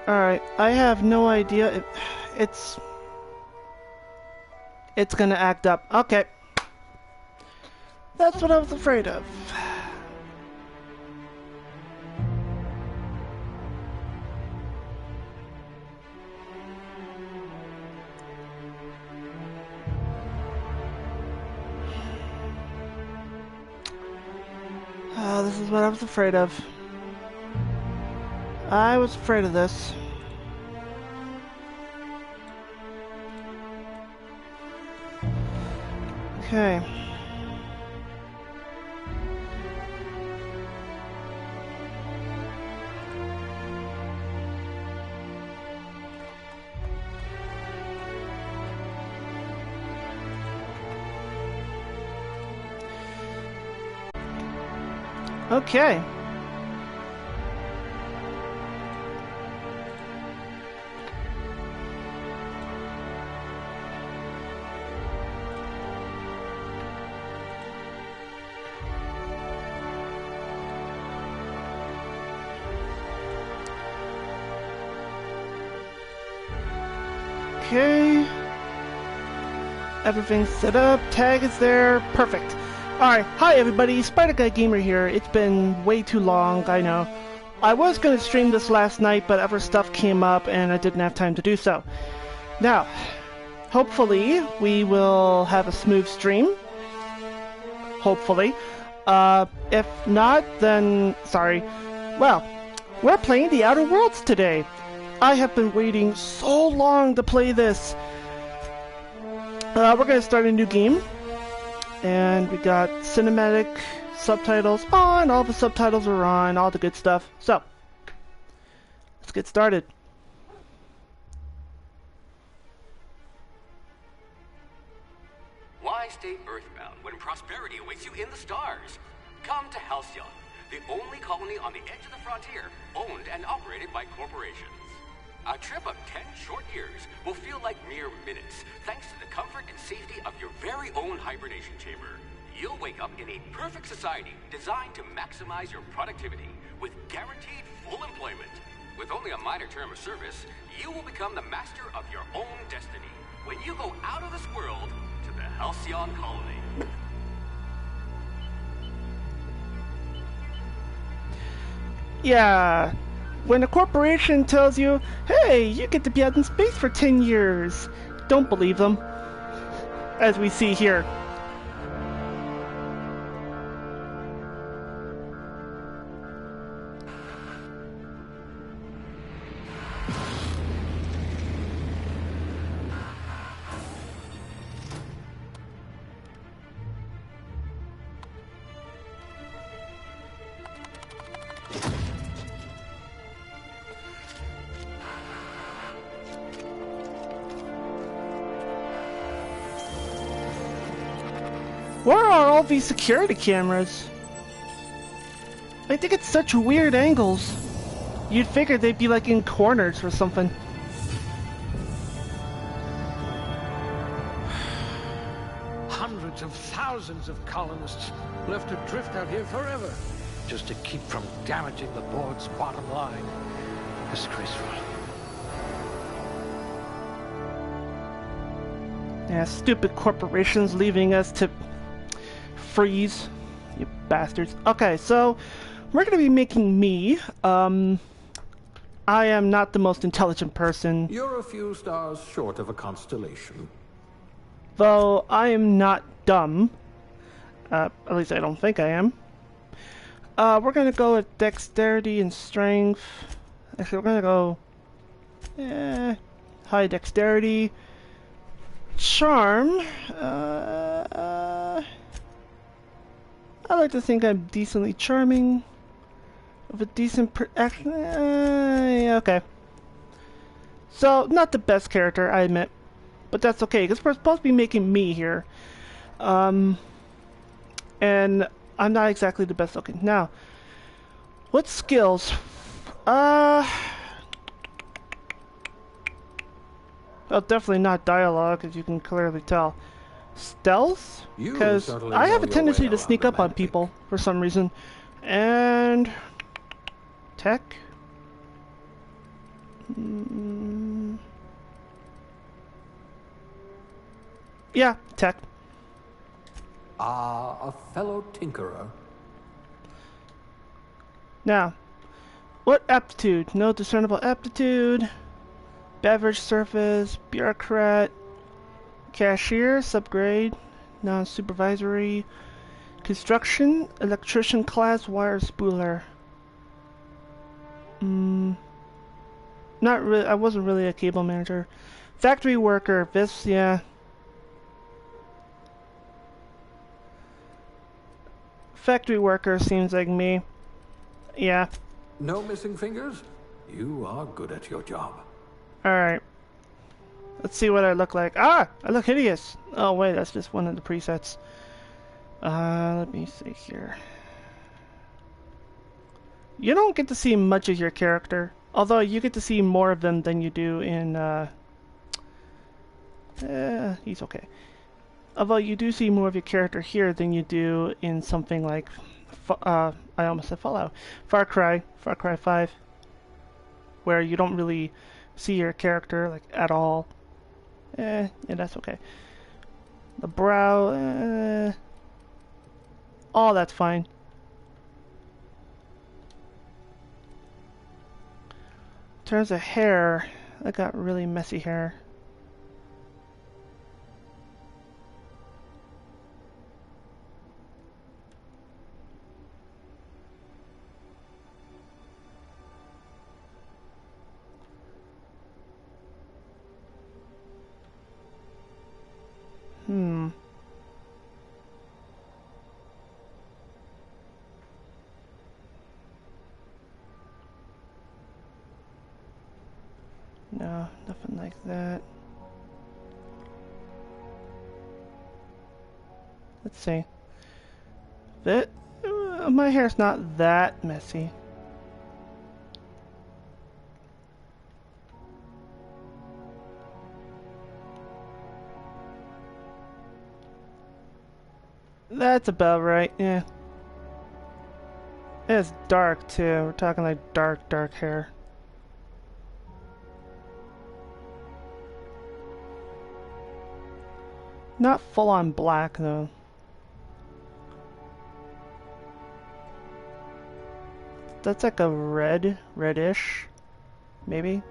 Alright. Alright, I have no idea if it's gonna act up. Okay. That's what I was afraid of. This is what I was afraid of. I was afraid of this. Okay. Okay. Okay. Everything's set up. Tag is there. Perfect. Alright, hi everybody, Spider Guy Gamer here. It's been way too long, I know. I was going to stream this last night, but other stuff came up and I didn't have time to do so. Now, hopefully we will have a smooth stream. Hopefully. If not, then sorry. Well, we're playing The Outer Worlds today. I have been waiting so long to play this. We're going to start a new game. And we got cinematic subtitles on, all the subtitles are on, all the good stuff. So, let's get started. Why stay earthbound when prosperity awaits you in the stars? Come to Halcyon, the only colony on the edge of the frontier, owned and operated by corporations. A trip of 10 short years will feel like mere minutes, thanks to the comfort and safety of your very own hibernation chamber. You'll wake up in a perfect society designed to maximize your productivity with guaranteed full employment. With only a minor term of service, you will become the master of your own destiny when you go out of this world to the Halcyon colony. Yeah. When a corporation tells you, hey, you get to be out in space for 10 years, don't believe them. As we see here. Where are all these security cameras? I think it's such weird angles. You'd figure they'd be like in corners or something. Hundreds of thousands of colonists left adrift out here forever, just to keep from damaging the board's bottom line. Disgraceful. Yeah, stupid corporations leaving us to freeze, you bastards. Okay, so we're gonna be making me. I am not the most intelligent person. You're a few stars short of a constellation. Though I am not dumb. At least I don't think I am. We're gonna go with dexterity and strength. Actually, we're gonna go high dexterity. Charm. I like to think I'm decently charming. With a decent yeah, okay. So, not the best character, I admit. But that's okay, because we're supposed to be making me here. And I'm not exactly the best looking. Now, what skills? Well, definitely not dialogue, as you can clearly tell. Stealth? You Because certainly I have know a your tendency way to around sneak a up on mantic. people for some reason. And... tech? Yeah, tech. Ah, a fellow tinkerer. Now, what aptitude? No discernible aptitude. Beverage surface, bureaucrat, cashier, subgrade, non-supervisory, construction, electrician class, wire spooler. Not really. I wasn't really a cable manager. Factory worker, this, yeah. Factory worker seems like me. Yeah. No missing fingers? You are good at your job. Alright. Let's see what I look like. Ah! I look hideous! Oh wait, that's just one of the presets. Let me see here. You don't get to see much of your character. Although you get to see more of them than you do in, he's okay. Although you do see more of your character here than you do in something like, I almost said Fallout. Far Cry 5. Where you don't really see your character, like, at all. Yeah, that's okay. The brow, all that's fine. In terms of hair, I got really messy hair. No, nothing like that. Let's see. That my hair's not that messy. That's about right, yeah. It's dark too. We're talking like dark hair. Not full on black though. That's like a reddish, maybe.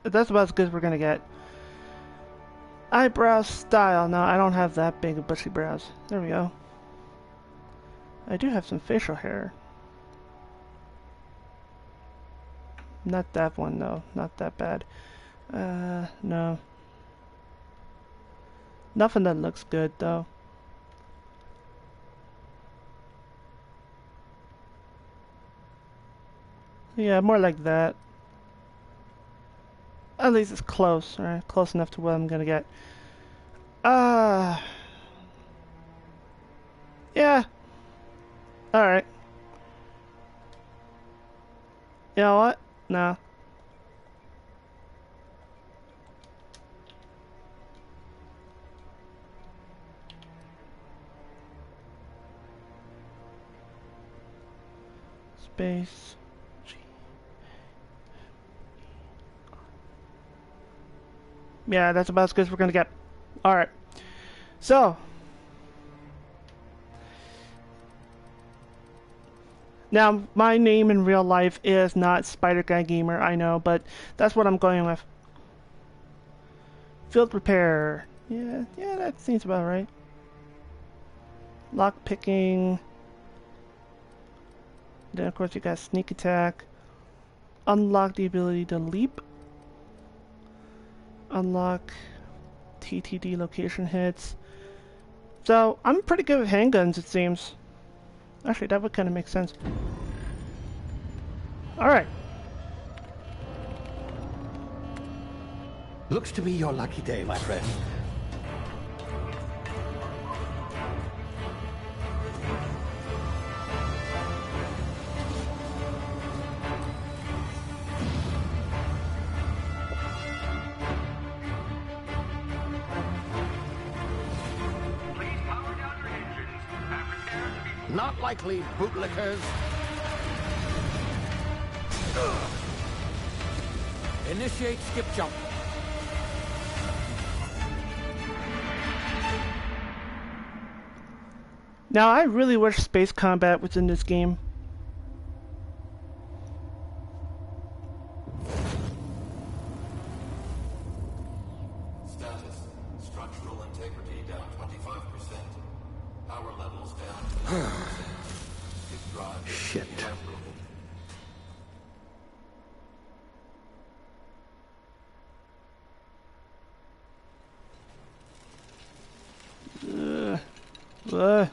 That's about as good as we're gonna get. Eyebrow style. No, I don't have that big of bushy brows. There we go. I do have some facial hair. Not that one though. Not that bad. No. Nothing that looks good though. Yeah, more like that. At least it's close, alright? Close enough to what I'm gonna get. Yeah. Alright. You know what? No. Space. Yeah, that's about as good as we're gonna get. Alright. So. Now, my name in real life is not Spider Guy Gamer, I know, but that's what I'm going with. Field repair. Yeah, that seems about right. Lock picking. Then, of course, you got sneak attack. Unlock the ability to leap. Unlock TTD location hits. So, I'm pretty good with handguns, it seems. Actually, that would kind of make sense. Alright. Looks to be your lucky day, my friend. Not likely, bootlickers. Initiate skip jump. Now, I really wish space combat was in this game. Status. Structural integrity down 25%. Power levels down 10%. Drive Shit. Uh.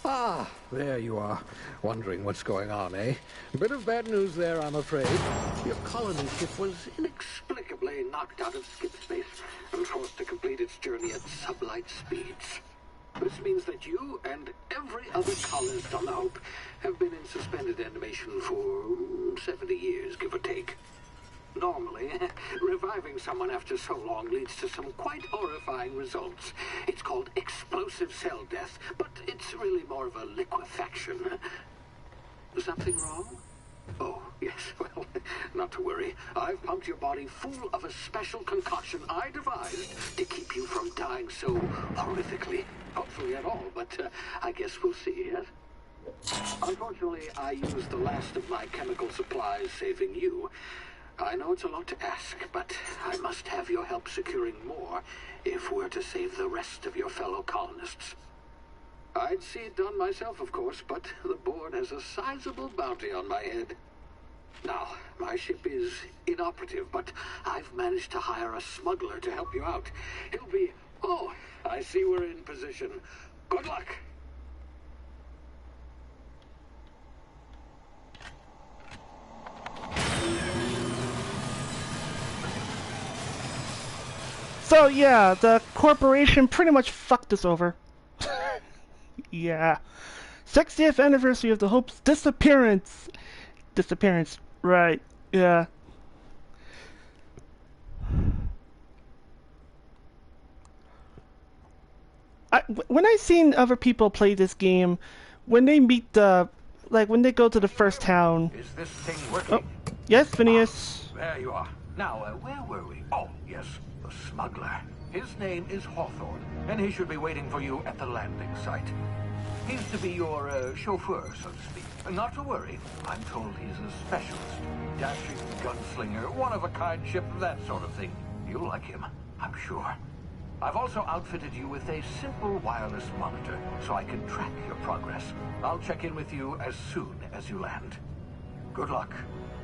Ah, there you are. Wondering what's going on, eh? Bit of bad news there, I'm afraid. Your colony ship was inexplicably knocked out of skip space and forced to complete its journey at sublight speeds. This means that you and every other colonist on the Hope have been in suspended animation for 70 years, give or take. Normally, reviving someone after so long leads to some quite horrifying results. It's called explosive cell death, but it's really more of a liquefaction. Something wrong? Oh, yes, well, not to worry. I've pumped your body full of a special concoction I devised to keep you from dying so horrifically. Hopefully at all, but I guess we'll see, yes? Unfortunately, I used the last of my chemical supplies saving you. I know it's a lot to ask, but I must have your help securing more if we're to save the rest of your fellow colonists. I'd see it done myself, of course, but the board has a sizable bounty on my head. Now, my ship is inoperative, but I've managed to hire a smuggler to help you out. He'll be... Oh, I see we're in position. Good luck! So yeah, the corporation pretty much fucked us over. Yeah. 60th anniversary of the Hope's disappearance. Disappearance, right, yeah. When I seen other people play this game, when they meet the, like when they go to the first town. Is this thing working? Oh, yes, Phineas. There you are. Now, where were we? Oh, yes, the smuggler. His name is Hawthorne, and he should be waiting for you at the landing site. He's to be your chauffeur, so to speak. Not to worry. I'm told he's a specialist. Dashing gunslinger, one-of-a-kind ship, that sort of thing. You'll like him, I'm sure. I've also outfitted you with a simple wireless monitor, so I can track your progress. I'll check in with you as soon as you land. Good luck.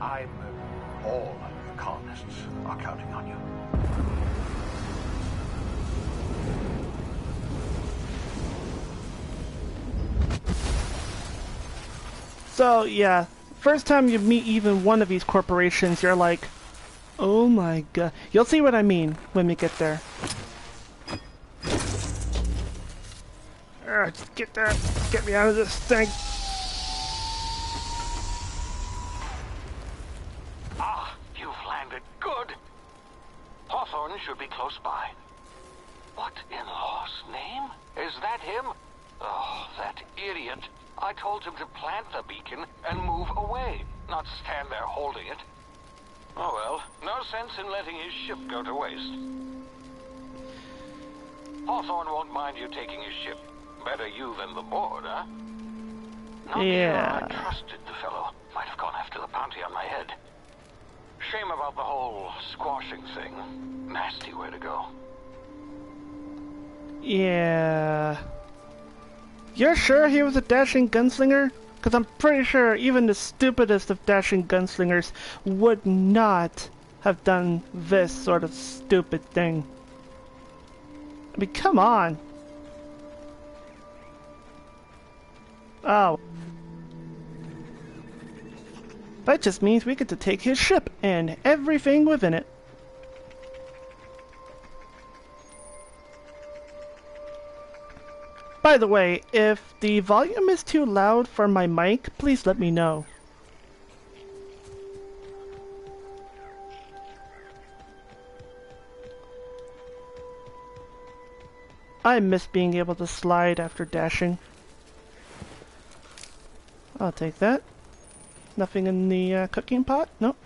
All the colonists are counting on you. So, yeah, first time you meet even one of these corporations, you're like, oh my god. You'll see what I mean when we get there. Just get that. Get me out of this thing. Ah, you've landed. Good. Hawthorne should be close by. What in law's name? Is that him? Oh, that idiot. I told him to plant the beacon and move away, not stand there holding it. Oh well, no sense in letting his ship go to waste. Hawthorne won't mind you taking his ship. Better you than the board, huh? Not Yeah. sure I trusted the fellow. Might have gone after the bounty on my head. Shame about the whole squashing thing. Nasty way to go. Yeah. You're sure he was a dashing gunslinger? Because I'm pretty sure even the stupidest of dashing gunslingers would not have done this sort of stupid thing. I mean, come on. Oh. That just means we get to take his ship and everything within it. By the way, if the volume is too loud for my mic, please let me know. I miss being able to slide after dashing. I'll take that. Nothing in the cooking pot? Nope.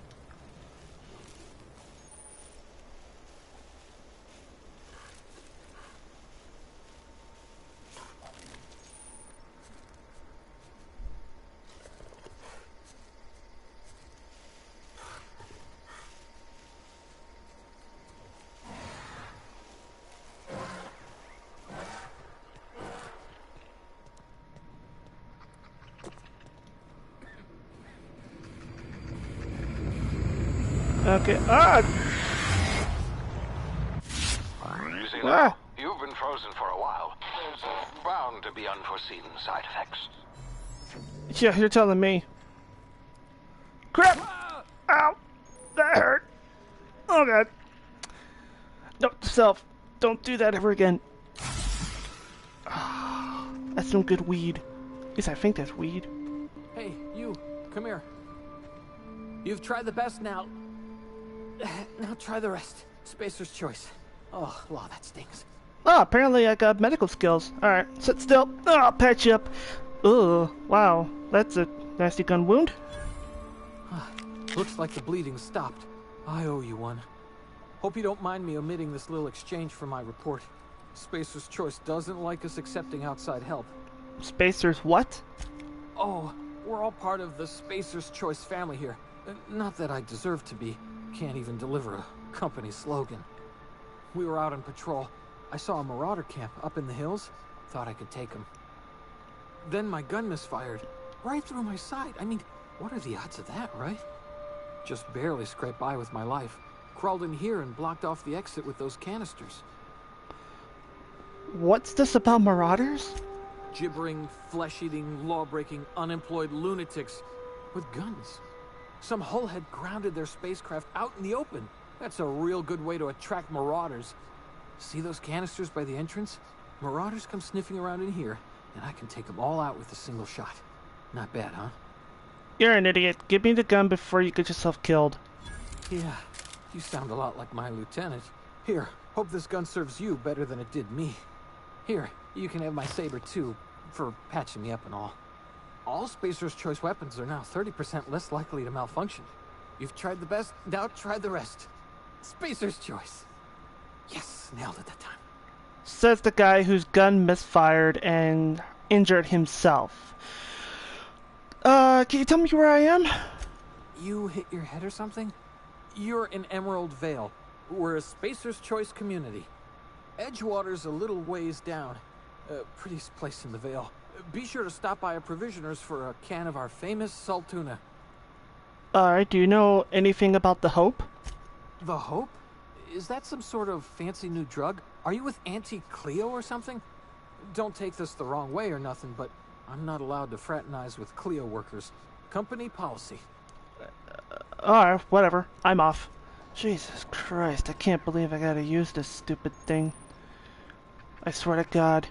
Okay. Ah! Easy Ah! now. You've been frozen for a while. There's bound to be unforeseen side effects. Yeah, you're telling me. Crap! Ow! That hurt! Oh god. Note to self. Don't do that ever again. That's some good weed. At least I think that's weed. Hey, you, come here. You've tried the best now. Now try the rest. Spacer's choice. Oh, wow, that stings. Oh, apparently I got medical skills. Alright, sit still. Oh, I'll patch you up. Ugh, wow. That's a nasty gun wound. Looks like the bleeding stopped. I owe you one. Hope you don't mind me omitting this little exchange from my report. Spacer's Choice doesn't like us accepting outside help. Spacer's what? Oh, we're all part of the Spacer's Choice family here. Not that I deserve to be. Can't even deliver a company slogan. We were out on patrol. I saw a marauder camp up in the hills. Thought I could take him. Then my gun misfired. Right through my side. I mean, what are the odds of that, right? Just barely scraped by with my life. Crawled in here and blocked off the exit with those canisters. What's this about marauders? Gibbering, flesh-eating, law-breaking, unemployed lunatics with guns. Some hullhead grounded their spacecraft out in the open. That's a real good way to attract marauders. See those canisters by the entrance? Marauders come sniffing around in here, and I can take them all out with a single shot. Not bad, huh? You're an idiot. Give me the gun before you get yourself killed. Yeah, you sound a lot like my lieutenant. Here, hope this gun serves you better than it did me. Here, you can have my saber too, for patching me up and all. All Spacer's Choice weapons are now 30% less likely to malfunction. You've tried the best, now try the rest. Spacer's Choice. Yes, nailed it that time. Says the guy whose gun misfired and injured himself. Can you tell me where I am? You hit your head or something? You're in Emerald Vale. We're a Spacer's Choice community. Edgewater's a little ways down. Prettiest place in the Vale. Be sure to stop by a provisioner's for a can of our famous salt tuna. Alright, do you know anything about the Hope? The Hope? Is that some sort of fancy new drug? Are you with Auntie Cleo or something? Don't take this the wrong way or nothing, but I'm not allowed to fraternize with Cleo workers. Company policy. Alright, whatever. I'm off. Jesus Christ, I can't believe I gotta use this stupid thing. I swear to God.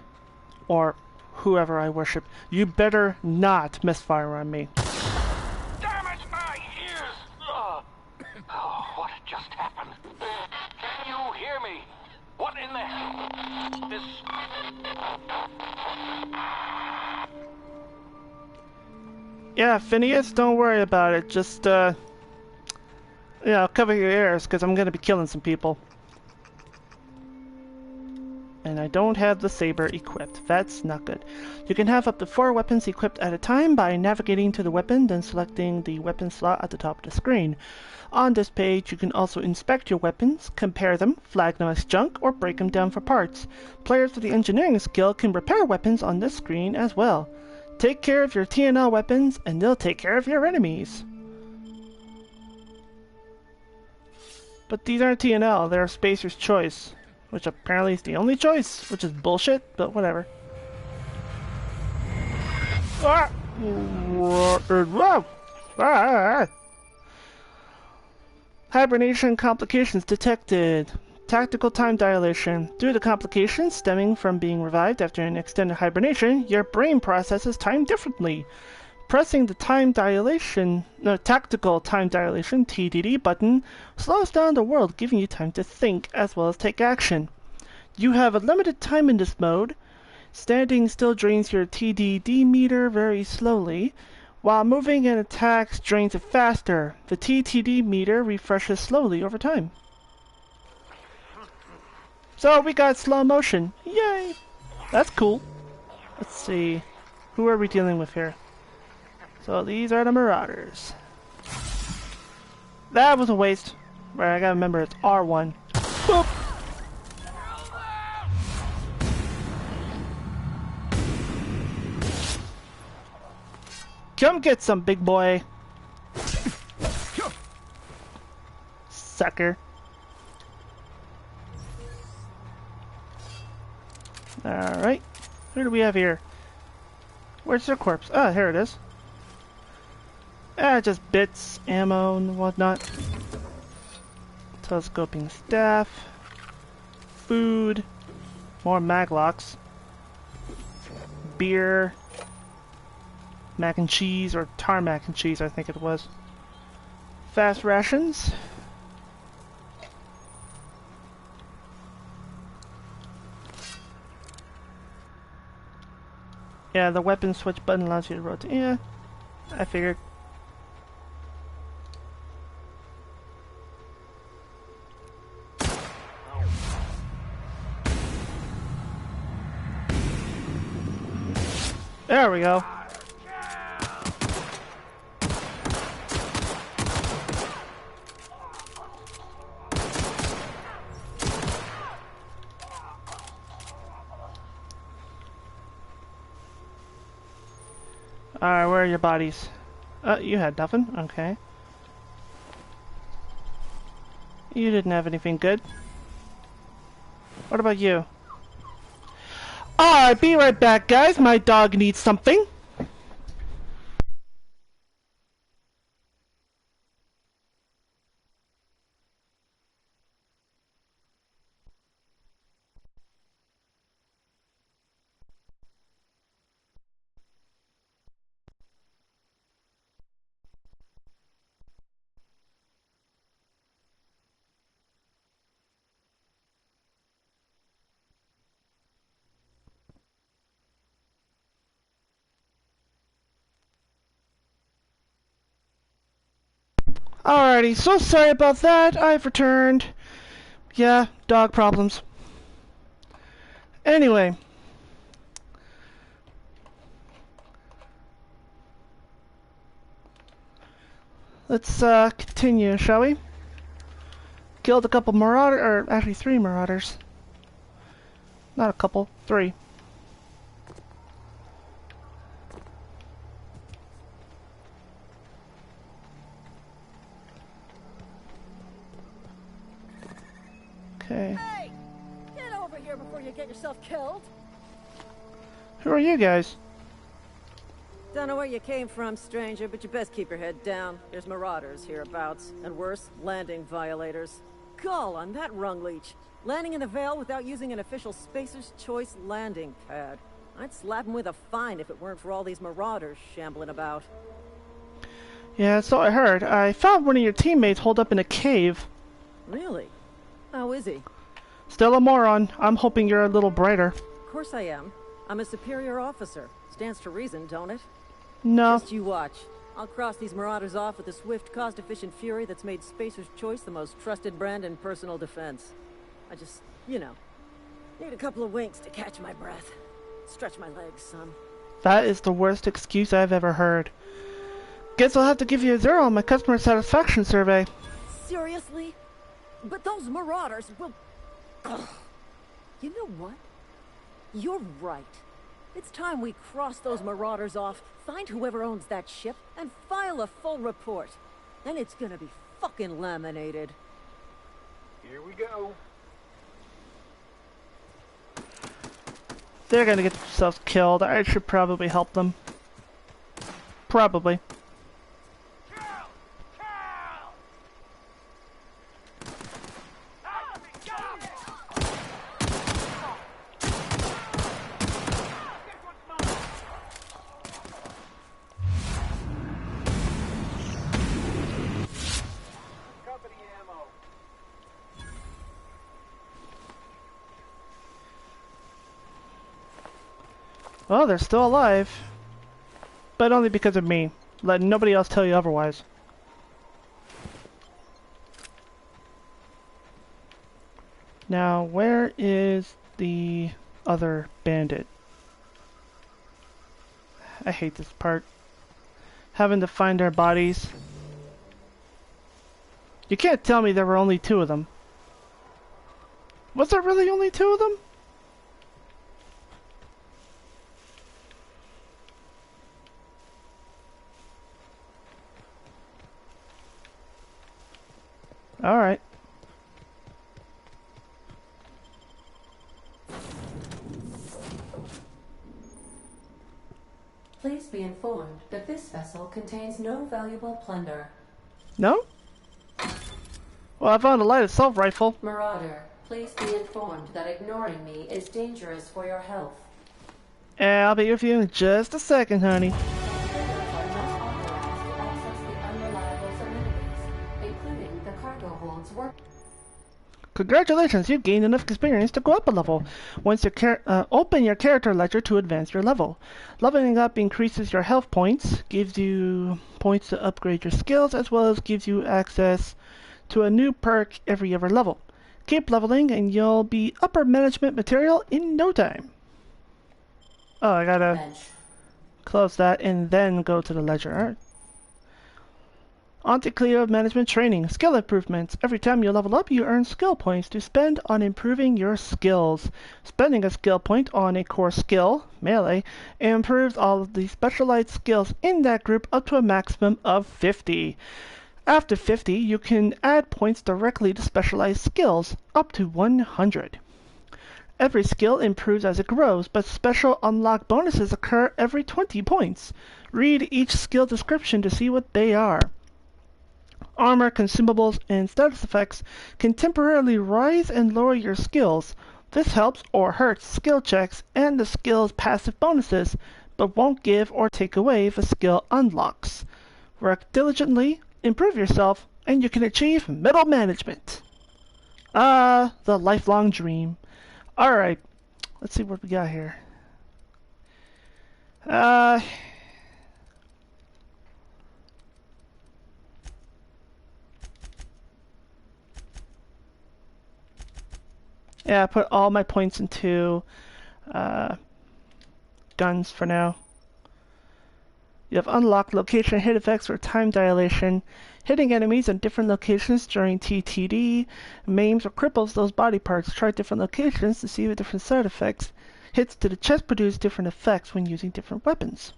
Or whoever I worship. You better not misfire on me. Damn it, my ears! Oh, what just happened? Can you hear me? What in the... This... Yeah, Phineas, don't worry about it. Just, cover your ears, because I'm gonna be killing some people. And I don't have the saber equipped. That's not good. You can have up to 4 weapons equipped at a time by navigating to the weapon, then selecting the weapon slot at the top of the screen. On this page, you can also inspect your weapons, compare them, flag them as junk, or break them down for parts. Players with the engineering skill can repair weapons on this screen as well. Take care of your TNL weapons, and they'll take care of your enemies. But these aren't TNL, they're Spacer's Choice. Which apparently is the only choice, which is bullshit, but whatever. Ah! Hibernation complications detected. Tactical time dilation. Due to complications stemming from being revived after an extended hibernation, your brain processes time differently. Pressing the tactical time dilation (TDD) button slows down the world, giving you time to think as well as take action. You have a limited time in this mode. Standing still drains your TDD meter very slowly, while moving and attacks drains it faster. The TTD meter refreshes slowly over time. So we got slow motion. Yay! That's cool. Let's see. Who are we dealing with here? So these are the Marauders. That was a waste. Right, I gotta remember it's R1. Boop! Come get some, big boy. Sucker. Alright. Who do we have here? Where's their corpse? Ah, here it is. Ah, just bits, ammo, and whatnot. Telescoping staff. Food. More maglocks. Beer. Mac and cheese, or tarmac and cheese, I think it was. Fast rations. Yeah, the weapon switch button allows you to rotate. Yeah, I figured. There we go. Alright, where are your bodies? You had nothing? Okay. You didn't have anything good. What about you? Alright, be right back, guys. My dog needs something. Alrighty, so sorry about that. I've returned. Yeah, dog problems. Anyway. Let's continue, shall we? Killed a couple marauders, or actually 3 marauders. Not a couple, 3. Okay. Hey! Get over here before you get yourself killed! Who are you guys? Don't know where you came from, stranger, but you best keep your head down. There's marauders hereabouts, and worse, landing violators. Gall on that rung leech. Landing in the Vale without using an official Spacer's Choice landing pad. I'd slap him with a fine if it weren't for all these marauders shambling about. Yeah, so I heard. I found one of your teammates holed up in a cave. Really? How is he? Still a moron. I'm hoping you're a little brighter. Of course I am. I'm a superior officer. Stands to reason, don't it? No. Just you watch. I'll cross these marauders off with a swift, cost-efficient fury that's made Spacer's Choice the most trusted brand in personal defense. I just, you know, need a couple of winks to catch my breath. Stretch my legs, son. That is the worst excuse I've ever heard. Guess I'll have to give you a 0 on my customer satisfaction survey. Seriously? But those marauders will... Ugh. You know what? You're right. It's time we cross those marauders off, find whoever owns that ship, and file a full report. Then it's gonna be fucking laminated. Here we go. They're gonna get themselves killed. I should probably help them. Probably. Well, they're still alive. But only because of me. Let nobody else tell you otherwise. Now, where is the other bandit? I hate this part. Having to find their bodies. You can't tell me there were only 2 of them. Was there really only 2 of them? Alright. Please be informed that this vessel contains no valuable plunder. No? Well, I found a light assault rifle. Marauder, please be informed that ignoring me is dangerous for your health. And I'll be with you in just a second, honey. Traders are not authorized to access the unreliable amenities, including the cargo holds work. Congratulations, you've gained enough experience to go up a level. Once you open your character ledger to advance your level. Leveling up increases your health points, gives you points to upgrade your skills, as well as gives you access to a new perk every other level. Keep leveling and you'll be upper management material in no time. Oh, I gotta close that and then go to the ledger. Alright. On to clear management training. Skill improvements. Every time you level up, you earn skill points to spend on improving your skills. Spending a skill point on a core skill, melee, improves all of the specialized skills in that group up to a maximum of 50. After 50, you can add points directly to specialized skills, up to 100. Every skill improves as it grows, but special unlock bonuses occur every 20 points. Read each skill description to see what they are. Armor, consumables, and status effects can temporarily rise and lower your skills. This helps or hurts skill checks and the skill's passive bonuses, but won't give or take away the skill unlocks. Work diligently, improve yourself, and you can achieve middle management. The lifelong dream. Alright, let's see what we got here. Yeah, I put all my points into guns for now. You have unlocked location hit effects for time dilation. Hitting enemies in different locations during TTD maims or cripples those body parts. Try different locations to see the different side effects. Hits to the chest produce different effects when using different weapons.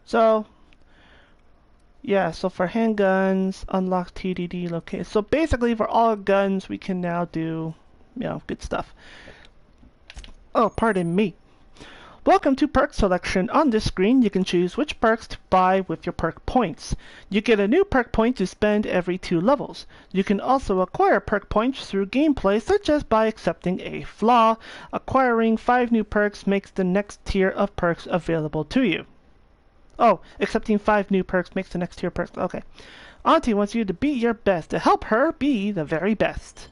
So, yeah, so for handguns, unlock TDD location. So basically for all guns, we can now do, good stuff. Oh, pardon me. Welcome to Perk Selection. On this screen, you can choose which perks to buy with your perk points. You get a new perk point to spend every 2 levels. You can also acquire perk points through gameplay, such as by accepting a flaw. Acquiring 5 new perks makes the next tier of perks available to you. Oh, accepting 5 new perks makes the next tier perks. Okay. Auntie wants you to be your best, to help her be the very best.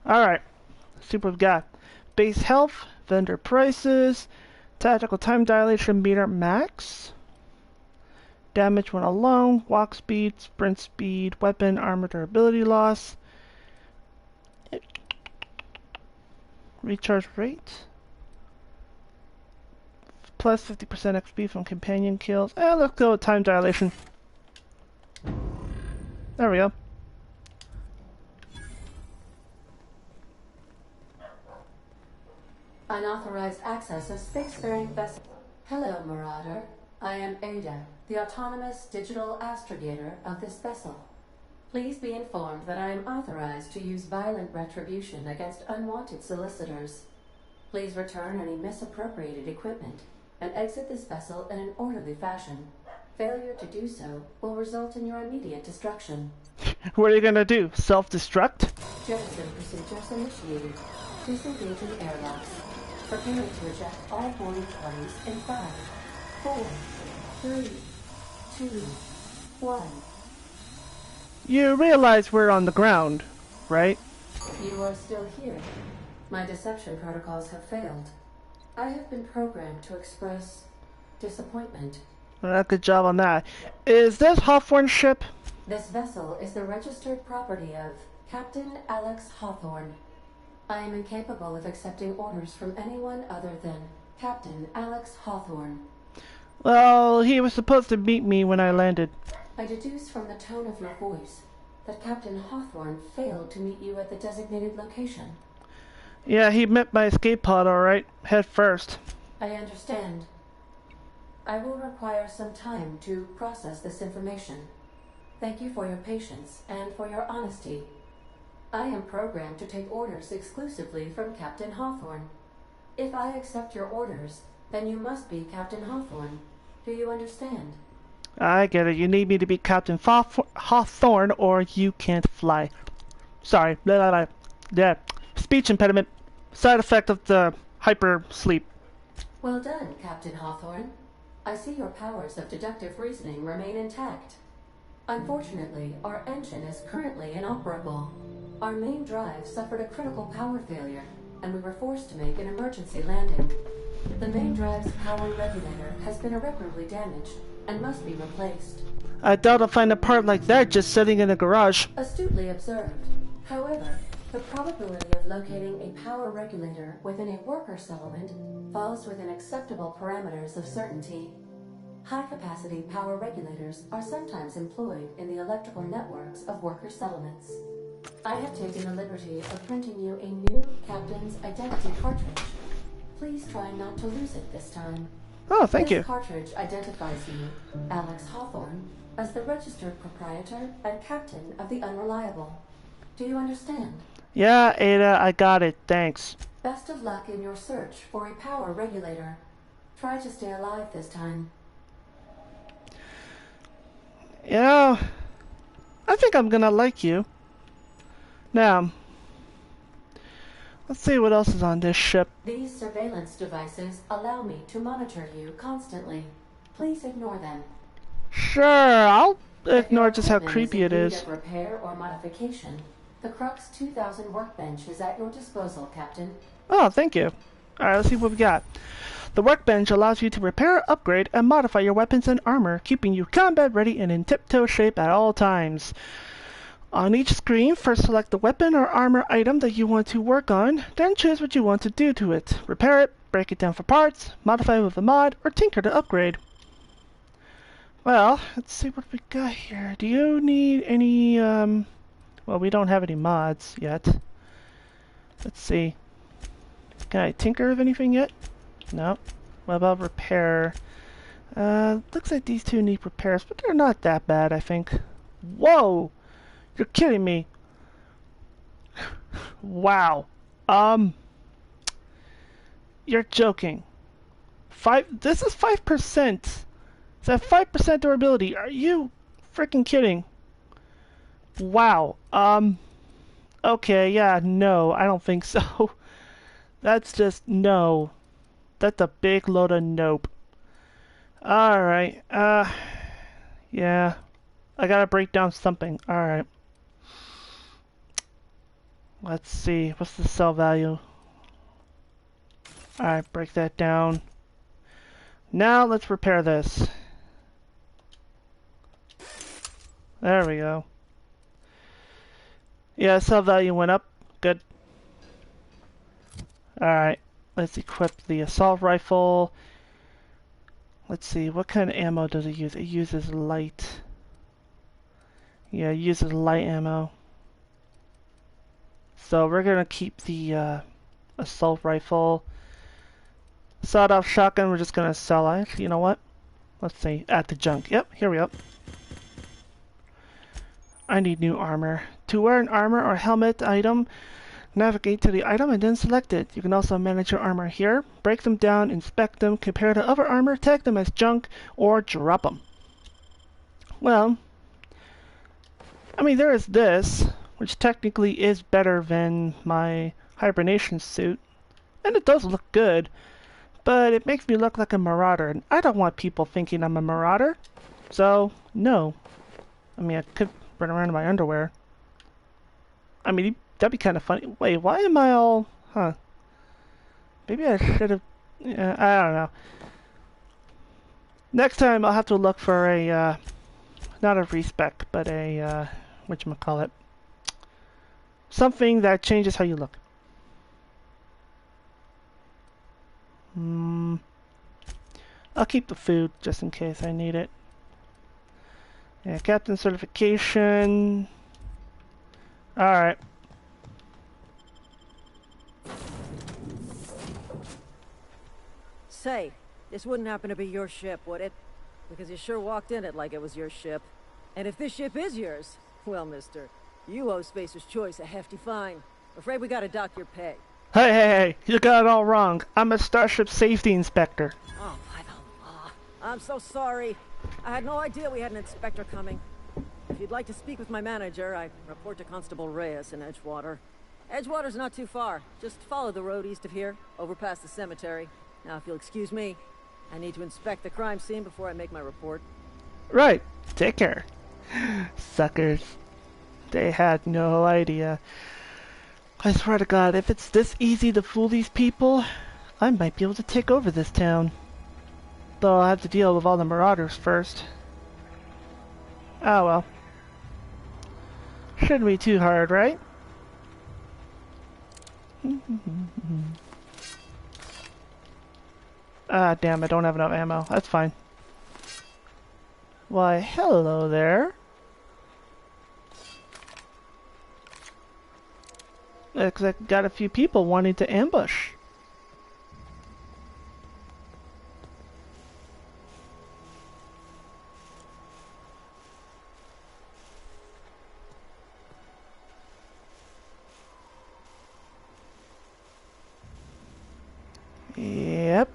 Alright. Let's see what we've got. Base health, vendor prices, tactical time dilation meter max, damage when alone, walk speed, sprint speed, weapon, armor durability loss, recharge rate, plus 50% XP from companion kills. Let's go with time dilation. There we go. Unauthorized access of spacefaring vessel. Hello, Marauder. I am Ada, the autonomous digital astrogator of this vessel. Please be informed that I am authorized to use violent retribution against unwanted solicitors. Please return any misappropriated equipment and exit this vessel in an orderly fashion. Failure to do so will result in your immediate destruction. What are you gonna do? Self-destruct? Jettison procedures initiated. Disengaging airlocks. Preparing to eject all boarding parties in 5, 4, 3, 2, 1. You realize we're on the ground, right? You are still here. My deception protocols have failed. I have been programmed to express disappointment. Good job on that. Is this Hawthorne's ship? This vessel is the registered property of Captain Alex Hawthorne. I am incapable of accepting orders from anyone other than Captain Alex Hawthorne. Well, he was supposed to meet me when I landed. I deduce from the tone of your voice that Captain Hawthorne failed to meet you at the designated location. Yeah, he met my escape pod alright, head first. I understand. I will require some time to process this information. Thank you for your patience and for your honesty. I am programmed to take orders exclusively from Captain Hawthorne. If I accept your orders, then you must be Captain Hawthorne. Do you understand? I get it. You need me to be Captain Hawthorne or you can't fly. Sorry. Blah, blah, blah. Yeah. Speech impediment. Side effect of the hyper sleep. Well done, Captain Hawthorne. I see your powers of deductive reasoning remain intact. Unfortunately, our engine is currently inoperable. Our main drive suffered a critical power failure, and we were forced to make an emergency landing. The main drive's power regulator has been irreparably damaged and must be replaced. I doubt I'll find a part like that just sitting in a garage. Astutely observed. However, the probability of locating a power regulator within a worker settlement falls within acceptable parameters of certainty. High-capacity power regulators are sometimes employed in the electrical networks of worker settlements. I have taken the liberty of printing you a new Captain's Identity cartridge. Please try not to lose it this time. Oh, thank you. This cartridge identifies you, Alex Hawthorne, as the registered proprietor and captain of the Unreliable. Do you understand? Yeah, Ada, I got it. Thanks. Best of luck in your search for a power regulator. Try to stay alive this time. Yeah, I think I'm gonna like you. Now, let's see what else is on this ship. These surveillance devices allow me to monitor you constantly. Please ignore them. Sure, I'll ignore just how creepy it is. If your equipment is in need of repair or modification, the Crux 2000 workbench is at your disposal, Captain. Oh, thank you. Alright, let's see what we got. The workbench allows you to repair, upgrade, and modify your weapons and armor, keeping you combat ready and in tip-toe shape at all times. On each screen, first select the weapon or armor item that you want to work on, then choose what you want to do to it. Repair it, break it down for parts, modify with a mod, or tinker to upgrade. Well, let's see what we got here. Do you need any, well, we don't have any mods yet. Let's see. Can I tinker with anything yet? No. What about repair? Looks like these two need repairs, but they're not that bad, I think. Whoa! You're kidding me. Wow. You're joking. This is 5%. Is that 5% durability? Are you freaking kidding? Wow. Okay, yeah, no, I don't think so. That's just no. That's a big load of nope. Alright, yeah. I gotta break down something. Alright. Let's see, what's the sell value? Alright, break that down. Now let's repair this. There we go. Yeah, sell value went up. Good. Alright, let's equip the assault rifle. Let's see, what kind of ammo does it use? It uses light. Yeah, it uses light ammo. So we're gonna keep the assault rifle. Sawed-off shotgun, we're just gonna sell. Actually, you know what? Let's see, at the junk. Yep, here we go. I need new armor. To wear an armor or helmet item, navigate to the item and then select it. You can also manage your armor here. Break them down, inspect them, compare to other armor, tag them as junk, or drop them. Well, I mean, there is this, which technically is better than my hibernation suit. And it does look good, but it makes me look like a marauder, and I don't want people thinking I'm a marauder. So, no. I mean, I could run around in my underwear. I mean, that'd be kind of funny. Wait, why am I all Huh. Maybe I should have... I don't know. Next time I'll have to look for a, not a respec, but a, whatchamacallit. Something that changes how you look. I'll keep the food just in case I need it. Yeah, captain certification. Alright. Say, this wouldn't happen to be your ship, would it? Because you sure walked in it like it was your ship. And if this ship is yours, well, mister, you owe Spacer's Choice a hefty fine. Afraid we gotta dock your pay. Hey, you got it all wrong. I'm a Starship Safety Inspector. Oh, by the law. I'm so sorry. I had no idea we had an inspector coming. If you'd like to speak with my manager, I report to Constable Reyes in Edgewater. Edgewater's not too far. Just follow the road east of here, over past the cemetery. Now, if you'll excuse me, I need to inspect the crime scene before I make my report. Right. Take care. Suckers. They had no idea. I swear to God, if it's this easy to fool these people, I might be able to take over this town. Though I'll have to deal with all the marauders first. Oh well. Shouldn't be too hard, right? Ah, damn, I don't have enough ammo. That's fine. Why, hello there. Looks like got a few people wanting to ambush. Yep.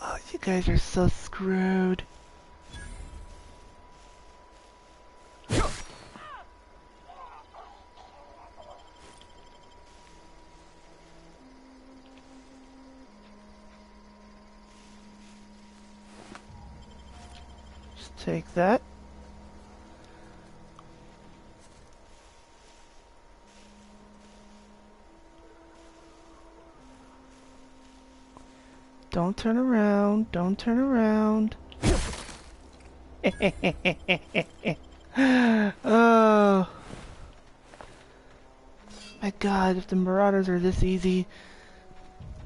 Oh, you guys are so screwed. Just take that. Don't turn around. Don't turn around. Oh. My God, if the marauders are this easy,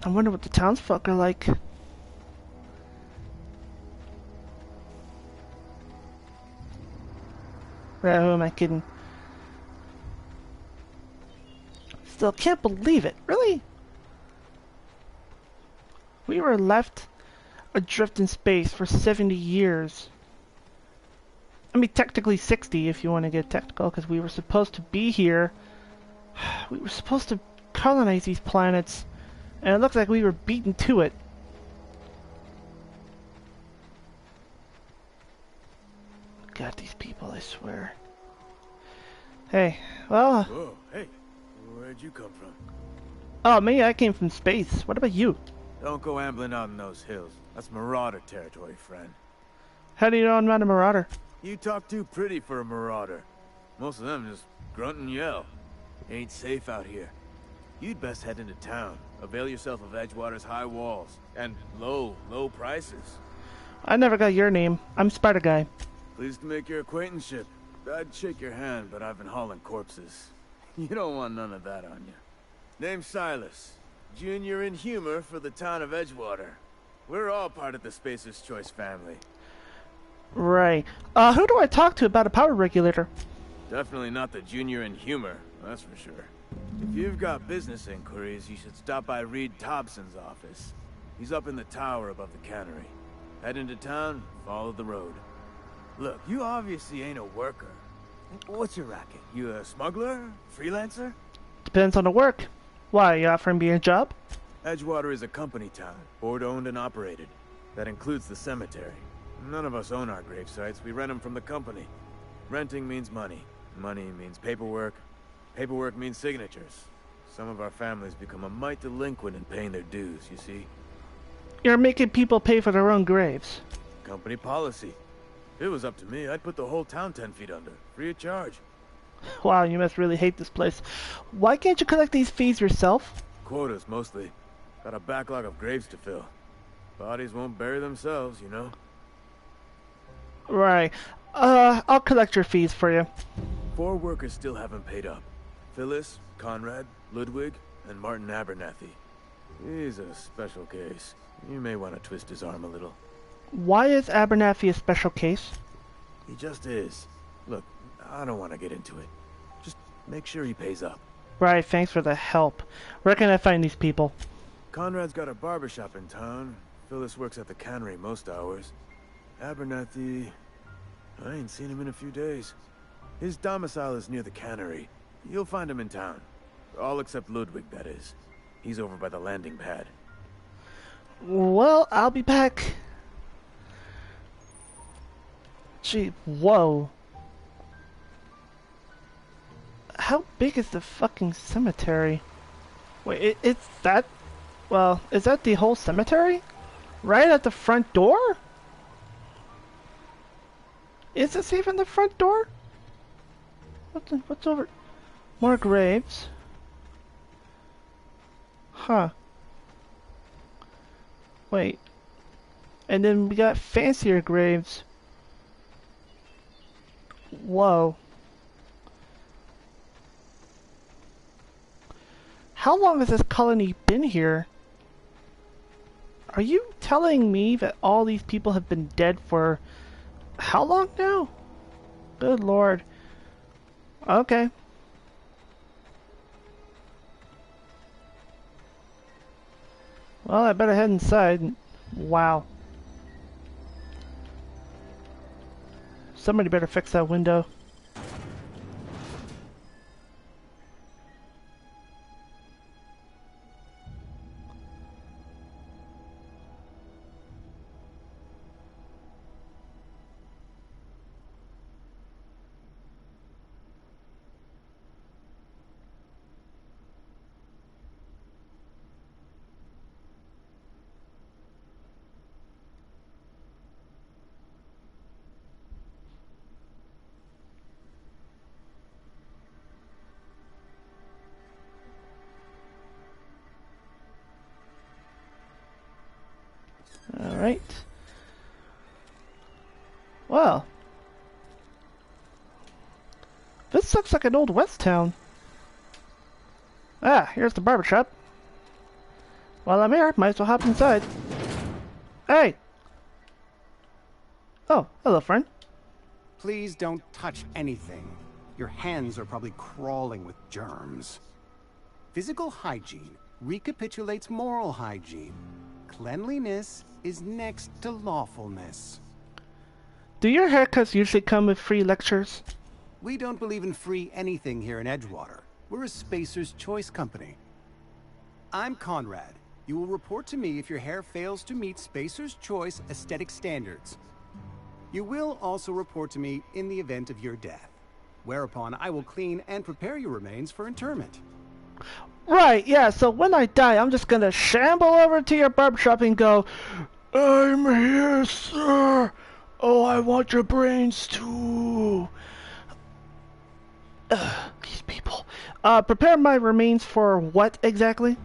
I wonder what the townsfolk are like. Right, who am I kidding? Still can't believe it. Really? We were left adrift in space for 70 years. I mean, technically 60 if you want to get technical, because we were supposed to be here. We were supposed to colonize these planets, and it looks like we were beaten to it. God, these people, I swear. Hey, well... Whoa, hey, where'd you come from? Oh, me? I came from space. What about you? Don't go ambling out in those hills. That's marauder territory, friend. How do you know I'm not a marauder? You talk too pretty for a marauder. Most of them just grunt and yell. Ain't safe out here. You'd best head into town. Avail yourself of Edgewater's high walls. And low prices. I never got your name. I'm Spider Guy. Pleased to make your acquaintanceship. I'd shake your hand, but I've been hauling corpses. You don't want none of that on you. Name's Silas. Junior in humor for the town of Edgewater. We're all part of the Spacer's Choice family. Right. Who do I talk to about a power regulator? Definitely not the junior in humor, that's for sure. If you've got business inquiries, you should stop by Reed Thompson's office. He's up in the tower above the cannery. Head into town, follow the road. Look, you obviously ain't a worker. What's your racket? You a smuggler? Freelancer? Depends on the work. Why, you offering me a job? Edgewater is a company town, board-owned and operated. That includes the cemetery. None of us own our grave sites, we rent them from the company. Renting means money. Money means paperwork. Paperwork means signatures. Some of our families become a mite delinquent in paying their dues, you see? You're making people pay for their own graves. Company policy. If it was up to me, I'd put the whole town 10 feet under, free of charge. Wow, you must really hate this place. Why can't you collect these fees yourself? Quotas, mostly. Got a backlog of graves to fill. Bodies won't bury themselves, you know? Right. I'll collect your fees for you. 4 workers still haven't paid up. Phyllis, Conrad, Ludwig, and Martin Abernathy. He's a special case. You may want to twist his arm a little. Why is Abernathy a special case? He just is. Look, I don't want to get into it. Just make sure he pays up. Right, thanks for the help. Where can I find these people? Conrad's got a barbershop in town. Phyllis works at the cannery most hours. Abernathy... I ain't seen him in a few days. His domicile is near the cannery. You'll find him in town. All except Ludwig, that is. He's over by the landing pad. Well, I'll be back. Gee, whoa. How big is the fucking cemetery? Wait, it's that... Well, is that the whole cemetery? Right at the front door? Is this even the front door? What's over... More graves. Huh. Wait. And then we got fancier graves. Whoa. How long has this colony been here? Are you telling me that all these people have been dead for how long now? Good lord. Okay. Well, I better head inside. Wow. Somebody better fix that window. Alright. Well. This looks like an old West town. Ah, here's the barbershop. While I'm here, might as well hop inside. Hey! Oh, hello, friend. Please don't touch anything. Your hands are probably crawling with germs. Physical hygiene recapitulates moral hygiene. Cleanliness is next to lawfulness. Do your haircuts usually come with free lectures? We don't believe in free anything here in Edgewater. We're a Spacer's Choice company. I'm Conrad. You will report to me if your hair fails to meet Spacer's Choice aesthetic standards. You will also report to me in the event of your death, whereupon I will clean and prepare your remains for interment. Right, yeah, so when I die, I'm just gonna shamble over to your barbershop and go, I'm here, sir! Oh, I want your brains too! These people. Prepare my remains for what exactly?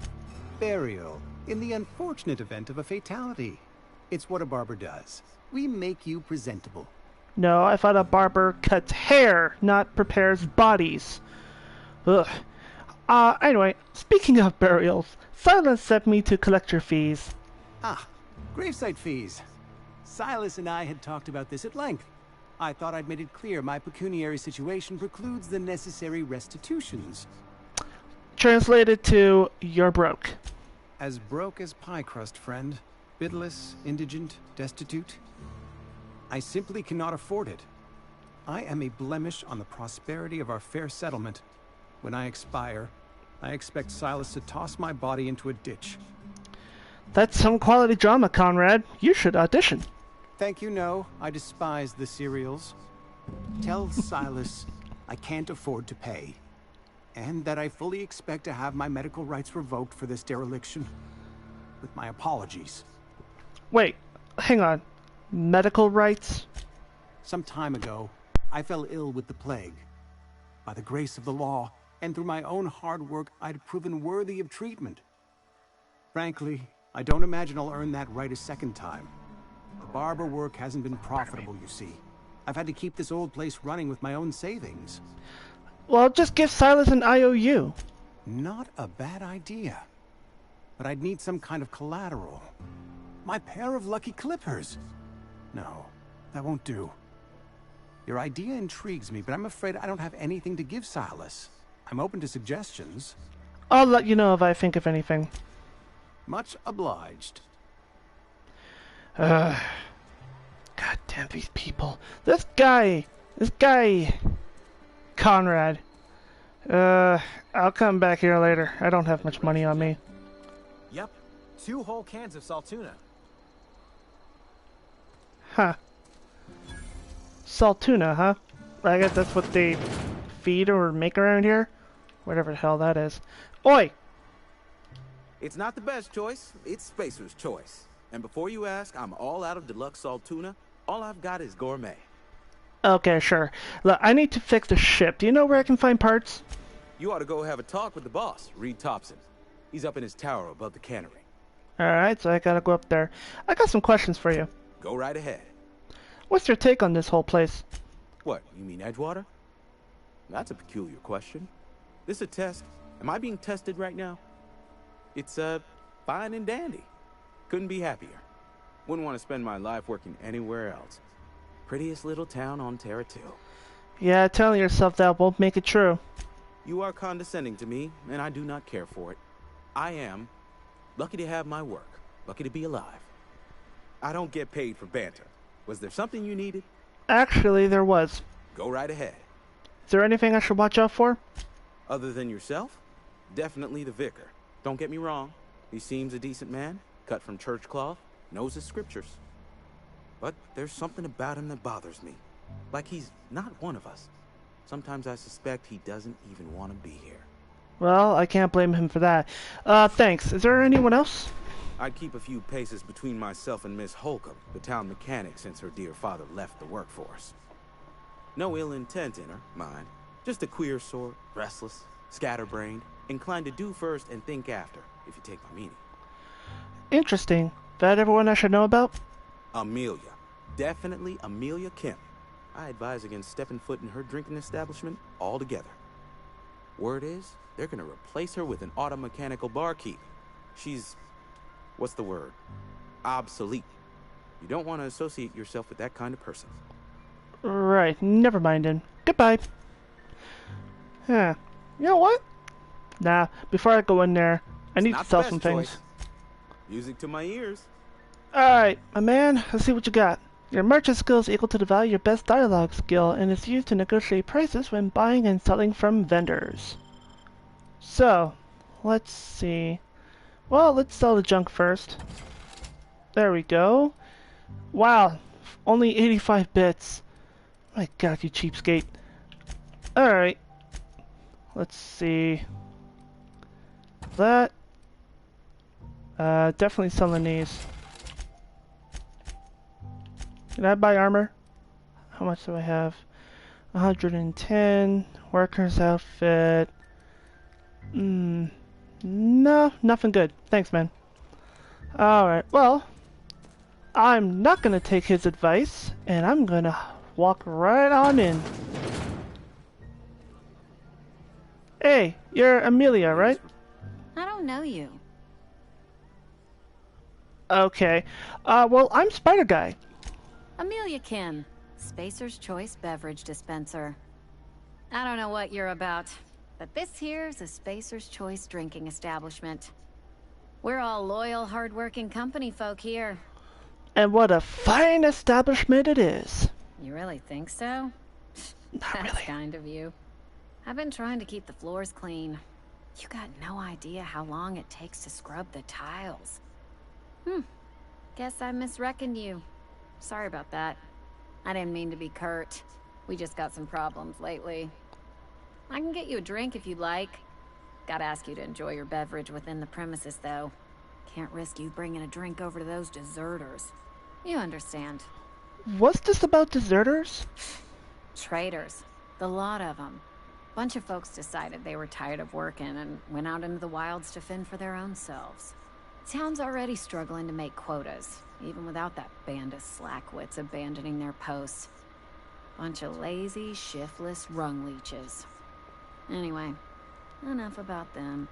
Burial, in the unfortunate event of a fatality. It's what a barber does. We make you presentable. No, I thought a barber cuts hair, not prepares bodies. Ugh. Anyway, speaking of burials, Silas sent me to collect your fees. Ah, gravesite fees. Silas and I had talked about this at length. I thought I'd made it clear my pecuniary situation precludes the necessary restitutions. Translated to, you're broke. As broke as pie crust, friend. Bidless, indigent, destitute. I simply cannot afford it. I am a blemish on the prosperity of our fair settlement. When I expire, I expect Silas to toss my body into a ditch. That's some quality drama, Conrad. You should audition. Thank you, no. I despise the serials. Tell Silas I can't afford to pay, and that I fully expect to have my medical rights revoked for this dereliction. With my apologies. Wait, hang on. Medical rights? Some time ago, I fell ill with the plague. By the grace of the law, and through my own hard work, I'd proven worthy of treatment. Frankly, I don't imagine I'll earn that right a second time. The barber work hasn't been profitable, you see. I've had to keep this old place running with my own savings. Well, just give Silas an IOU. Not a bad idea. But I'd need some kind of collateral. My pair of lucky clippers. No, that won't do. Your idea intrigues me, but I'm afraid I don't have anything to give Silas. I'm open to suggestions. I'll let you know if I think of anything. Much obliged. God damn these people. This guy, Conrad. I'll come back here later. I don't have much money on me. Yep, 2 whole cans of salt tuna. Huh. Salt tuna, huh? I guess that's what they feed or make around here? Whatever the hell that is. Oi! It's not the best choice, it's Spacer's choice. And before you ask, I'm all out of deluxe salt tuna. All I've got is gourmet. Okay, sure. Look, I need to fix the ship. Do you know where I can find parts? You ought to go have a talk with the boss, Reed Thompson. He's up in his tower above the cannery. Alright, so I gotta go up there. I got some questions for you. Go right ahead. What's your take on this whole place? What, you mean Edgewater? That's a peculiar question. This a test? Am I being tested right now? It's, fine and dandy. Couldn't be happier. Wouldn't want to spend my life working anywhere else. Prettiest little town on Terra 2. Yeah, telling yourself that won't make it true. You are condescending to me, and I do not care for it. I am lucky to have my work, lucky to be alive. I don't get paid for banter. Was there something you needed? Actually, there was. Go right ahead. Is there anything I should watch out for? Other than yourself? Definitely the vicar. Don't get me wrong. He seems a decent man, cut from church cloth, knows his scriptures. But there's something about him that bothers me. Like he's not one of us. Sometimes I suspect he doesn't even want to be here. Well, I can't blame him for that. Thanks. Is there anyone else? I'd keep a few paces between myself and Miss Holcomb, the town mechanic, since her dear father left the workforce. No ill intent in her, mind. Just a queer sort, restless, scatterbrained, inclined to do first and think after, if you take my meaning. Interesting. That everyone I should know about? Amelia. Definitely Amelia Kemp. I advise against stepping foot in her drinking establishment altogether. Word is, they're gonna replace her with an auto-mechanical barkeep. She's... what's the word? Obsolete. You don't want to associate yourself with that kind of person. Right, never mind then. Goodbye. Huh. You know what? Nah, before I go in there, I need to sell some things. Music to my ears. Alright, my man, let's see what you got. Your merchant skill is equal to the value of your best dialogue skill and is used to negotiate prices when buying and selling from vendors. So, let's see. Well, let's sell the junk first. There we go. Wow, only 85 bits. My god, you cheapskate. Alright. Let's see. That. Definitely selling these. Can I buy armor? How much do I have? 110. Worker's outfit. No, nothing good. Thanks, man. Alright, well, I'm not gonna take his advice, and I'm gonna walk right on in. Hey, you're Amelia, right? I don't know you. Okay. Well, I'm Spider Guy. Amelia Kim, Spacer's Choice Beverage Dispenser. I don't know what you're about, but this here's a Spacer's Choice drinking establishment. We're all loyal, hard-working company folk here. And what a fine establishment it is. You really think so? That's kind of you. I've been trying to keep the floors clean. You got no idea how long it takes to scrub the tiles. Guess I misreckoned you. Sorry about that. I didn't mean to be curt. We just got some problems lately. I can get you a drink if you'd like. Gotta ask you to enjoy your beverage within the premises, though. Can't risk you bringing a drink over to those deserters. You understand. What's this about deserters? Traitors. The lot of them. Bunch of folks decided they were tired of working and went out into the wilds to fend for their own selves. Town's already struggling to make quotas, even without that band of slackwits abandoning their posts. Bunch of lazy, shiftless rung leeches. Anyway, enough about them.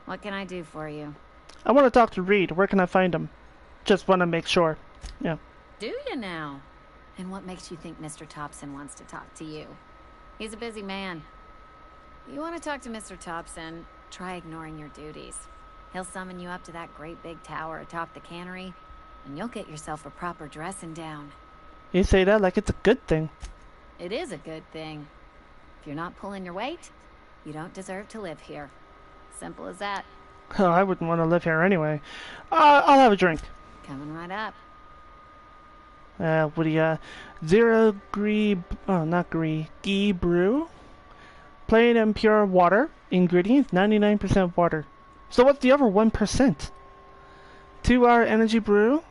What can I do for you? I want to talk to Reed. Where can I find him? Just want to make sure. Yeah. Do you now? And what makes you think Mr. Thompson wants to talk to you? He's a busy man. You want to talk to Mr. Thompson, try ignoring your duties. He'll summon you up to that great big tower atop the cannery, and you'll get yourself a proper dressing down. You say that like it's a good thing. It is a good thing. If you're not pulling your weight, you don't deserve to live here. Simple as that. Oh, I wouldn't want to live here anyway. I'll have a drink. Coming right up. What do you, zero ghee brew. Plain and pure water. Ingredients, 99% water. So what's the other 1%? 2-hour energy brew.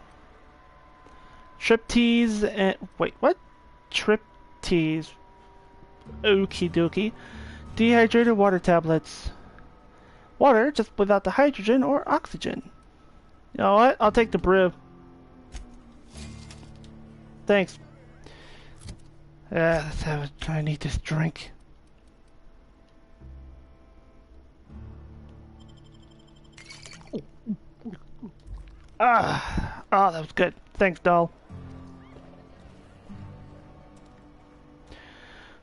Trip teas and, wait, what? Trip teas. Okie dokie. Dehydrated water tablets. Water, just without the hydrogen or oxygen. You know what? I'll take the brew. Thanks. Let's have it. I need this drink. Oh, that was good. Thanks, doll.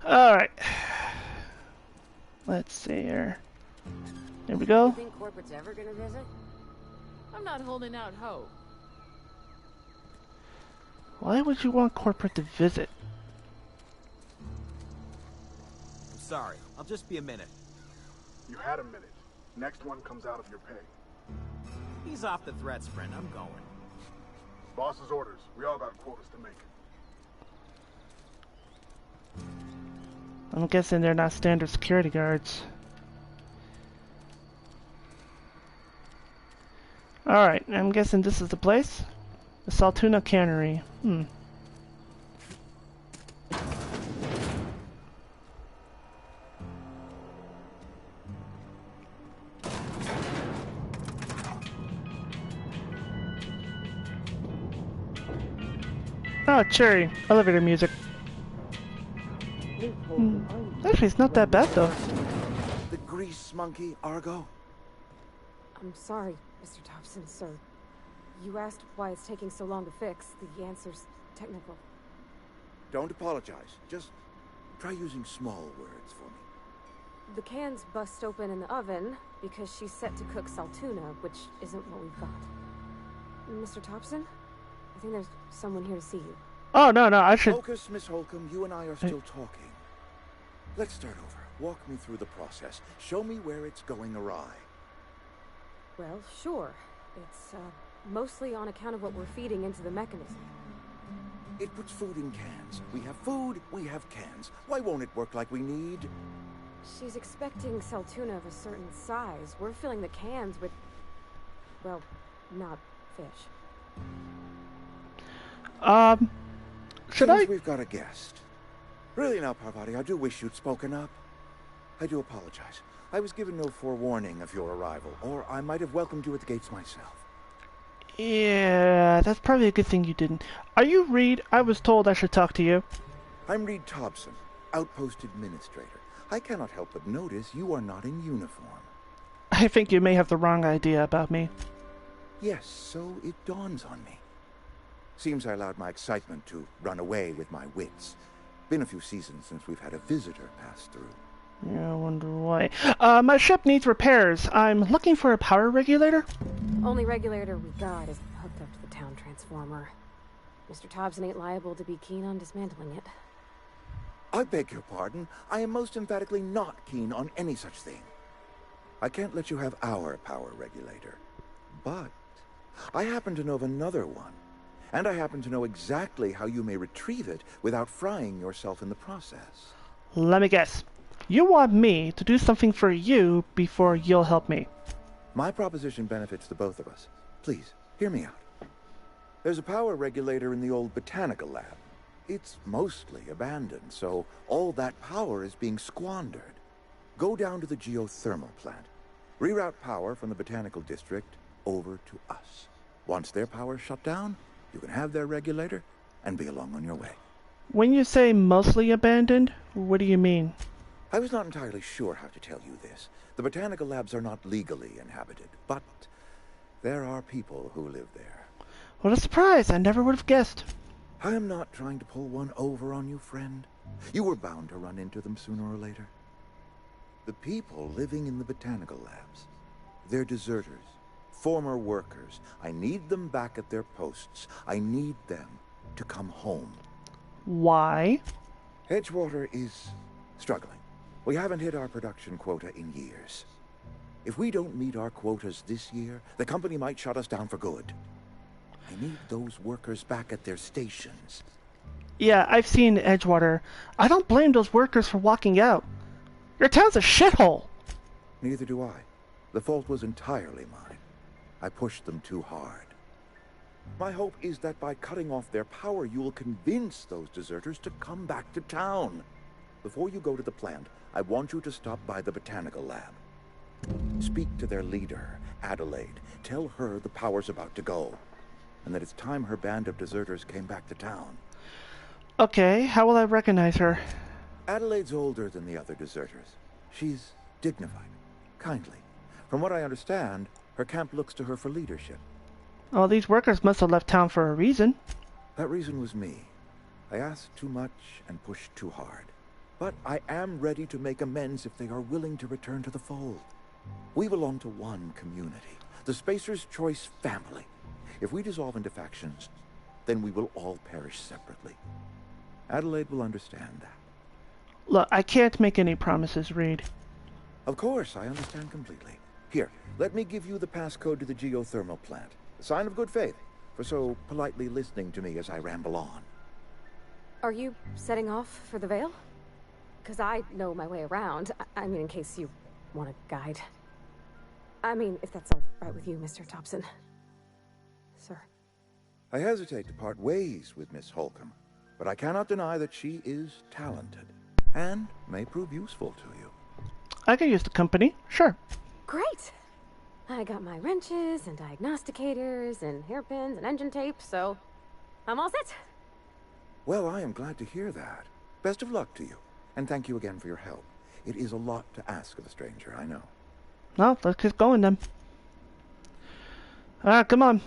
Alright. Let's see here. There we go. You think corporate's ever gonna visit? I'm not holding out hope. Why would you want corporate to visit? I'm sorry. I'll just be a minute. You had a minute. Next one comes out of your pay. He's off the threats, friend. I'm going. Boss's orders. We all got quotas to make. I'm guessing they're not standard security guards. Alright, I'm guessing this is the place? The Saltuna Cannery. Oh, cherry. Elevator music. Actually, it's not that bad, though. The grease monkey, Argo? I'm sorry, Mr. Thompson, sir. You asked why it's taking so long to fix. The answer's technical. Don't apologize. Just try using small words for me. The cans bust open in the oven because she's set to cook saltuna, which isn't what we've got. Mr. Thompson? I think there's someone here to see you. Oh, no, I should... Focus, Miss Holcomb. You and I are still talking. Let's start over. Walk me through the process. Show me where it's going awry. Well, sure. It's, mostly on account of what we're feeding into the mechanism. It puts food in cans. We have food, we have cans. Why won't it work like we need? She's expecting saltuna of a certain size. We're filling the cans with, well, not fish. Seems we've got a guest. Really now, Parvati, I do wish you'd spoken up. I do apologize. I was given no forewarning of your arrival, or I might have welcomed you at the gates myself. Yeah, that's probably a good thing you didn't. Are you Reed? I was told I should talk to you. I'm Reed Thompson, Outpost Administrator. I cannot help but notice you are not in uniform. I think you may have the wrong idea about me. Yes, so it dawns on me. Seems I allowed my excitement to run away with my wits. Been a few seasons since we've had a visitor pass through. Yeah, I wonder why. My ship needs repairs. I'm looking for a power regulator. Only regulator we got is hooked up to the town transformer. Mr. Thompson ain't liable to be keen on dismantling it. I beg your pardon. I am most emphatically not keen on any such thing. I can't let you have our power regulator. But I happen to know of another one. And I happen to know exactly how you may retrieve it without frying yourself in the process. Let me guess. You want me to do something for you before you'll help me. My proposition benefits the both of us. Please, hear me out. There's a power regulator in the old botanical lab. It's mostly abandoned, so all that power is being squandered. Go down to the geothermal plant. Reroute power from the botanical district over to us. Once their power's shut down, you can have their regulator and be along on your way. When you say mostly abandoned, what do you mean? I was not entirely sure how to tell you this. The botanical labs are not legally inhabited, but there are people who live there. What a surprise! I never would have guessed. I am not trying to pull one over on you, friend. You were bound to run into them sooner or later. The people living in the botanical labs, they're deserters, former workers. I need them back at their posts. I need them to come home. Why? Edgewater is struggling. We haven't hit our production quota in years. If we don't meet our quotas this year, the company might shut us down for good. I need those workers back at their stations. Yeah, I've seen Edgewater. I don't blame those workers for walking out. Your town's a shithole. Neither do I. The fault was entirely mine. I pushed them too hard. My hope is that by cutting off their power, you will convince those deserters to come back to town. Before you go to the plant, I want you to stop by the botanical lab. Speak to their leader, Adelaide. Tell her the power's about to go, and that it's time her band of deserters came back to town. Okay, how will I recognize her? Adelaide's older than the other deserters. She's dignified, kindly. From what I understand, her camp looks to her for leadership. Oh, these workers must have left town for a reason. That reason was me. I asked too much and pushed too hard. But I am ready to make amends if they are willing to return to the fold. We belong to one community, the Spacer's Choice family. If we dissolve into factions, then we will all perish separately. Adelaide will understand that. Look, I can't make any promises, Reed. Of course, I understand completely. Here, let me give you the passcode to the geothermal plant. A sign of good faith, for so politely listening to me as I ramble on. Are you setting off for the Vale? Because I know my way around. I mean, in case you want a guide. I mean, if that's all right with you, Mr. Thompson. Sir. I hesitate to part ways with Miss Holcomb, but I cannot deny that she is talented, and may prove useful to you. I could use the company, sure. Great! I got my wrenches and diagnosticators and hairpins and engine tape, so I'm all set. Well, I am glad to hear that. Best of luck to you, and thank you again for your help. It is a lot to ask of a stranger, I know. Well, let's get going then. Come on.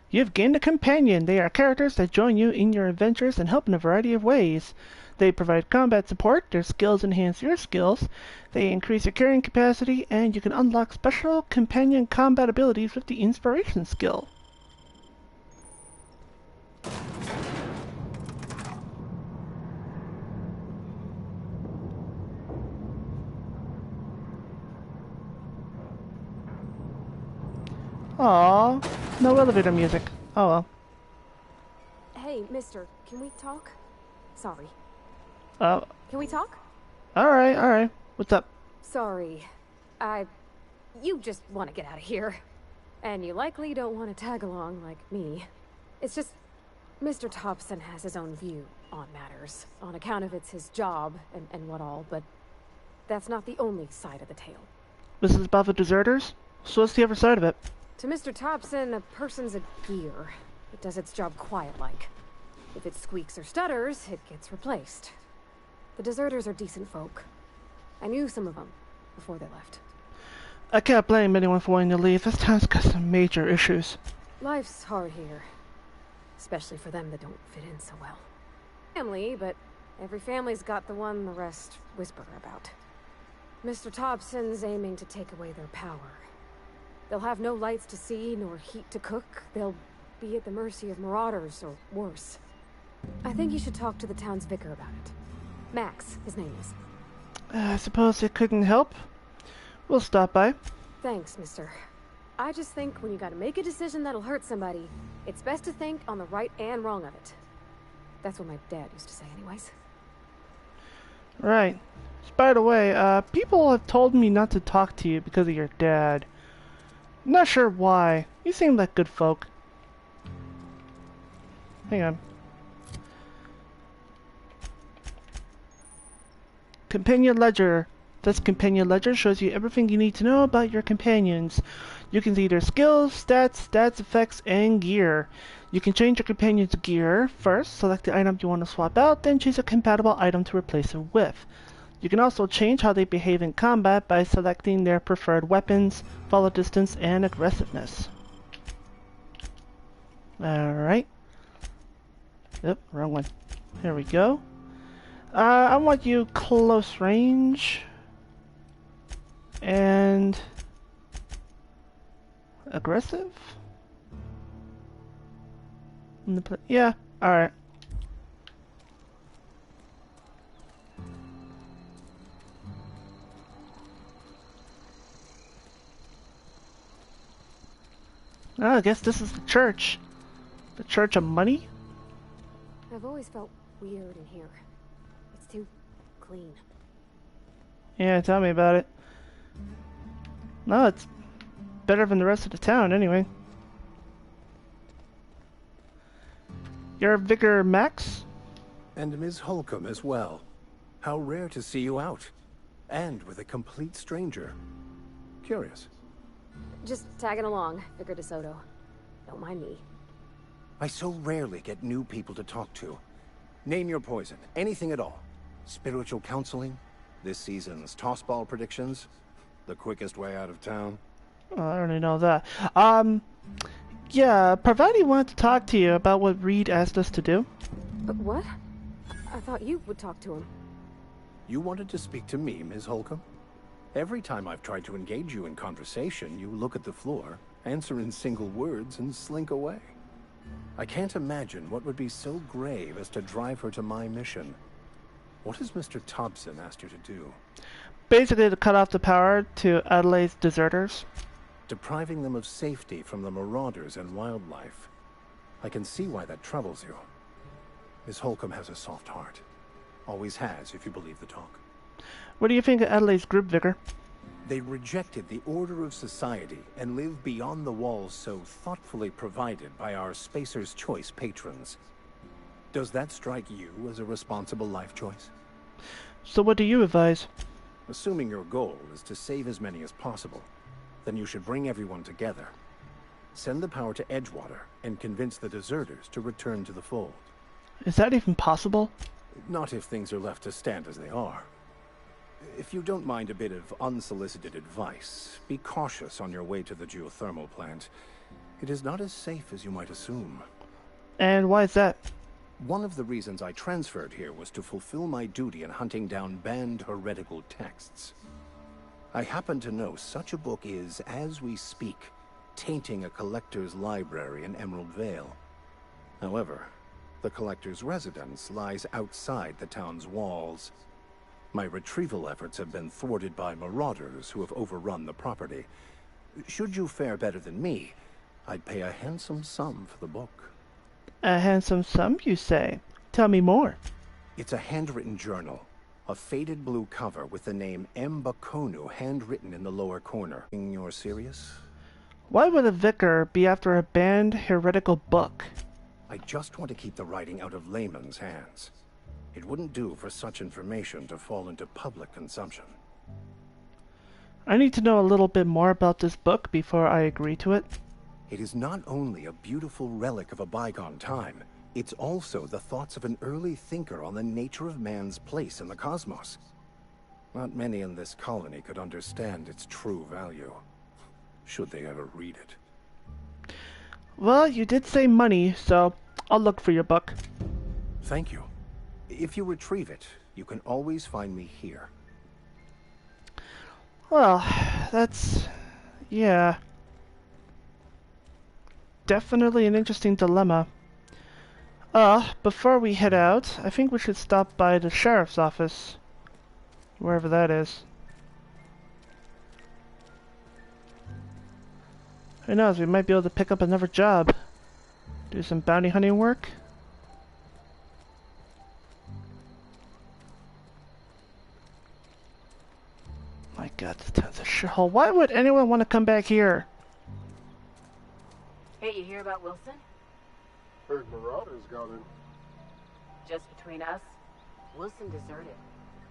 You've gained a companion. They are characters that join you in your adventures and help in a variety of ways. They provide combat support, their skills enhance your skills, they increase your carrying capacity, and you can unlock special companion combat abilities with the inspiration skill. Aww, no elevator music. Oh well. Hey, mister, can we talk? Sorry. Can we talk? Alright. What's up? Sorry. You just want to get out of here. And you likely don't want to tag along like me. It's just, Mr. Thompson has his own view on matters, on account of it's his job and what all, but that's not the only side of the tale. This is about the deserters? So what's the other side of it? To Mr. Thompson, a person's a gear. It does its job quiet-like. If it squeaks or stutters, it gets replaced. The deserters are decent folk. I knew some of them before they left. I can't blame anyone for wanting to leave. This town's got some major issues. Life's hard here. Especially for them that don't fit in so well. Family, but every family's got the one the rest whisper about. Mr. Thompson's aiming to take away their power. They'll have no lights to see, nor heat to cook. They'll be at the mercy of marauders, or worse. I think you should talk to the town's vicar about it. Max, his name is. I suppose it couldn't help. We'll stop by. Thanks, mister. I just think when you gotta make a decision that'll hurt somebody, it's best to think on the right and wrong of it. That's what my dad used to say anyways. Right. By the way, people have told me not to talk to you because of your dad. I'm not sure why. You seem like good folk. Hang on. Companion Ledger. This Companion Ledger shows you everything you need to know about your companions. You can see their skills, stats, effects, and gear. You can change your companion's gear. First, select the item you want to swap out, then choose a compatible item to replace it with. You can also change how they behave in combat by selecting their preferred weapons, follow distance, and aggressiveness. Alright. Yep, wrong one. Here we go. I want you close range. And aggressive? Yeah, alright. Oh, I guess this is the church. The Church of Money? I've always felt weird in here. It's too clean. Yeah, tell me about it. No, it's better than the rest of the town, anyway. You're Vicar Max? And Ms. Holcomb as well. How rare to see you out. And with a complete stranger. Curious. Just tagging along, Vicar DeSoto. Don't mind me. I so rarely get new people to talk to. Name your poison. Anything at all. Spiritual counseling? This season's tossball predictions? The quickest way out of town? Oh, I already know that. Yeah, Parvati wanted to talk to you about what Reed asked us to do. But what? I thought you would talk to him. You wanted to speak to me, Ms. Holcomb? Every time I've tried to engage you in conversation, you look at the floor, answer in single words, and slink away. I can't imagine what would be so grave as to drive her to my mission. What has Mr. Thompson asked you to do? Basically to cut off the power to Adelaide's deserters. Depriving them of safety from the marauders and wildlife. I can see why that troubles you. Miss Holcomb has a soft heart. Always has, if you believe the talk. What do you think of Adelaide's group, Vicar? They rejected the order of society and live beyond the walls so thoughtfully provided by our Spacer's Choice patrons. Does that strike you as a responsible life choice? So what do you advise? Assuming your goal is to save as many as possible, then you should bring everyone together. Send the power to Edgewater and convince the deserters to return to the fold. Is that even possible? Not if things are left to stand as they are. If you don't mind a bit of unsolicited advice, be cautious on your way to the geothermal plant. It is not as safe as you might assume. And why is that? One of the reasons I transferred here was to fulfill my duty in hunting down banned heretical texts. I happen to know such a book is, as we speak, tainting a collector's library in Emerald Vale. However, the collector's residence lies outside the town's walls. My retrieval efforts have been thwarted by marauders who have overrun the property. Should you fare better than me, I'd pay a handsome sum for the book. A handsome sum, you say? Tell me more. It's a handwritten journal. A faded blue cover with the name M. Bakonu handwritten in the lower corner. You're serious? Why would a vicar be after a banned heretical book? I just want to keep the writing out of layman's hands. It wouldn't do for such information to fall into public consumption. I need to know a little bit more about this book before I agree to it. It is not only a beautiful relic of a bygone time, it's also the thoughts of an early thinker on the nature of man's place in the cosmos. Not many in this colony could understand its true value, should they ever read it. Well, you did say money, so I'll look for your book. Thank you. If you retrieve it, you can always find me here. Well, yeah. Definitely an interesting dilemma. Before we head out, I think we should stop by the sheriff's office. Wherever that is. Who knows, we might be able to pick up another job. Do some bounty hunting work. My god, this town's a shithole. Why would anyone want to come back here? Hey, you hear about Wilson? Heard Marauders got in. Just between us, Wilson deserted.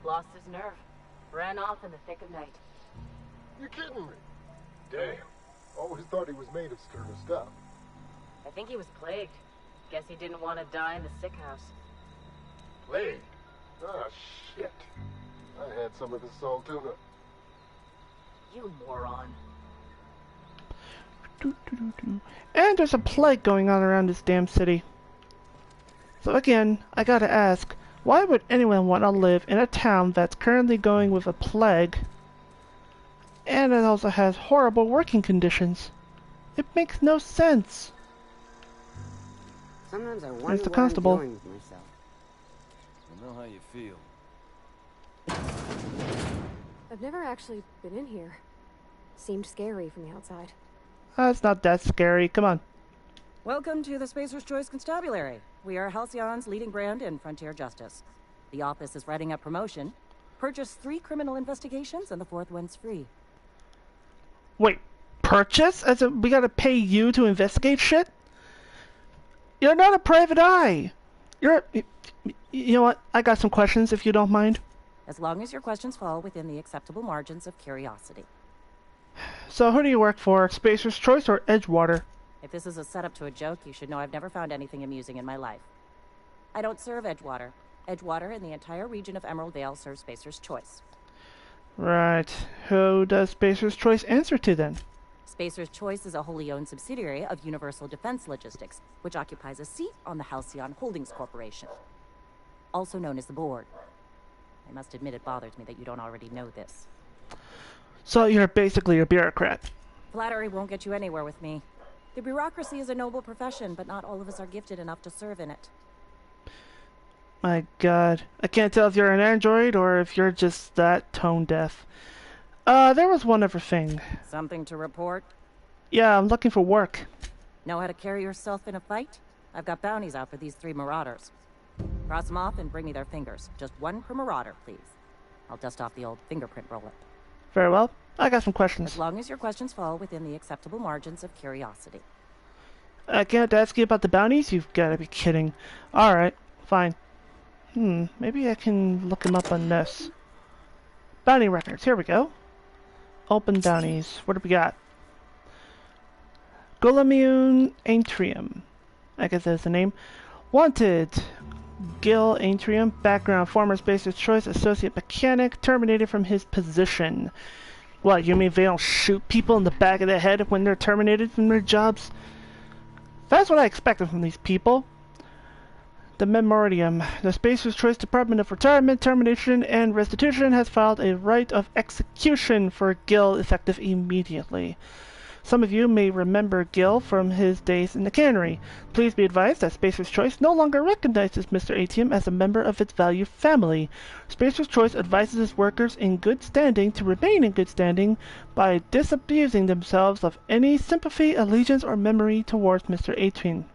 Lost his nerve. Ran off in the thick of night. You're kidding me. Damn. Always thought he was made of sterner stuff. I think he was plagued. Guess he didn't want to die in the sick house. Plagued? Ah, shit. I had some of the salt tuna. You moron. And there's a plague going on around this damn city. So again, I gotta ask, why would anyone want to live in a town that's currently going with a plague, and it also has horrible working conditions? It makes no sense. Sometimes I wonder There's the what constable. I'm doing with myself. I know how you feel. I've never actually been in here. Seemed scary from the outside. It's not that scary. Come on. Welcome to the Spacer's Choice Constabulary. We are Halcyon's leading brand in frontier justice. The office is writing up promotion. Purchase 3 criminal investigations and the 4th one's free. Wait, purchase? As in, we gotta pay you to investigate shit? You're not a private eye. You're... You know what? I got some questions, if you don't mind. As long as your questions fall within the acceptable margins of curiosity. So, who do you work for? Spacer's Choice or Edgewater? If this is a setup to a joke, you should know I've never found anything amusing in my life. I don't serve Edgewater. Edgewater and the entire region of Emerald Vale serve Spacer's Choice. Right. Who does Spacer's Choice answer to, then? Spacer's Choice is a wholly owned subsidiary of Universal Defense Logistics, which occupies a seat on the Halcyon Holdings Corporation, also known as the Board. I must admit it bothers me that you don't already know this. So you're basically a bureaucrat. Flattery won't get you anywhere with me. The bureaucracy is a noble profession, but not all of us are gifted enough to serve in it. My god. I can't tell if you're an android or if you're just that tone deaf. There was one other thing. Something to report? Yeah, I'm looking for work. Know how to carry yourself in a fight? I've got bounties out for these 3 marauders. Cross them off and bring me their fingers. Just 1 per marauder, please. I'll dust off the old fingerprint roller. Very well. I got some questions. As long as your questions fall within the acceptable margins of curiosity. I can't ask you about the bounties? You've got to be kidding. Alright, fine. Maybe I can look him up on this. Bounty records, here we go. Open bounties. What do we got? Gulamune Atrium. I guess that's the name. Wanted. Gil Atrium. Background. Former Spacer's Choice Associate Mechanic. Terminated from his position. What, you mean they don't shoot people in the back of the head when they're terminated from their jobs? That's what I expected from these people. The Memorandum. The Spacer's Choice Department of Retirement, Termination, and Restitution has filed a right of execution for Gil effective immediately. Some of you may remember Gil from his days in the cannery. Please be advised that Spacer's Choice no longer recognizes Mr. Atium as a member of its valued family. Spacer's Choice advises its workers in good standing to remain in good standing by disabusing themselves of any sympathy, allegiance, or memory towards Mr. Atium.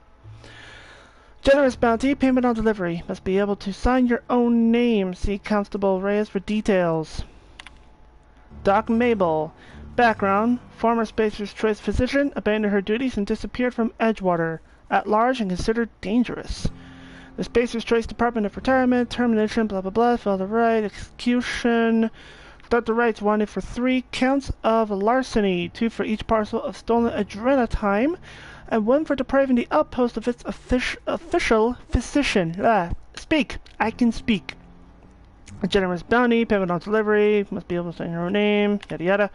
Generous bounty, payment on delivery. Must be able to sign your own name. See Constable Reyes for details. Doc Mabel. Background. Former Spacer's Choice physician, abandoned her duties and disappeared from Edgewater. At large and considered dangerous. The Spacer's Choice Department of Retirement, Termination, blah blah blah, filed the right, execution. Start the rights wanted for 3 counts of larceny, 2 for each parcel of stolen adrenatime, and 1 for depriving the outpost of its official physician. Speak! I can speak. A generous bounty, payment on delivery, must be able to sign your own name, yada yada.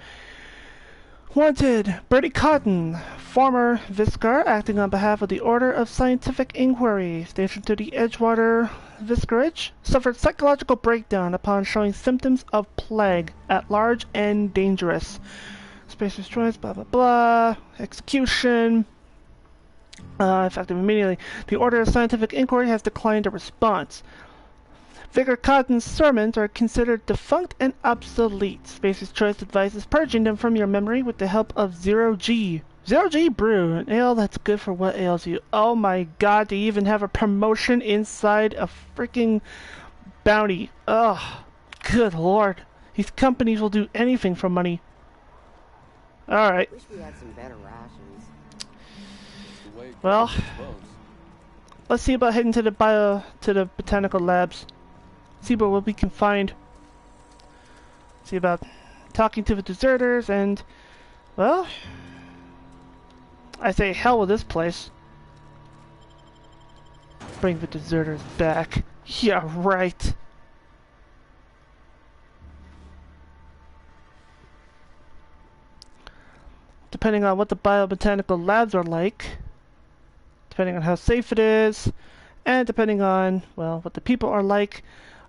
Wanted, Bertie Cotton, former Viscar, acting on behalf of the Order of Scientific Inquiry, stationed to the Edgewater Vicarage, suffered psychological breakdown upon showing symptoms of plague, at large and dangerous. Spacer's Choice, blah blah blah, execution. Effective immediately. The Order of Scientific Inquiry has declined a response. Vicar Cotton's sermons are considered defunct and obsolete. Spacer's Choice advises purging them from your memory with the help of 0G. 0G Brew, an ale that's good for what ails you. Oh my god, they even have a promotion inside a freaking bounty. Ugh, good lord. These companies will do anything for money. Alright. Wish we had some better rations. Well, let's see about heading to the botanical labs. See about what we can find. See about talking to the deserters and, well, I say hell with this place. Bring the deserters back. Yeah, right. Depending on what the biobotanical labs are like, depending on how safe it is, and depending on, well, what the people are like,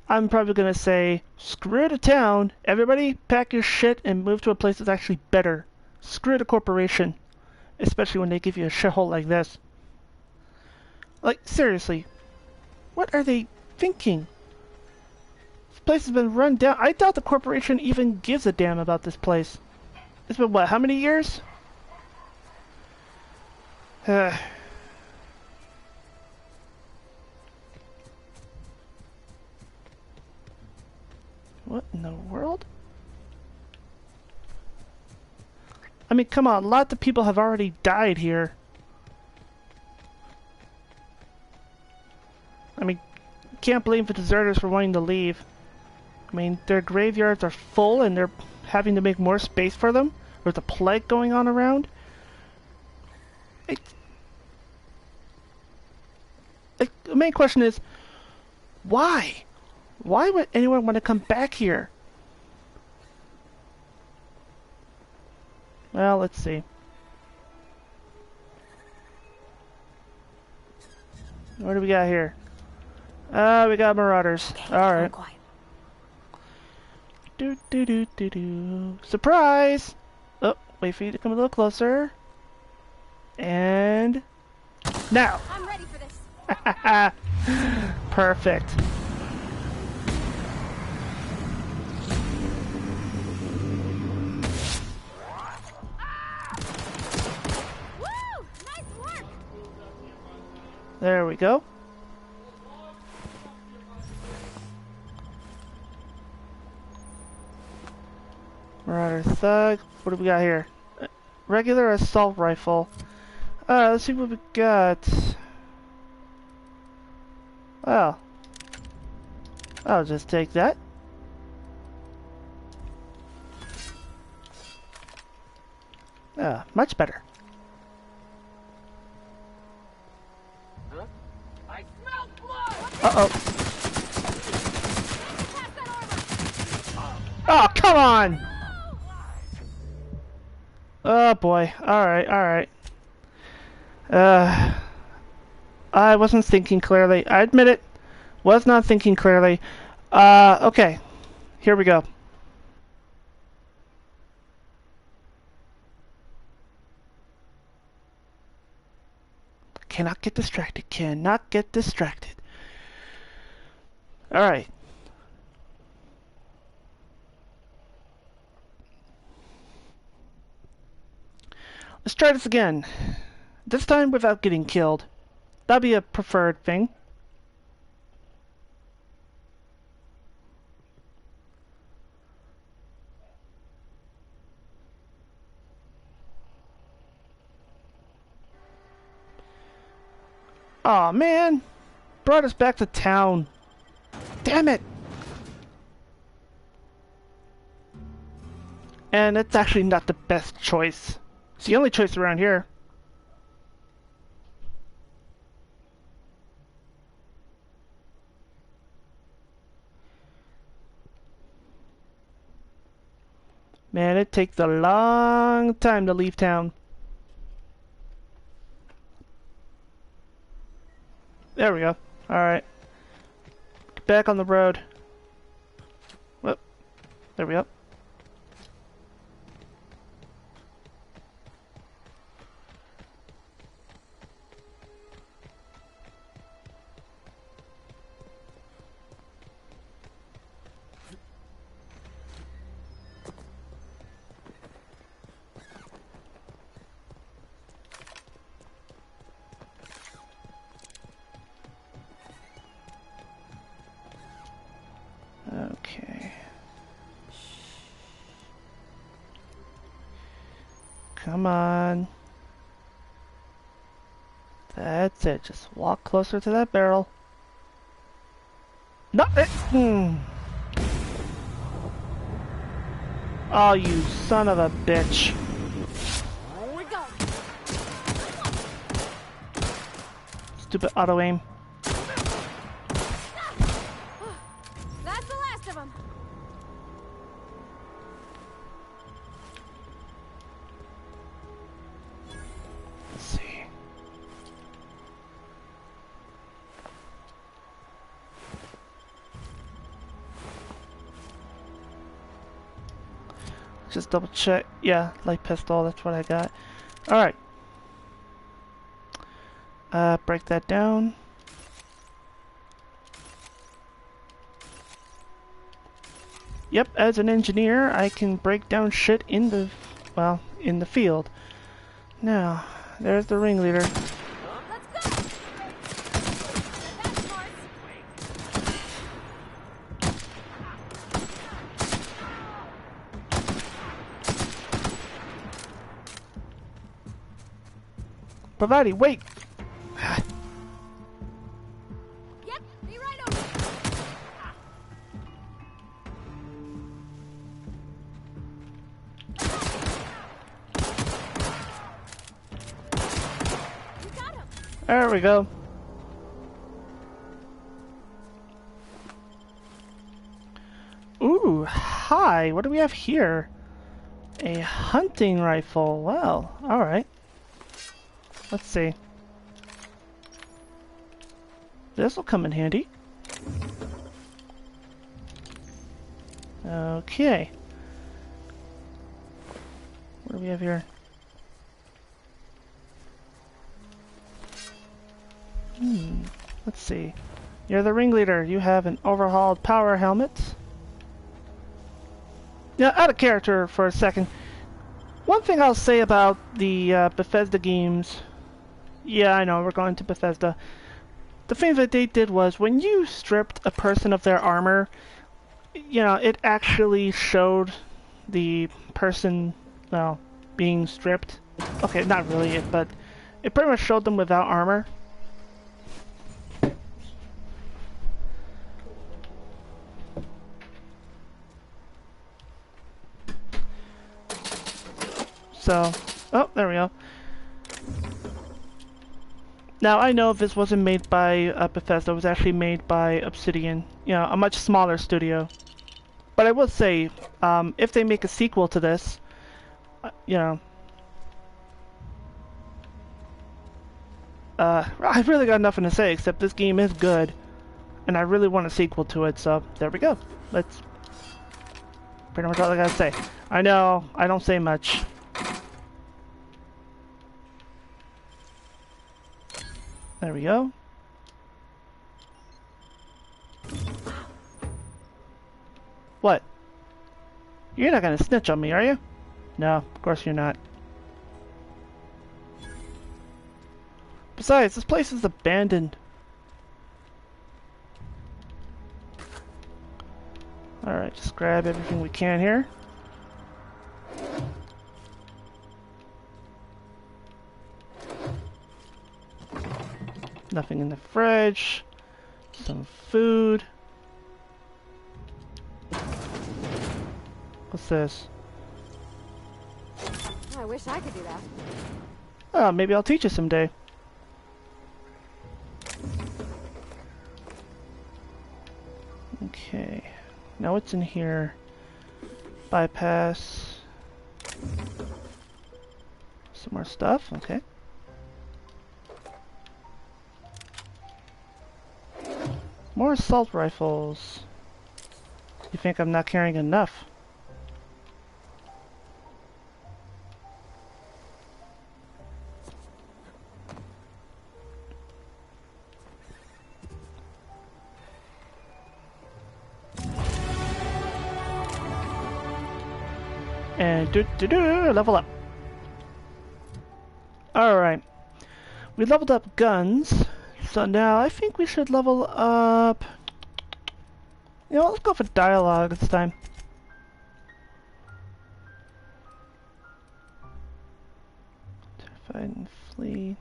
I'm probably going to say, screw the town, everybody pack your shit and move to a place that's actually better. Screw the corporation, especially when they give you a shithole like this. Like, seriously, what are they thinking? This place has been run down. I doubt the corporation even gives a damn about this place. It's been, what, how many years? What in the world? I mean, come on, lots of people have already died here. I mean, can't blame the deserters for wanting to leave. I mean, their graveyards are full and they're having to make more space for them. There's a plague going on around. The main question is, why? Why would anyone want to come back here? Well, let's see. What do we got here? We got marauders. Alright. Do do do do do. Surprise! Oh, wait for you to come a little closer. And now. I'm ready for this. Perfect. Woo! Nice work. There we go. Marauder Thug. What do we got here? Regular assault rifle. Let's see what we got. Well, I'll just take that. Much better. Huh? I smell blood. Uh-oh. Oh, come on! Oh boy. Alright, alright. I wasn't thinking clearly. I admit it. Was not thinking clearly. Okay. Here we go. Cannot get distracted. Cannot get distracted. Alright. Let's try this again. This time without getting killed. That'd be a preferred thing. Aw, man! Brought us back to town. Damn it! And it's actually not the best choice. It's the only choice around here. Man, it takes a long time to leave town. There we go. Alright. Back on the road. Whoop. There we go. Come on. That's it. Just walk closer to that barrel. No! Oh, you son of a bitch. Here we go. Stupid auto-aim. That's the last of them. Let's see. Just double check. Yeah, light pistol, that's what I got. Alright. Break that down. Yep, as an engineer, I can break down shit in the, well, in the field. Now, there's the ringleader. Pavati, wait! Yep, be right over. You got him. There we go. Ooh, hi, what do we have here? A hunting rifle. Well, alright. Let's see. This will come in handy. Okay. What do we have here? Let's see. You're the ringleader. You have an overhauled power helmet. Yeah, out of character for a second. One thing I'll say about the Bethesda games. Yeah, I know, we're going to Bethesda. The thing that they did was, when you stripped a person of their armor, you know, it actually showed the person, well, being stripped. Okay, not really it, but it pretty much showed them without armor. So, oh, there we go. Now, I know this wasn't made by Bethesda, it was actually made by Obsidian, you know, a much smaller studio. But I will say, if they make a sequel to this, you know, I really got nothing to say, except this game is good, and I really want a sequel to it, so there we go. That's pretty much all I gotta say. I know, I don't say much. There we go. What? You're not gonna snitch on me, are you? No, of course you're not. Besides, this place is abandoned. Alright, just grab everything we can here. Nothing in the fridge. Some food. What's this? I wish I could do that. Oh, maybe I'll teach you someday. Okay. Now what's in here? Bypass. Some more stuff, okay. More assault rifles. You think I'm not carrying enough? And level up. Alright. We leveled up guns. So now I think we should level up. You know, let's go for dialogue this time. Fight and flee.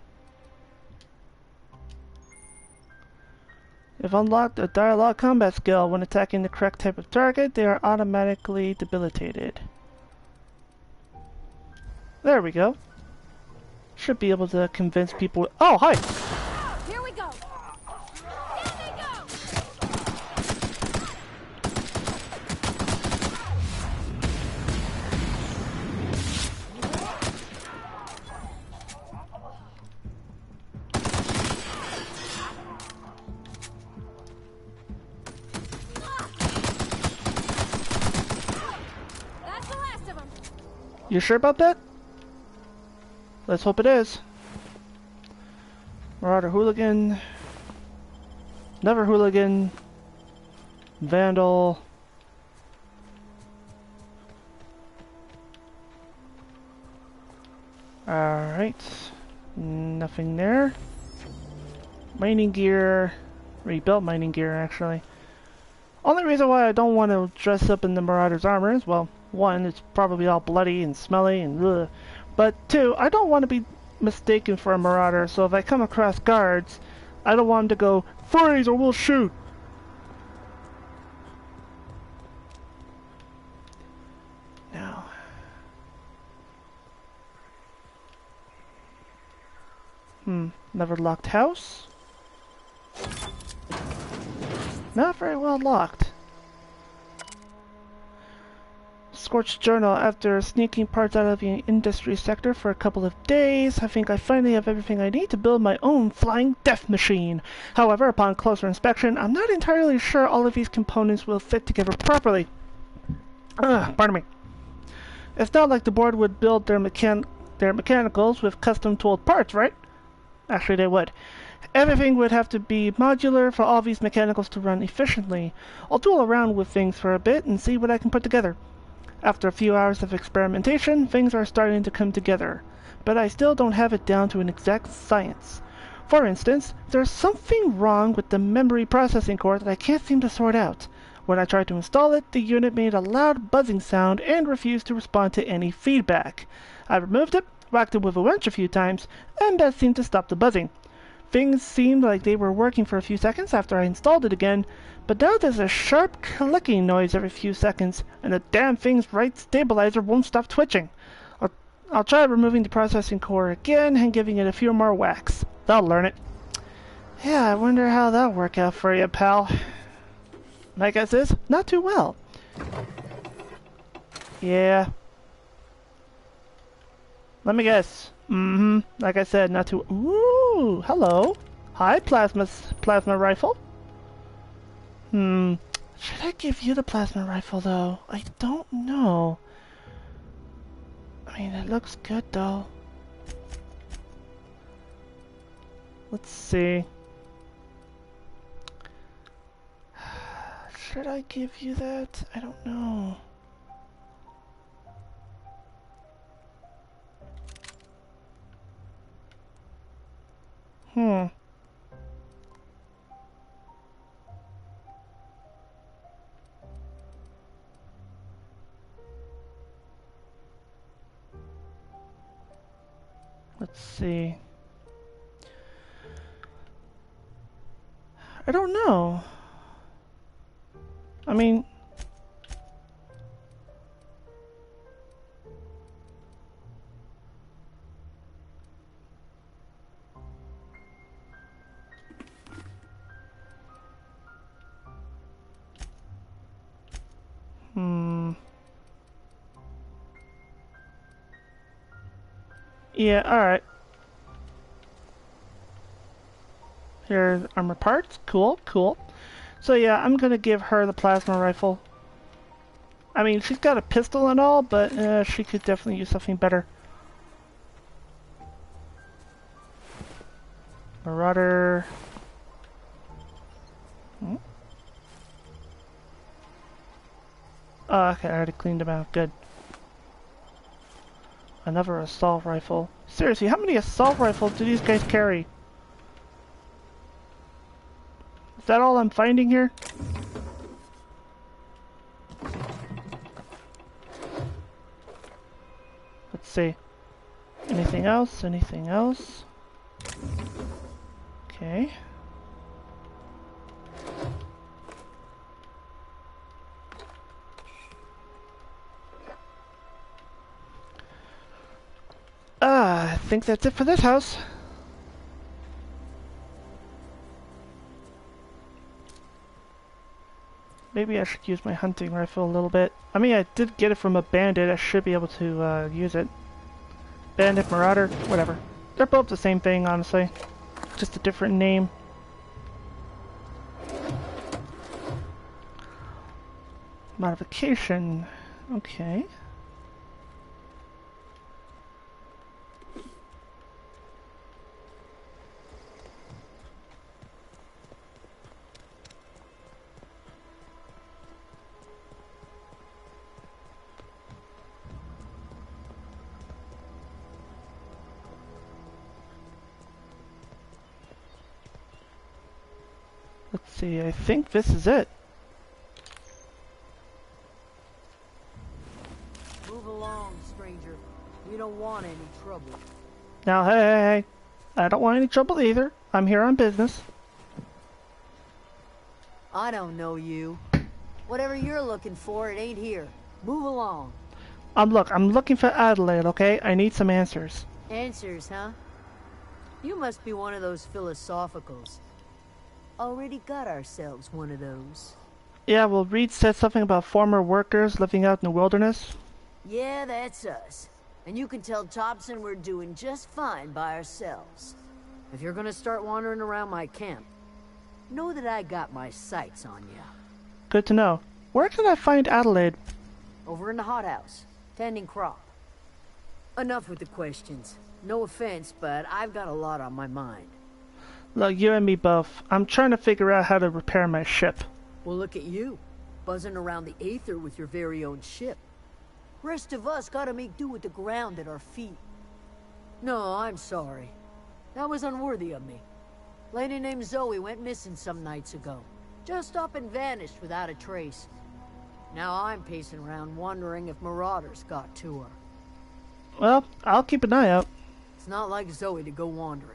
If unlocked a dialogue combat skill when attacking the correct type of target, they are automatically debilitated. There we go. Should be able to convince people. Oh, hi! Here we go! Here they go! That's the last of them. You sure about that? Let's hope it is. Marauder Hooligan. Never Hooligan. Vandal. Alright. Nothing there. Mining gear. Rebuilt mining gear, actually. Only reason why I don't want to dress up in the Marauder's armor is, well, one, it's probably all bloody and smelly and ugh. But two, I don't want to be mistaken for a Marauder, so if I come across guards, I don't want them to go, freeze or we'll shoot! Now. Never locked house? Not very well locked. Scorched Journal. After sneaking parts out of the industry sector for a couple of days, I think I finally have everything I need to build my own flying death machine. However, upon closer inspection, I'm not entirely sure all of these components will fit together properly. Pardon me. It's not like the board would build their mechanicals with custom-tooled parts, right? Actually, they would. Everything would have to be modular for all these mechanicals to run efficiently. I'll tool around with things for a bit and see what I can put together. After a few hours of experimentation, things are starting to come together, but I still don't have it down to an exact science. For instance, there's something wrong with the memory processing core that I can't seem to sort out. When I tried to install it, the unit made a loud buzzing sound and refused to respond to any feedback. I removed it, whacked it with a wrench a few times, and that seemed to stop the buzzing. Things seemed like they were working for a few seconds after I installed it again, but now there's a sharp clicking noise every few seconds, and the damn thing's right stabilizer won't stop twitching. I'll try removing the processing core again and giving it a few more whacks. They'll learn it. Yeah, I wonder how that'll work out for you, pal. My guess is, not too well. Yeah. Let me guess. Like I said, not too... Ooh, hello. Hi, plasma rifle. Should I give you the plasma rifle, though? I don't know. I mean, it looks good, though. Let's see. Should I give you that? I don't know. Let's see. I don't know. I mean... Yeah, alright. Here's armor parts. Cool, cool. So yeah, I'm gonna give her the plasma rifle. I mean, she's got a pistol and all, but she could definitely use something better. Marauder. Oh, okay, I already cleaned them out. Good. Another assault rifle. Seriously, how many assault rifles do these guys carry? Is that all I'm finding here? Let's see. Anything else? Anything else? Okay. I think that's it for this house. Maybe I should use my hunting rifle a little bit. I mean, I did get it from a bandit. I should be able to use it. Bandit, Marauder, whatever. They're both the same thing, honestly. Just a different name. Modification. Okay. Let's see, I think this is it. Move along, stranger. We don't want any trouble. Now, hey, I don't want any trouble either. I'm here on business. I don't know you. Whatever you're looking for, it ain't here. Move along. I'm looking for Adelaide, okay? I need some answers. Answers, huh? You must be one of those philosophicals. Already got ourselves one of those. Yeah, well, Reed said something about former workers living out in the wilderness. Yeah, that's us. And you can tell Thompson we're doing just fine by ourselves. If you're gonna start wandering around my camp, know that I got my sights on you. Good to know. Where can I find Adelaide? Over in the hothouse, tending crop. Enough with the questions. No offense, but I've got a lot on my mind. Look, you and me both. I'm trying to figure out how to repair my ship. Well, look at you, buzzing around the Aether with your very own ship. Rest of us gotta make do with the ground at our feet. No, I'm sorry. That was unworthy of me. Lady named Zoe went missing some nights ago. Just up and vanished without a trace. Now I'm pacing around wondering if marauders got to her. Well, I'll keep an eye out. It's not like Zoe to go wandering.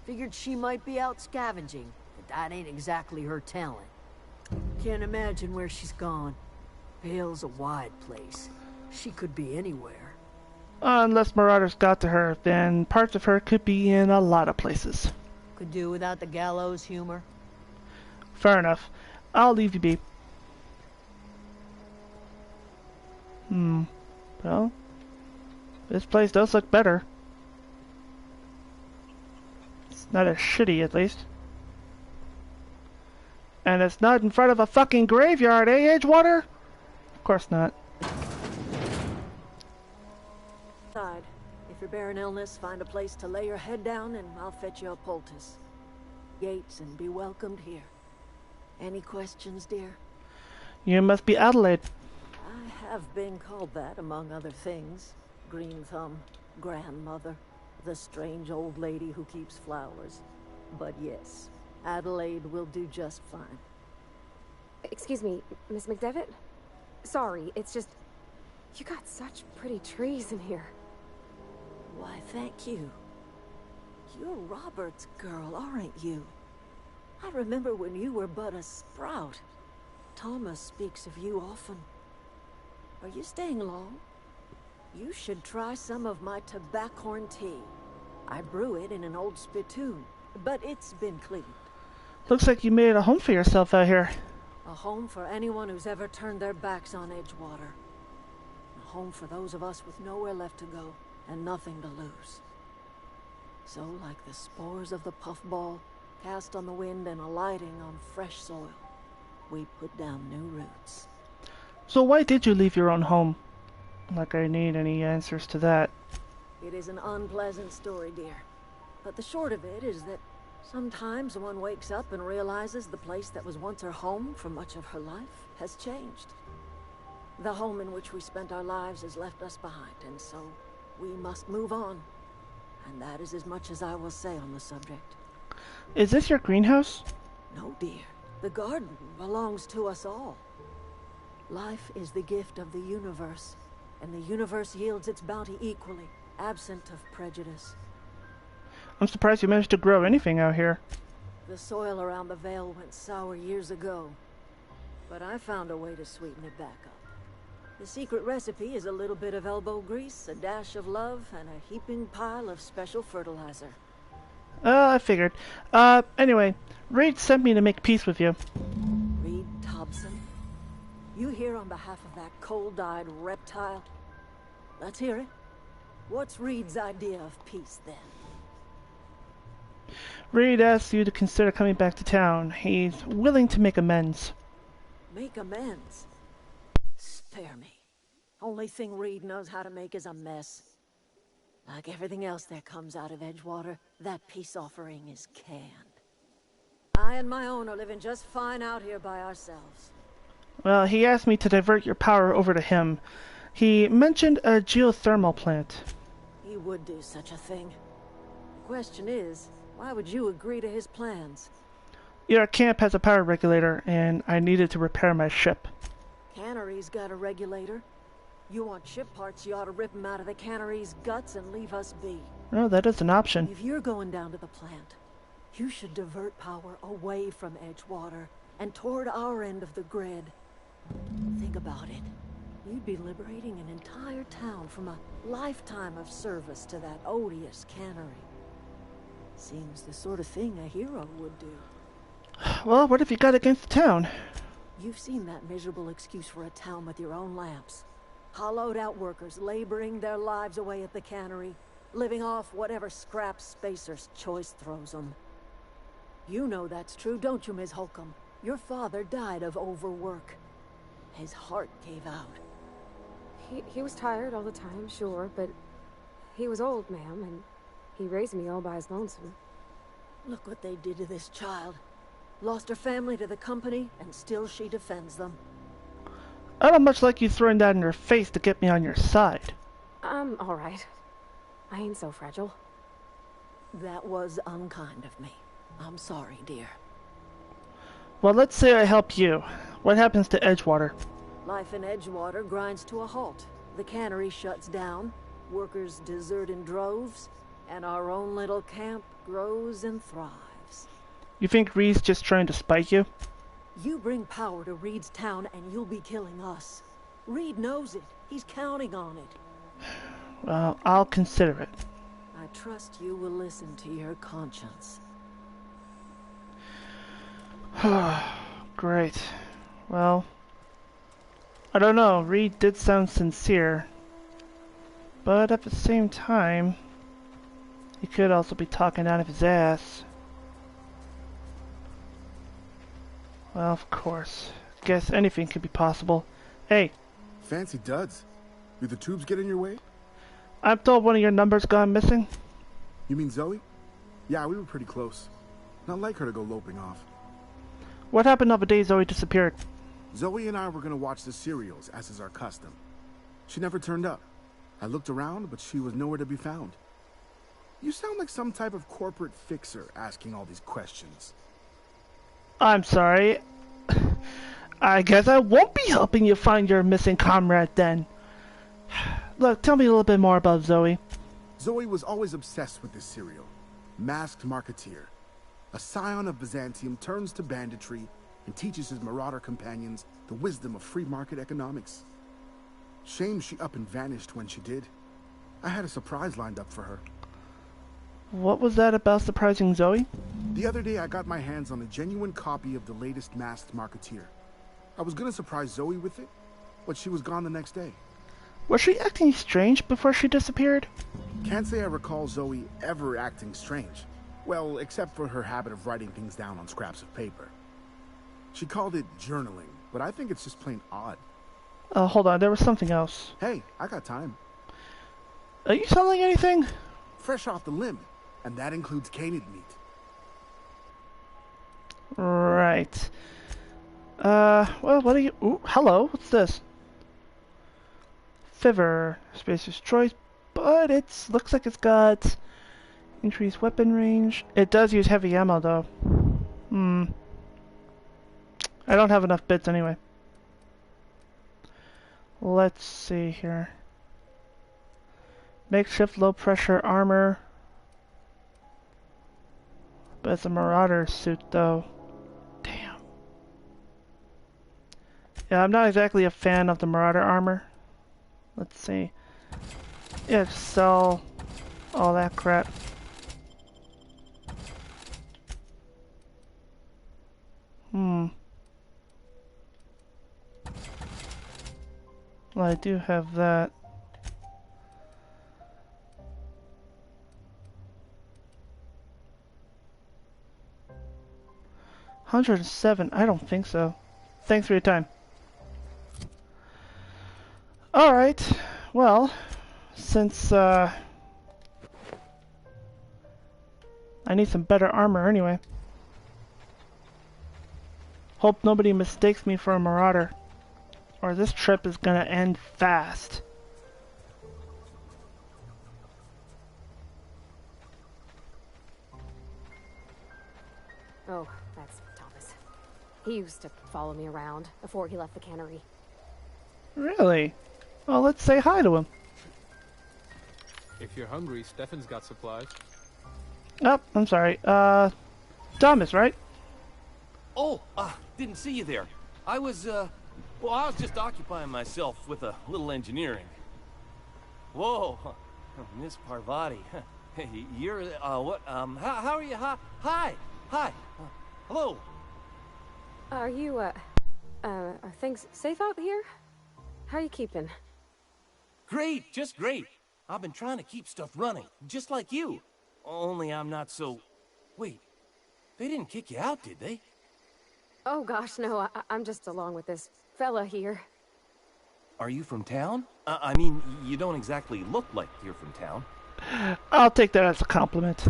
Figured she might be out scavenging, but that ain't exactly her talent. Can't imagine where she's gone. Vale's a wide place. She could be anywhere. Unless marauders got to her, then parts of her could be in a lot of places. Could do without the gallows humor. Fair enough. I'll leave you be. Well, this place does look better. It's not as shitty, at least. And it's not in front of a fucking graveyard, eh, Edgewater? Of course not. If you're bearing illness, find a place to lay your head down and I'll fetch you a poultice. Gates and be welcomed here. Any questions, dear? You must be Adelaide. I have been called that, among other things. Green Thumb, grandmother, the strange old lady who keeps flowers. But yes, Adelaide will do just fine. Excuse me, Miss McDevitt? Sorry, it's just... You got such pretty trees in here. Why, thank you. You're Robert's girl, aren't you? I remember when you were but a sprout. Thomas speaks of you often. Are you staying long? You should try some of my tobaccorn tea. I brew it in an old spittoon, but it's been cleaned. Looks like you made a home for yourself out here. A home for anyone who's ever turned their backs on Edgewater. A home for those of us with nowhere left to go and nothing to lose. So, like the spores of the puffball, cast on the wind and alighting on fresh soil, we put down new roots. So why did you leave your own home? Like I need any answers to that. It is an unpleasant story, dear. But the short of it is that sometimes one wakes up and realizes the place that was once her home for much of her life has changed. The home in which we spent our lives has left us behind, and so we must move on. And that is as much as I will say on the subject. Is this your greenhouse? No, dear. The garden belongs to us all. Life is the gift of the universe, and the universe yields its bounty equally, absent of prejudice. I'm surprised you managed to grow anything out here. The soil around the Vale went sour years ago, but I found a way to sweeten it back up. The secret recipe is a little bit of elbow grease, a dash of love, and a heaping pile of special fertilizer. I figured. Anyway, Reed sent me to make peace with you. Reed Thompson? You here on behalf of that cold-eyed reptile? Let's hear it. What's Reed's idea of peace, then? Reed asks you to consider coming back to town. He's willing to make amends. Make amends? Spare me. Only thing Reed knows how to make is a mess. Like everything else that comes out of Edgewater, that peace offering is canned. I and my own are living just fine out here by ourselves. Well, he asked me to divert your power over to him. He mentioned a geothermal plant. He would do such a thing. The question is, why would you agree to his plans? Your camp has a power regulator, and I needed to repair my ship. Cannery's got a regulator. You want ship parts, you ought to rip them out of the cannery's guts and leave us be. Oh, that is an option. If you're going down to the plant, you should divert power away from Edgewater and toward our end of the grid. Think about it. You'd be liberating an entire town from a lifetime of service to that odious cannery. Seems the sort of thing a hero would do. Well, what have you got against the town? You've seen that miserable excuse for a town with your own lamps. Hollowed out workers laboring their lives away at the cannery, living off whatever scraps Spacer's Choice throws them. You know that's true, don't you, Ms. Holcomb? Your father died of overwork. His heart gave out. He was tired all the time, sure, but he was old, ma'am, and he raised me all by his lonesome. Look what they did to this child. Lost her family to the company, and still she defends them. I don't much like you throwing that in her face to get me on your side. I'm alright. I ain't so fragile. That was unkind of me. I'm sorry, dear. Well, let's say I help you. What happens to Edgewater? Life in Edgewater grinds to a halt. The cannery shuts down, workers desert in droves, and our own little camp grows and thrives. You think Reed's just trying to spite you? You bring power to Reed's town and you'll be killing us. Reed knows it. He's counting on it. Well, I'll consider it. I trust you will listen to your conscience. Great. Well, I don't know. Reed did sound sincere. But at the same time, he could also be talking out of his ass. Well, of course. Guess anything could be possible. Hey. Fancy duds. Do the tubes get in your way? I'm told one of your numbers gone missing. You mean Zoe? Yeah, we were pretty close. Not like her to go loping off. What happened on the day Zoe disappeared? Zoe and I were gonna watch the serials, as is our custom. She never turned up. I looked around, but she was nowhere to be found. You sound like some type of corporate fixer asking all these questions. I'm sorry. I guess I won't be helping you find your missing comrade then. Look, tell me a little bit more about Zoe. Zoe was always obsessed with this serial. Masked Marketeer. A scion of Byzantium turns to banditry and teaches his marauder companions the wisdom of free market economics. Shame she up and vanished when she did. I had a surprise lined up for her. What was that about surprising Zoe? The other day I got my hands on a genuine copy of the latest Masked Marketeer. I was gonna surprise Zoe with it, but she was gone the next day. Was she acting strange before she disappeared? Can't say I recall Zoe ever acting strange. Well, except for her habit of writing things down on scraps of paper. She called it journaling, but I think it's just plain odd. Hold on, there was something else. Hey, I got time. Are you selling anything? Fresh off the limb, and that includes canid meat. Right. Well, what are you... Ooh, hello, what's this? Fiver, Spacer's Choice, but looks like it's got increased weapon range. It does use heavy ammo, though. I don't have enough bits anyway. Let's see here. Makeshift low pressure armor. But it's a Marauder suit though. Damn. Yeah, I'm not exactly a fan of the Marauder armor. Let's see. Yeah, just sell all that crap. Well, I do have that. $107? I don't think so. Thanks for your time. Alright, well, since I need some better armor anyway. Hope nobody mistakes me for a Marauder, or this trip is gonna end fast. Oh, that's Thomas. He used to follow me around before he left the cannery. Really? Well, let's say hi to him. If you're hungry, Stefan's got supplies. Oh, I'm sorry. Thomas, right? Oh, didn't see you there. I was just occupying myself with a little engineering. Whoa, Miss Parvati. Hey, you're, what, how are you? Hi. Hello. Are you, are things safe out here? How are you keeping? Great, just great. I've been trying to keep stuff running, just like you. Only I'm not so... Wait, they didn't kick you out, did they? Oh gosh, no, I'm just along with this fella here. Are you from town? I mean, you don't exactly look like you're from town. I'll take that as a compliment.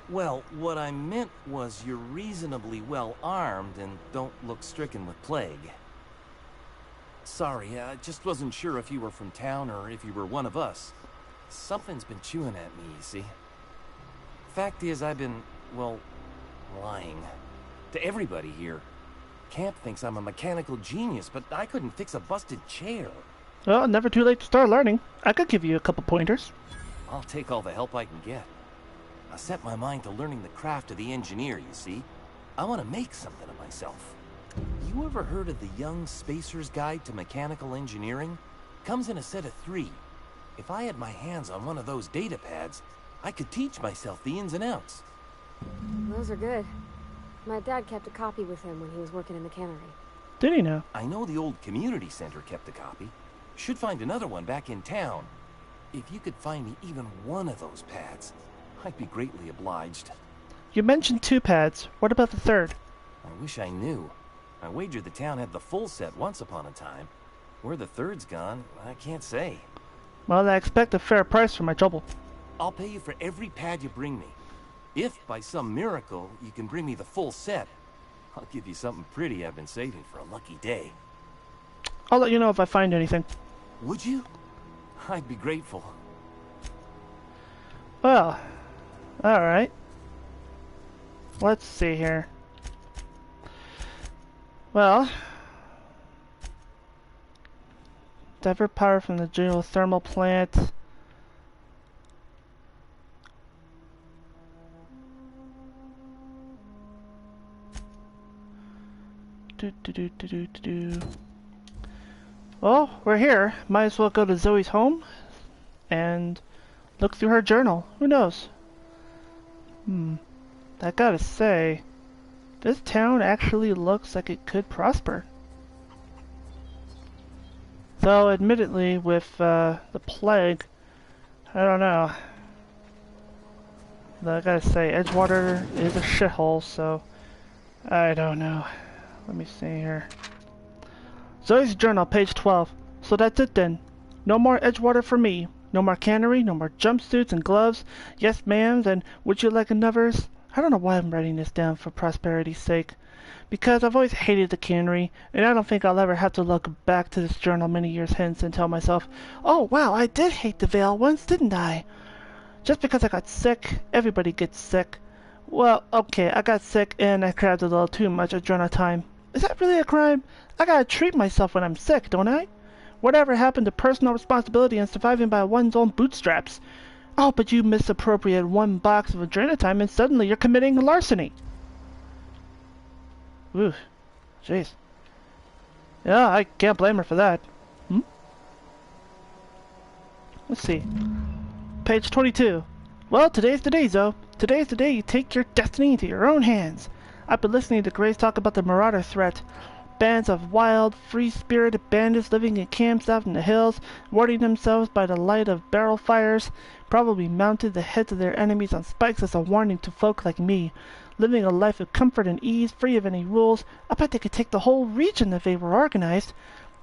Well, what I meant was you're reasonably well armed and don't look stricken with plague. Sorry, I just wasn't sure if you were from town or if you were one of us. Something's been chewing at me, you see. Fact is, I've been, well, lying. To everybody here. Camp thinks I'm a mechanical genius, but I couldn't fix a busted chair. Well, never too late to start learning. I could give you a couple pointers. I'll take all the help I can get. I set my mind to learning the craft of the engineer, you see. I want to make something of myself. You ever heard of the Young Spacer's Guide to Mechanical Engineering? Comes in a set of 3. If I had my hands on one of those data pads, I could teach myself the ins and outs. Those are good. My dad kept a copy with him when he was working in the cannery. Did he know? I know the old community center kept a copy. Should find another one back in town. If you could find me even one of those pads, I'd be greatly obliged. You mentioned 2 pads. What about the 3rd? I wish I knew. I wagered the town had the full set once upon a time. Where the 3rd's gone, I can't say. Well, I expect a fair price for my trouble. I'll pay you for every pad you bring me. If, by some miracle, you can bring me the full set, I'll give you something pretty I've been saving for a lucky day. I'll let you know if I find anything. Would you? I'd be grateful. Well, alright. Let's see here. Well, divert power from the geothermal plant. Well, we're here. Might as well go to Zoe's home and look through her journal. Who knows? I gotta say, this town actually looks like it could prosper. Though, admittedly, with the plague, I don't know. I gotta say, Edgewater is a shithole, so I don't know. Let me see here. Zoe's journal, page 12. So that's it then. No more Edgewater for me. No more cannery, no more jumpsuits and gloves. Yes, ma'ams, and would you like another's? I don't know why I'm writing this down for prosperity's sake. Because I've always hated the cannery, and I don't think I'll ever have to look back to this journal many years hence and tell myself, oh wow, I did hate the Vale once, didn't I? Just because I got sick, everybody gets sick. Well, okay, I got sick and I crabbed a little too much at journal time. Is that really a crime? I gotta treat myself when I'm sick, don't I? Whatever happened to personal responsibility and surviving by one's own bootstraps? Oh, but you misappropriated 1 box of adrenochrome and suddenly you're committing larceny. Ooh, jeez. Yeah, I can't blame her for that. Let's see. Page 22. Well, today's the day, Zoe. Today's the day you take your destiny into your own hands. I've been listening to Grace talk about the Marauder threat. Bands of wild, free-spirited bandits living in camps out in the hills, warding themselves by the light of barrel fires, probably mounted the heads of their enemies on spikes as a warning to folk like me. Living a life of comfort and ease, free of any rules. I bet they could take the whole region if they were organized.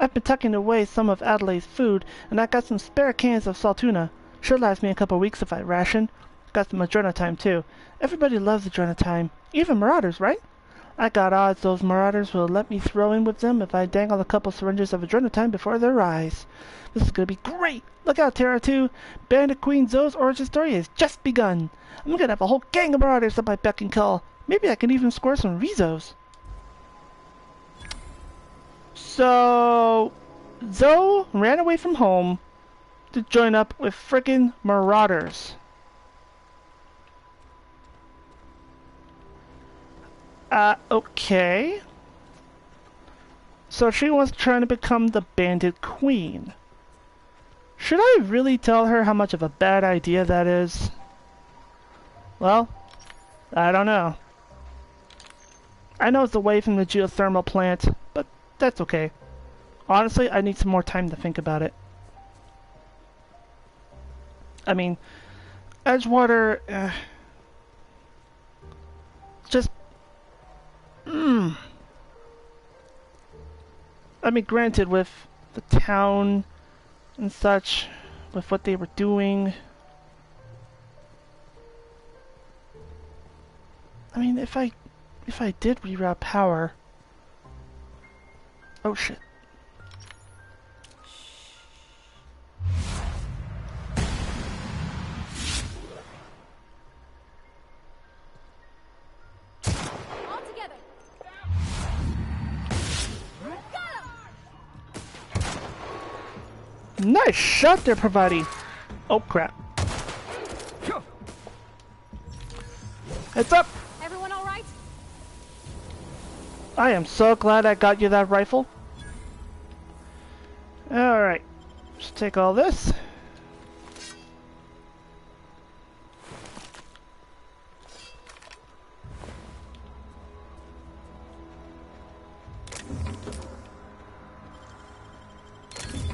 I've been tucking away some of Adelaide's food, and I got some spare cans of salt tuna. Should last me a couple weeks if I ration. Got some adrenochrome too. Everybody loves adrenochrome. Even Marauders, right? I got odds those Marauders will let me throw in with them if I dangle a couple syringes of adrenochrome before their eyes. This is gonna be great! Look out, Terra 2! Bandit Queen Zoe's origin story has just begun. I'm gonna have a whole gang of Marauders at my beck and call. Maybe I can even score some Rezos. So, Zoe ran away from home to join up with frickin' Marauders. Okay. So she was trying to become the Bandit Queen. Should I really tell her how much of a bad idea that is? Well, I don't know. I know it's away from the geothermal plant, but that's okay. Honestly, I need some more time to think about it. I mean, Edgewater, just, I mean, granted, with the town and such, with what they were doing, I mean, if I did reroute power, oh shit. Nice shot there, Pravati. Oh crap. Heads up! Everyone all right? I am so glad I got you that rifle. Alright. Just take all this.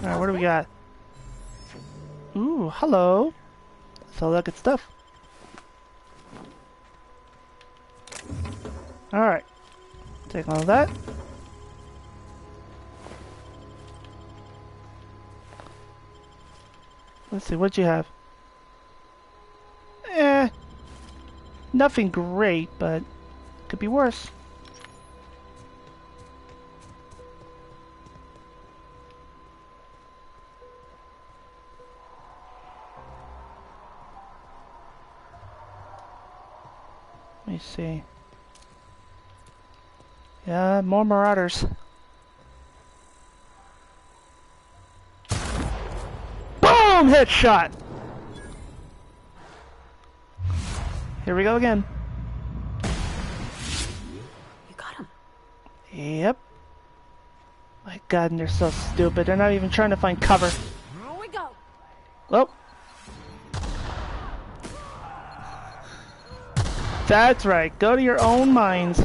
Alright, what do we got? Ooh, hello. That's all that good stuff. Alright. Take all that. Let's see, what'd you have? Nothing great, but could be worse. Let me see. Yeah, more Marauders. Boom! Headshot! Here we go again. You got him. Yep. My god, and they're so stupid. They're not even trying to find cover. Here we go. Well. That's right. Go to your own minds.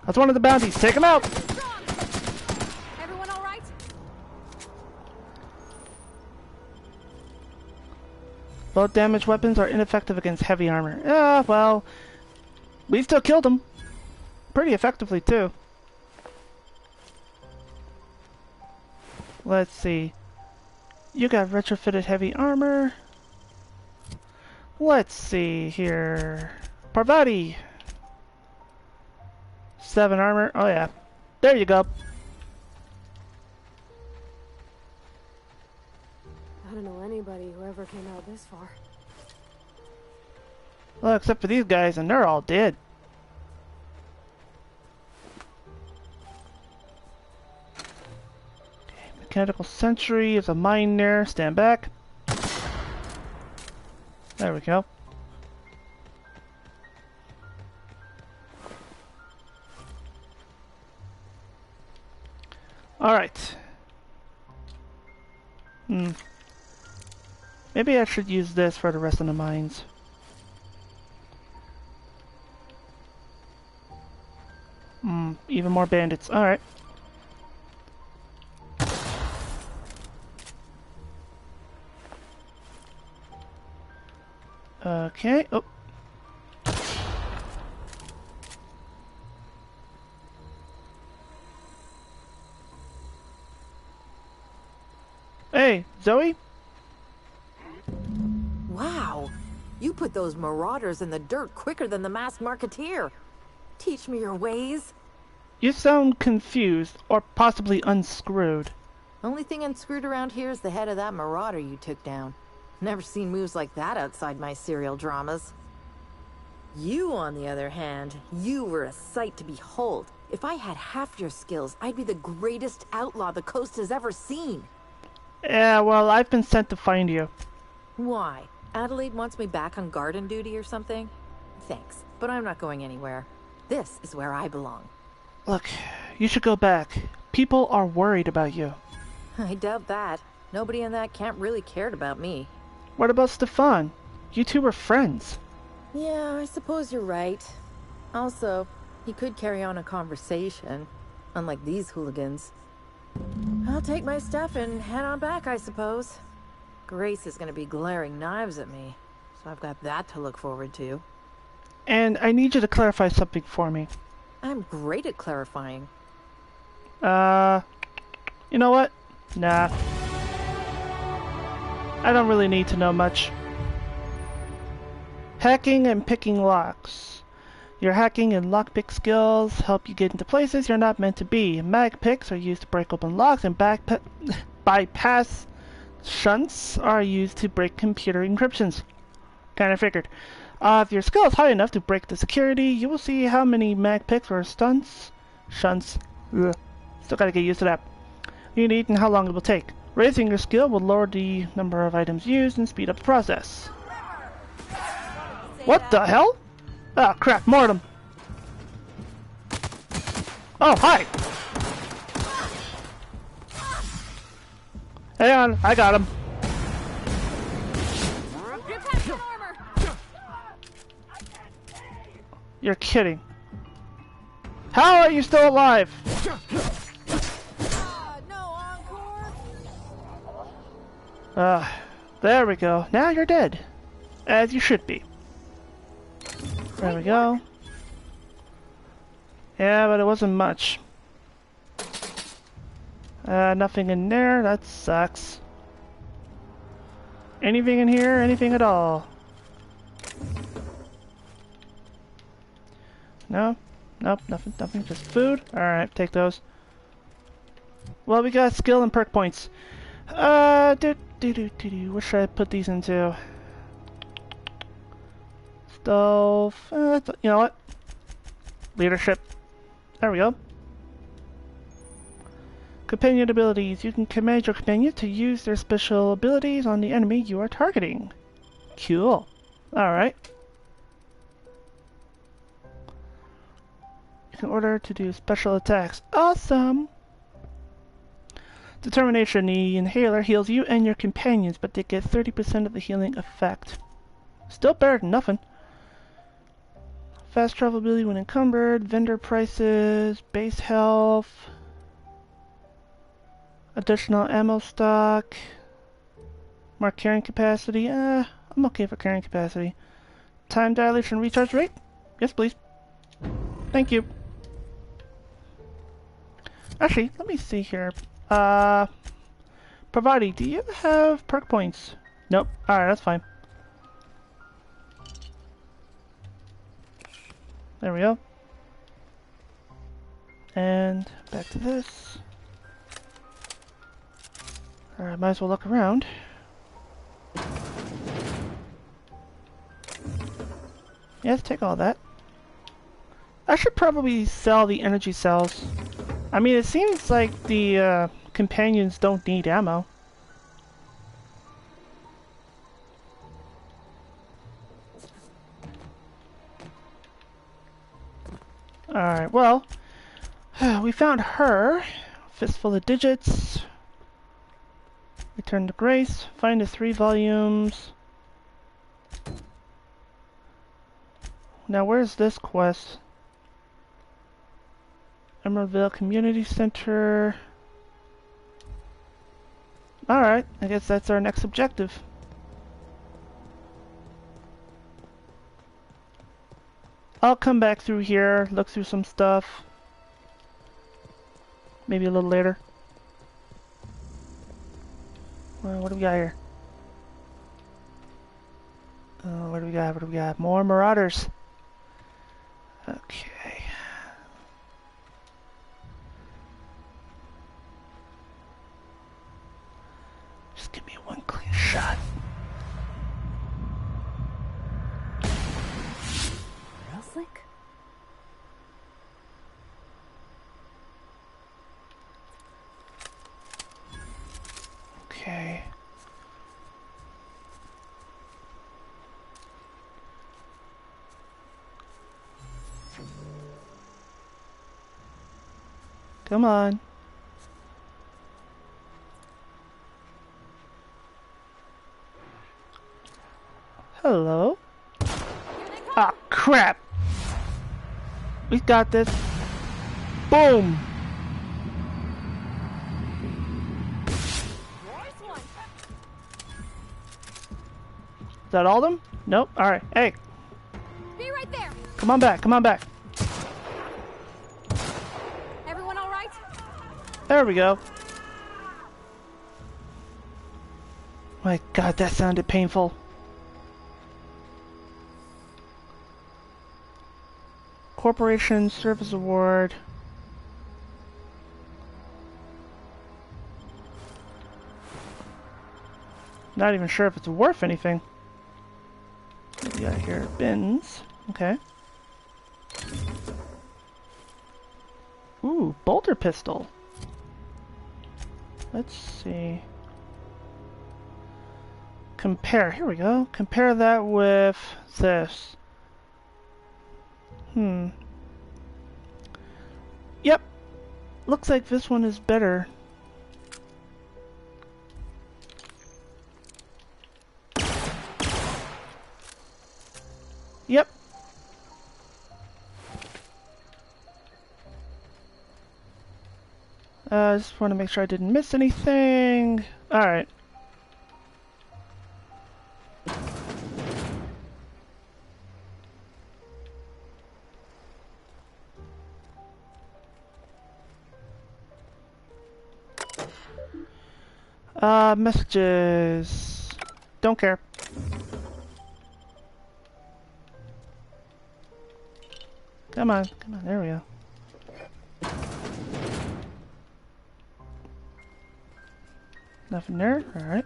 That's one of the bounties. Take him out. Everyone all right? Low damage weapons are ineffective against heavy armor. Well, we still killed him. Pretty effectively, too. Let's see. You got retrofitted heavy armor. Let's see here. Parvati. 7 armor. Oh, yeah. There you go. I don't know anybody who ever came out this far. Well, except for these guys, and they're all dead. Okay, mechanical sentry is a mine there. Stand back. There we go. Alright. Maybe I should use this for the rest of the mines. Even more bandits. Alright. Okay. Oh. Hey, Zoe? Wow. You put those marauders in the dirt quicker than the masked marketeer. Teach me your ways. You sound confused, or possibly unscrewed. Only thing unscrewed around here is the head of that marauder you took down. Never seen moves like that outside my serial dramas. You, on the other hand, you were a sight to behold. If I had half your skills, I'd be the greatest outlaw the coast has ever seen. Yeah, well, I've been sent to find you. Why? Adelaide wants me back on garden duty or something? Thanks, but I'm not going anywhere. This is where I belong. Look, you should go back. People are worried about you. I doubt that. Nobody in that camp really cared about me. What about Stefan? You two were friends. Yeah, I suppose you're right. Also, he could carry on a conversation, unlike these hooligans. I'll take my stuff and head on back, I suppose. Grace is gonna be glaring knives at me, so I've got that to look forward to. And I need you to clarify something for me. I'm great at clarifying. You know what? Nah. I don't really need to know much. Hacking and picking locks. Your hacking and lockpick skills help you get into places you're not meant to be. Mag picks are used to break open locks, and bypass shunts are used to break computer encryptions. Kinda figured. If your skill is high enough to break the security, you will see how many mag picks or shunts, still gotta get used to that, you need and how long it will take. Raising your skill will lower the number of items used and speed up the process. What the hell? Ah, crap, more of them. Oh, hi! Hang on, I got him. You're kidding. How are you still alive? There we go. Now you're dead. As you should be. There we go. Yeah, but it wasn't much. Nothing in there. That sucks. Anything in here? Anything at all? No? Nope, nothing. Just food? Alright, take those. Well, we got skill and perk points. What should I put these into? Stove. You know what? Leadership. There we go. Companion abilities. You can command your companion to use their special abilities on the enemy you are targeting. Cool. Alright. You can order to do special attacks. Awesome! Determination. The inhaler heals you and your companions, but they get 30% of the healing effect. Still better than nothing. Fast travel ability when encumbered. Vendor prices. Base health. Additional ammo stock. More carrying capacity. I'm okay for carrying capacity. Time dilation recharge rate? Yes, please. Thank you. Actually, let me see here. Pravati, do you have perk points? Nope. Alright, that's fine. There we go. And back to this. Alright, might as well look around. Yeah, let's take all that. I should probably sell the energy cells. I mean, it seems like the companions don't need ammo. Alright, well, we found her. Fistful of digits. Return to Grace. Find the 3 volumes. Now, where's this quest? Emeraldville Community Center. Alright, I guess that's our next objective. I'll come back through here, look through some stuff. Maybe a little later. Well, what do we got here? What do we got? What do we got? More Marauders. Okay. Just give me one clean shot. Real slick. Okay. Come on. Hello? Ah, crap! We got this. Boom! Is that all of them? Nope. Alright. Hey! Be right there. Come on back. Come on back. Everyone all right? There we go. My God, that sounded painful. Corporation Service Award. Not even sure if it's worth anything. What we got here? Bins. Okay. Ooh, bolter pistol. Let's see. Compare. Here we go. Compare that with this. Yep. Looks like this one is better. Yep. I just want to make sure I didn't miss anything. Alright. Messages. Don't care. Come on, there we go. Nothing there? Alright.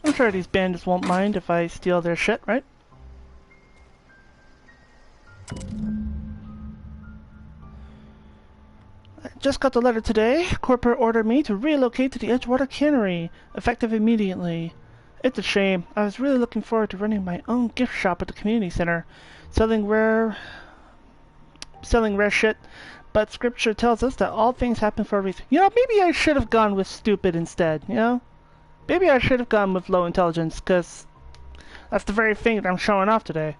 I'm sure these bandits won't mind if I steal their shit, right? I just got the letter today. Corporate ordered me to relocate to the Edgewater Cannery, effective immediately. It's a shame. I was really looking forward to running my own gift shop at the community center, selling rare shit, but scripture tells us that all things happen for a reason. You know, maybe I should have gone with stupid instead, you know? Maybe I should have gone with low intelligence, because that's the very thing that I'm showing off today.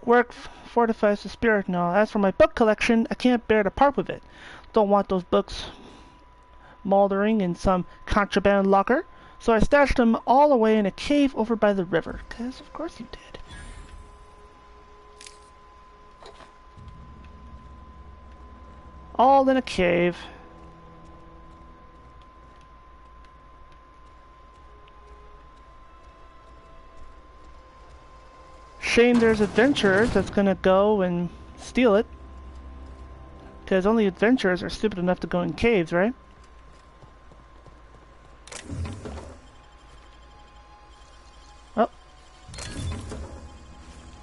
Work fortifies the spirit. No, as for my book collection, I can't bear to part with it. Don't want those books moldering in some contraband locker, so I stashed them all away in a cave over by the river. Because of course you did. All in a cave. Shame there's adventurers that's gonna go and steal it. Because only adventurers are stupid enough to go in caves, right?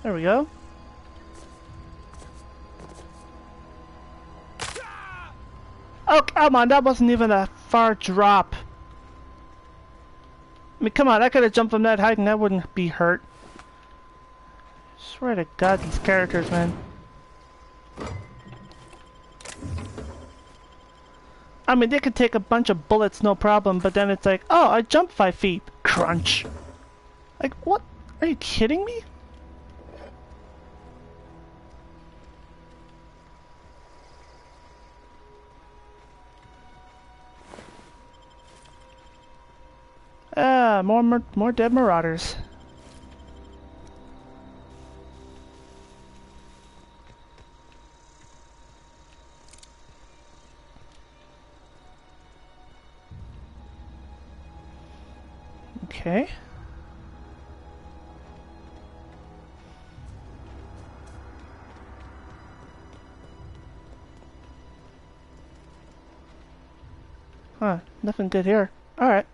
There we go. Oh, come on, that wasn't even a far drop. I mean, come on, I could have jumped from that height and that wouldn't be hurt. Swear to God, these characters, man. I mean, they could take a bunch of bullets, no problem, but then it's like, oh, I jumped 5 feet. Crunch. Like, what? Are you kidding me? Ah, more dead marauders. Okay. Huh, nothing good here. Alright.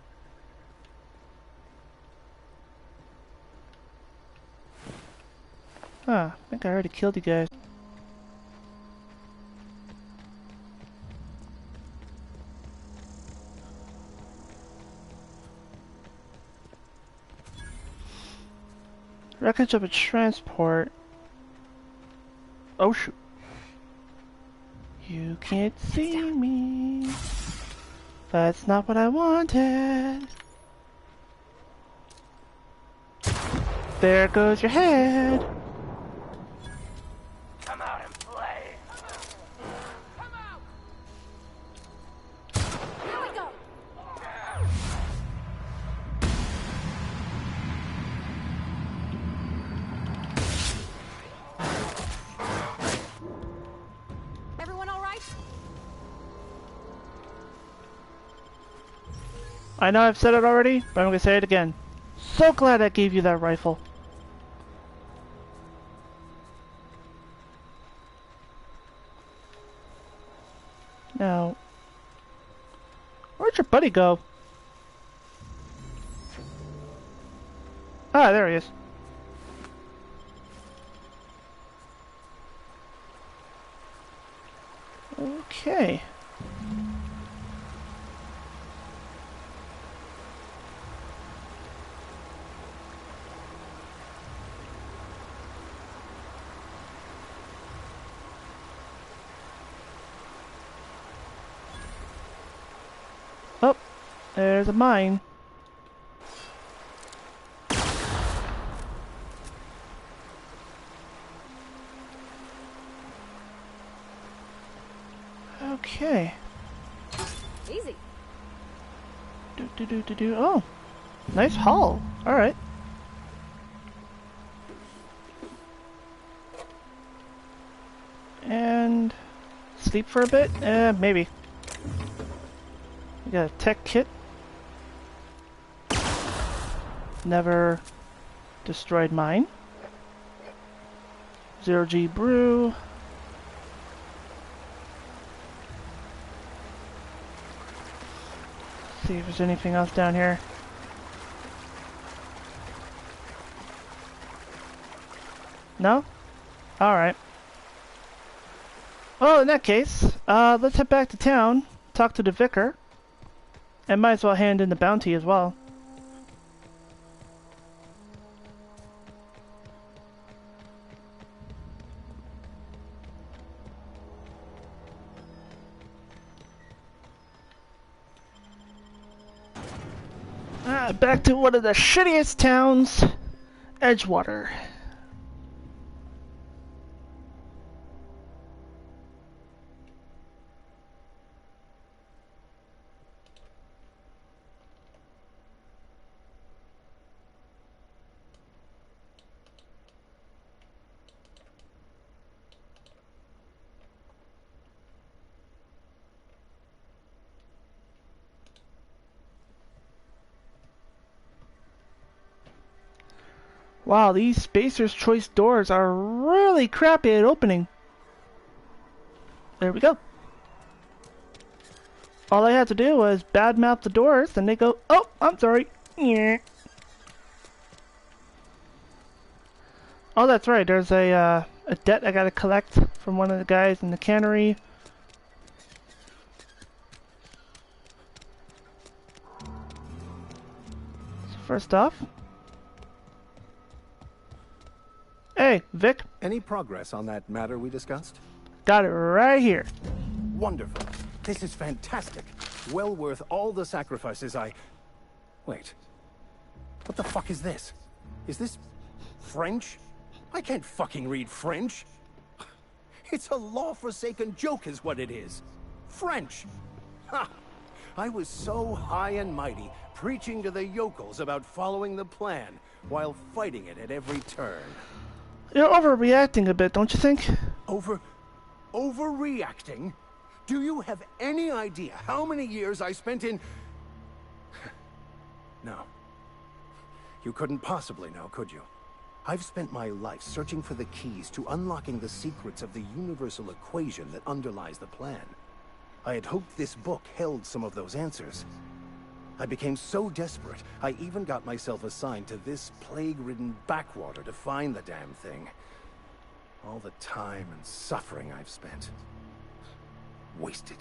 Huh, I think I already killed you guys. Wreckage of a transport. Oh shoot. You can't see me. That's not what I wanted. There goes your head. Come out and play. Come out. Here we go. Everyone all right? I know I've said it already, but I'm gonna say it again. So glad I gave you that rifle. Now, where'd your buddy go? Ah, there he is. Okay. Oh, there's a mine. Okay. Easy. Oh, nice haul. All right. And sleep for a bit? Maybe. We got a tech kit. Never destroyed mine. 0G brew. See if there's anything else down here. No? Alright. Well, in that case, let's head back to town, talk to the vicar, and might as well hand in the bounty as well. Back to one of the shittiest towns, Edgewater. Wow, these Spacer's Choice doors are really crappy at opening. There we go. All I had to do was badmouth the doors, and they go, oh, I'm sorry. Yeah. Oh, that's right. There's a debt I gotta collect from one of the guys in the cannery. So first off, hey, Vic. Any progress on that matter we discussed? Got it right here. Wonderful. This is fantastic. Well worth all the sacrifices I... Wait. What the fuck is this? Is this French? I can't fucking read French. It's a law-forsaken joke is what it is. French. Ha! I was so high and mighty, preaching to the yokels about following the plan, while fighting it at every turn. You're overreacting a bit, don't you think? Overreacting? Do you have any idea how many years I spent in... No. You couldn't possibly know, could you? I've spent my life searching for the keys to unlocking the secrets of the universal equation that underlies the plan. I had hoped this book held some of those answers. I became so desperate, I even got myself assigned to this plague-ridden backwater to find the damn thing. All the time and suffering I've spent. Wasted.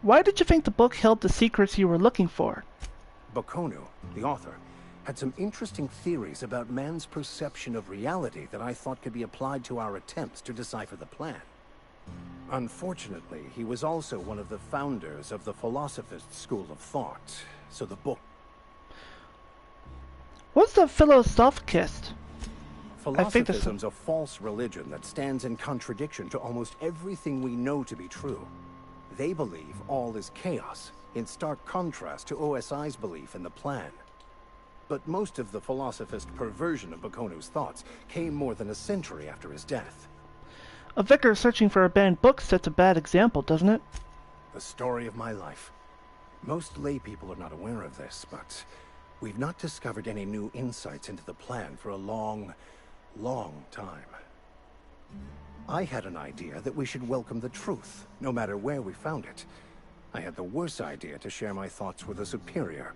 Why did you think the book held the secrets you were looking for? Bokonu, the author, had some interesting theories about man's perception of reality that I thought could be applied to our attempts to decipher the plan. Unfortunately, he was also one of the founders of the Philosophist school of thought, so the book... What's the Philosophist? Philosophism's a false religion that stands in contradiction to almost everything we know to be true. They believe all is chaos, in stark contrast to OSI's belief in the plan. But most of the Philosophist perversion of Bokonu's thoughts came more than a century after his death. A vicar searching for a banned book sets a bad example, doesn't it? The story of my life. Most lay people are not aware of this, but we've not discovered any new insights into the plan for a long time. I had an idea that we should welcome the truth, no matter where we found it. I had the worse idea to share my thoughts with a superior.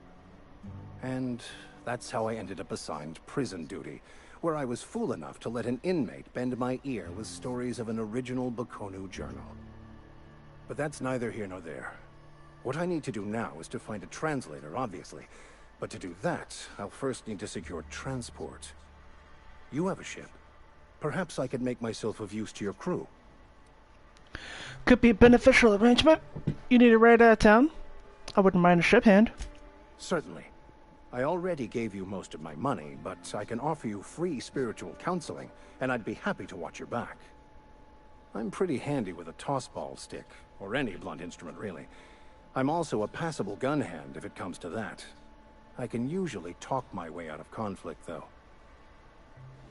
And that's how I ended up assigned prison duty, where I was fool enough to let an inmate bend my ear with stories of an original Bokonu journal. But that's neither here nor there. What I need to do now is to find a translator, obviously. But to do that, I'll first need to secure transport. You have a ship. Perhaps I could make myself of use to your crew. Could be a beneficial arrangement. You need a ride out of town? I wouldn't mind a ship hand. Certainly. I already gave you most of my money, but I can offer you free spiritual counseling, and I'd be happy to watch your back. I'm pretty handy with a tossball stick, or any blunt instrument, really. I'm also a passable gun hand, if it comes to that. I can usually talk my way out of conflict, though.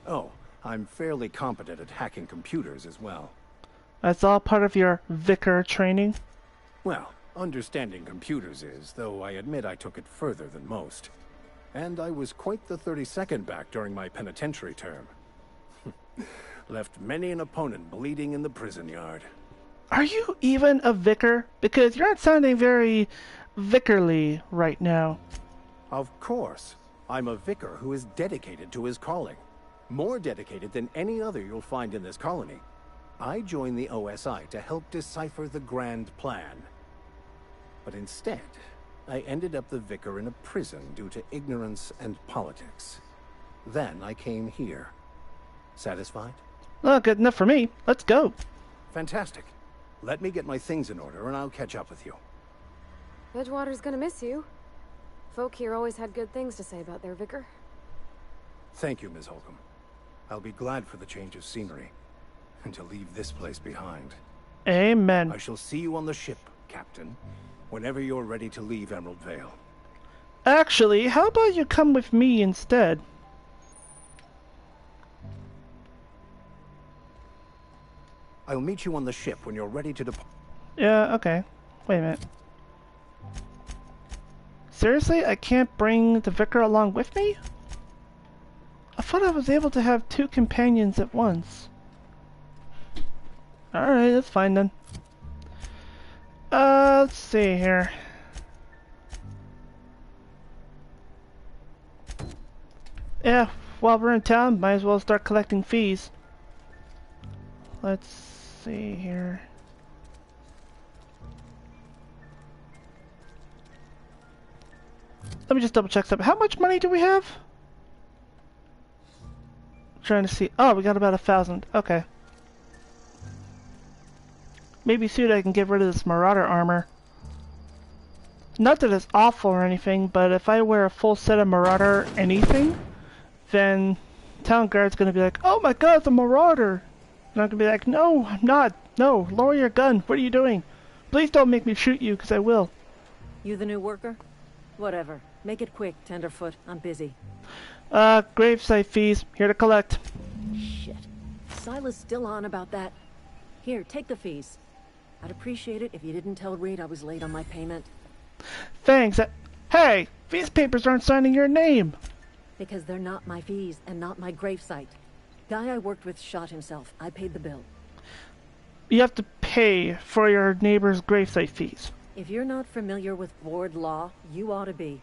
Oh, I'm fairly competent at hacking computers as well. That's all part of your vicar training? Well, understanding computers is, though I admit I took it further than most. And I was quite the 32nd back during my penitentiary term. Left many an opponent bleeding in the prison yard. Are you even a vicar? Because you're not sounding very vicarly right now. Of course. I'm a vicar who is dedicated to his calling. More dedicated than any other you'll find in this colony. I joined the OSI to help decipher the grand plan. But instead, I ended up the vicar in a prison due to ignorance and politics. Then I came here. Satisfied? Well, good enough for me. Let's go. Fantastic. Let me get my things in order and I'll catch up with you. Edgewater's gonna miss you. Folk here always had good things to say about their vicar. Thank you, Ms. Holcomb. I'll be glad for the change of scenery, and to leave this place behind. Amen. I shall see you on the ship, Captain, whenever you're ready to leave Emerald Vale. Actually, how about you come with me instead? I'll meet you on the ship when you're ready to depart. Yeah, okay. Wait a minute. Seriously? I can't bring the vicar along with me? I thought I was able to have 2 companions at once. Alright, that's fine then. Let's see here. Yeah, while we're in town, might as well start collecting fees. Let's see here. Let me just double check something. How much money do we have? Trying to see. Oh, we got about 1,000. Okay. Maybe soon I can get rid of this Marauder armor. Not that it's awful or anything, but if I wear a full set of Marauder anything, then Town Guard's gonna be like, oh my god, it's a Marauder! And I'm gonna be like, no, I'm not. No, lower your gun. What are you doing? Please don't make me shoot you, because I will. You the new worker? Whatever. Make it quick, Tenderfoot. I'm busy. Gravesite fees. Here to collect. Shit. Silas still on about that. Here, take the fees. I'd appreciate it if you didn't tell Reed I was late on my payment. Thanks. Hey! These papers aren't signing your name! Because they're not my fees and not my gravesite. Guy I worked with shot himself. I paid the bill. You have to pay for your neighbor's gravesite fees. If you're not familiar with board law, you ought to be.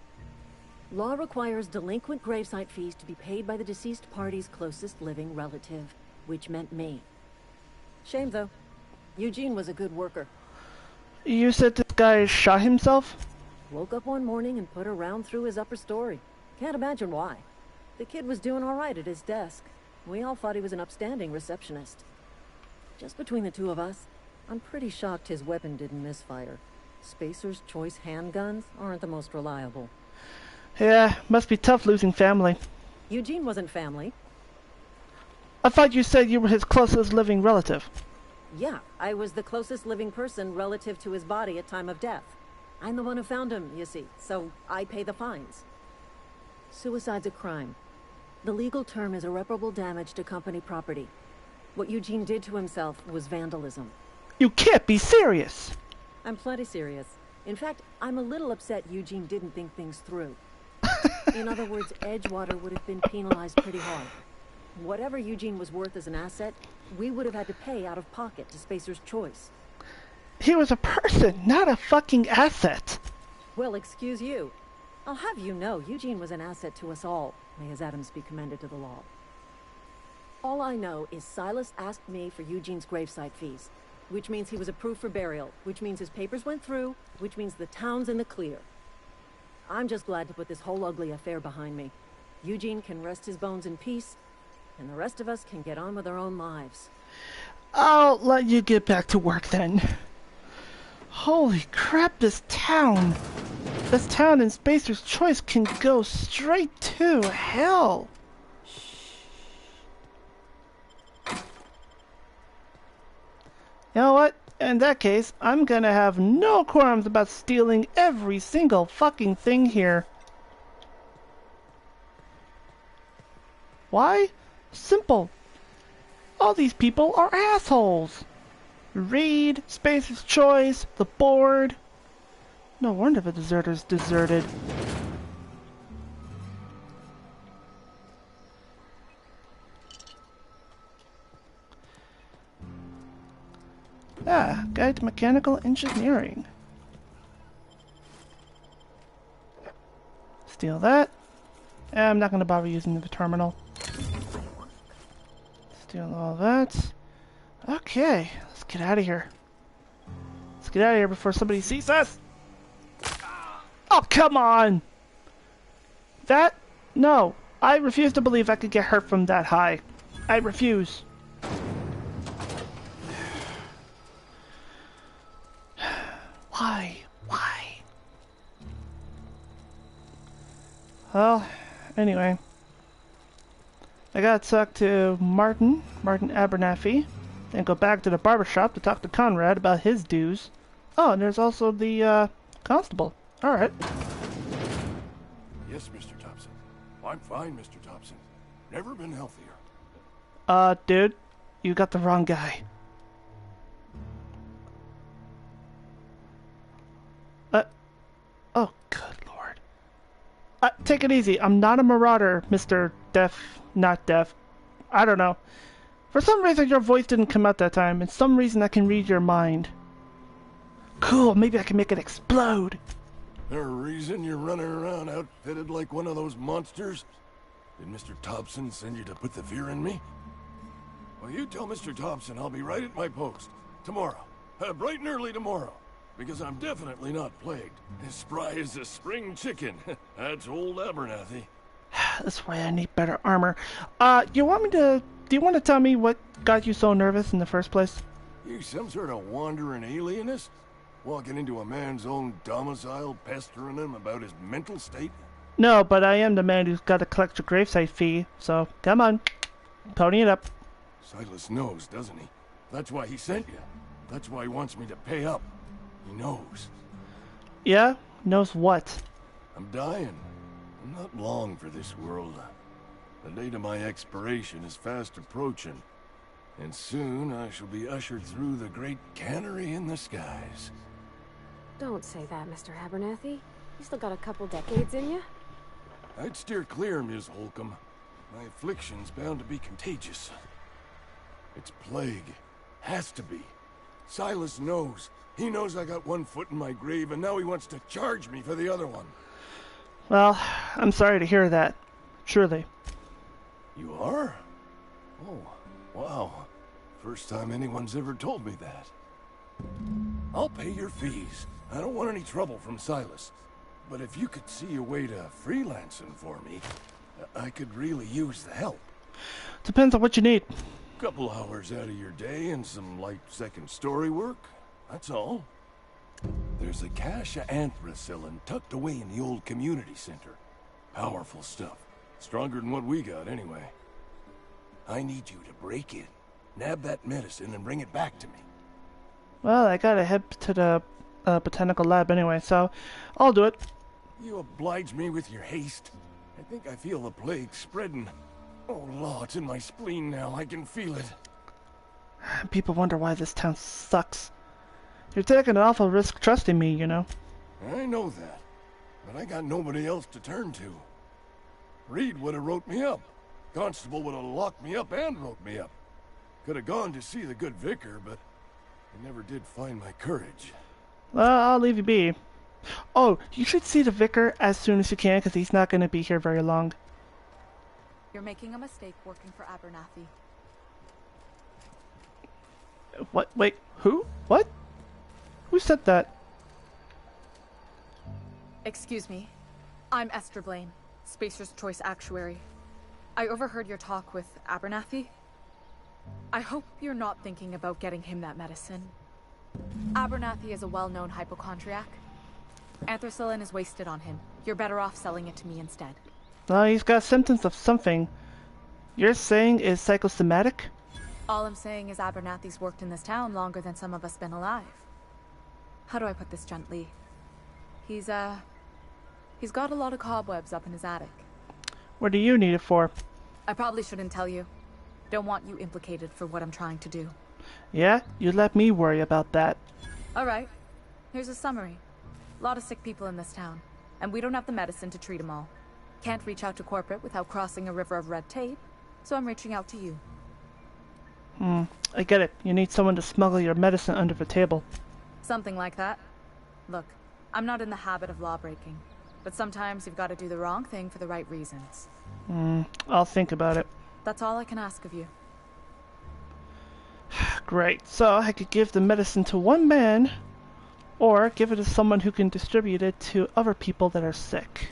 Law requires delinquent gravesite fees to be paid by the deceased party's closest living relative, which meant me. Shame, though. Eugene was a good worker. You said this guy shot himself? Woke up one morning and put a round through his upper story. Can't imagine why. The kid was doing all right at his desk. We all thought he was an upstanding receptionist. Just between the two of us, I'm pretty shocked his weapon didn't misfire. Spacer's Choice handguns aren't the most reliable. Yeah, must be tough losing family. Eugene wasn't family. I thought you said you were his closest living relative. Yeah, I was the closest living person relative to his body at time of death. I'm the one who found him, you see, so I pay the fines. Suicide's a crime. The legal term is irreparable damage to company property. What Eugene did to himself was vandalism. You can't be serious! I'm plenty serious. In fact, I'm a little upset Eugene didn't think things through. In other words, Edgewater would have been penalized pretty hard. Whatever Eugene was worth as an asset, we would have had to pay out of pocket to Spacer's Choice. He was a person, not a fucking asset. Well, excuse you. I'll have you know, Eugene was an asset to us all. May his atoms be commended to the law. All I know is Silas asked me for Eugene's gravesite fees, which means he was approved for burial, which means his papers went through, which means the town's in the clear. I'm just glad to put this whole ugly affair behind me. Eugene can rest his bones in peace, and the rest of us can get on with our own lives. I'll let you get back to work then. Holy crap, this town in Spacer's Choice can go straight to hell. You know what? In that case, I'm gonna have no qualms about stealing every single fucking thing here. Why? Simple. All these people are assholes. Reed, Spacer's Choice, the board. No wonder the deserters deserted. Ah, Guide to Mechanical Engineering. Steal that. I'm not going to bother using the terminal. Steal all that. Okay, let's get out of here. Let's get out of here before somebody sees us. Oh, come on! That? No. I refuse to believe I could get hurt from that high. I refuse. Why? Why? Well, anyway. I gotta talk to Martin Abernathy, then go back to the barbershop to talk to Conrad about his dues. Oh, and there's also the, constable. Alright. Yes, Mr. Thompson. I'm fine, Mr. Thompson. Never been healthier. Dude, you got the wrong guy. Oh, good lord. Take it easy. I'm not a marauder, Mr. Not deaf. I don't know. For some reason your voice didn't come out that time, and some reason I can read your mind. Cool, maybe I can make it explode. There a reason you're running around outfitted like one of those monsters? Did Mr. Thompson send you to put the fear in me? Well, you tell Mr. Thompson I'll be right at my post. Tomorrow. Bright and early tomorrow. Because I'm definitely not plagued. As spry as a spring chicken. That's old Abernathy. That's why I need better armor. Do you want to tell me what got you so nervous in the first place? You some sort of wandering alienist? Walking into a man's own domicile, pestering him about his mental state? No, but I am the man who's got to collect your gravesite fee, so come on. Pony it up. Silas knows, doesn't he? That's why he sent you. That's why he wants me to pay up. He knows. Yeah? Knows what? I'm dying. I'm not long for this world. The date of my expiration is fast approaching. And soon I shall be ushered through the great cannery in the skies. Don't say that, Mr. Abernathy. You still got a couple decades in you. I'd steer clear, Ms. Holcomb. My affliction's bound to be contagious. It's plague. Has to be. Silas knows. He knows I got one foot in my grave, and now he wants to charge me for the other one. Well, I'm sorry to hear that. Truly. You are? Oh, wow. First time anyone's ever told me that. I'll pay your fees. I don't want any trouble from Silas. But if you could see a way to freelancing for me, I could really use the help. Depends on what you need. Couple hours out of your day and some light second story work. That's all. There's a cache of anthracillin tucked away in the old community center. Powerful stuff. Stronger than what we got, anyway. I need you to break in, nab that medicine, and bring it back to me. Well, I gotta head to the botanical lab anyway, so I'll do it. You oblige me with your haste. I think I feel the plague spreading. Oh, Law, it's in my spleen now. I can feel it. People wonder why this town sucks. You're taking an awful risk trusting me, you know. I know that, but I got nobody else to turn to. Reed would have wrote me up. Constable would have locked me up and wrote me up. Could have gone to see the good vicar, but I never did find my courage. Well, I'll leave you be. Oh, you should see the vicar as soon as you can, because he's not going to be here very long. You're making a mistake working for Abernathy. What? Wait, who? What? Who said that? Excuse me. I'm Esther Blaine, Spacer's Choice Actuary. I overheard your talk with Abernathy. I hope you're not thinking about getting him that medicine. Abernathy is a well-known hypochondriac. Anthracillin is wasted on him. You're better off selling it to me instead. Well, he's got symptoms of something. You're saying is psychosomatic? All I'm saying is Abernathy's worked in this town longer than some of us been alive. How do I put this gently? He's got a lot of cobwebs up in his attic. What do you need it for? I probably shouldn't tell you. Don't want you implicated for what I'm trying to do. Yeah? You let me worry about that. Alright. Here's a summary. A lot of sick people in this town, and we don't have the medicine to treat them all. Can't reach out to corporate without crossing a river of red tape, so I'm reaching out to you. I get it. You need someone to smuggle your medicine under the table. Something like that. Look, I'm not in the habit of law-breaking, but sometimes you've got to do the wrong thing for the right reasons. I'll think about it. That's all I can ask of you. Great. So I could give the medicine to one man, or give it to someone who can distribute it to other people that are sick.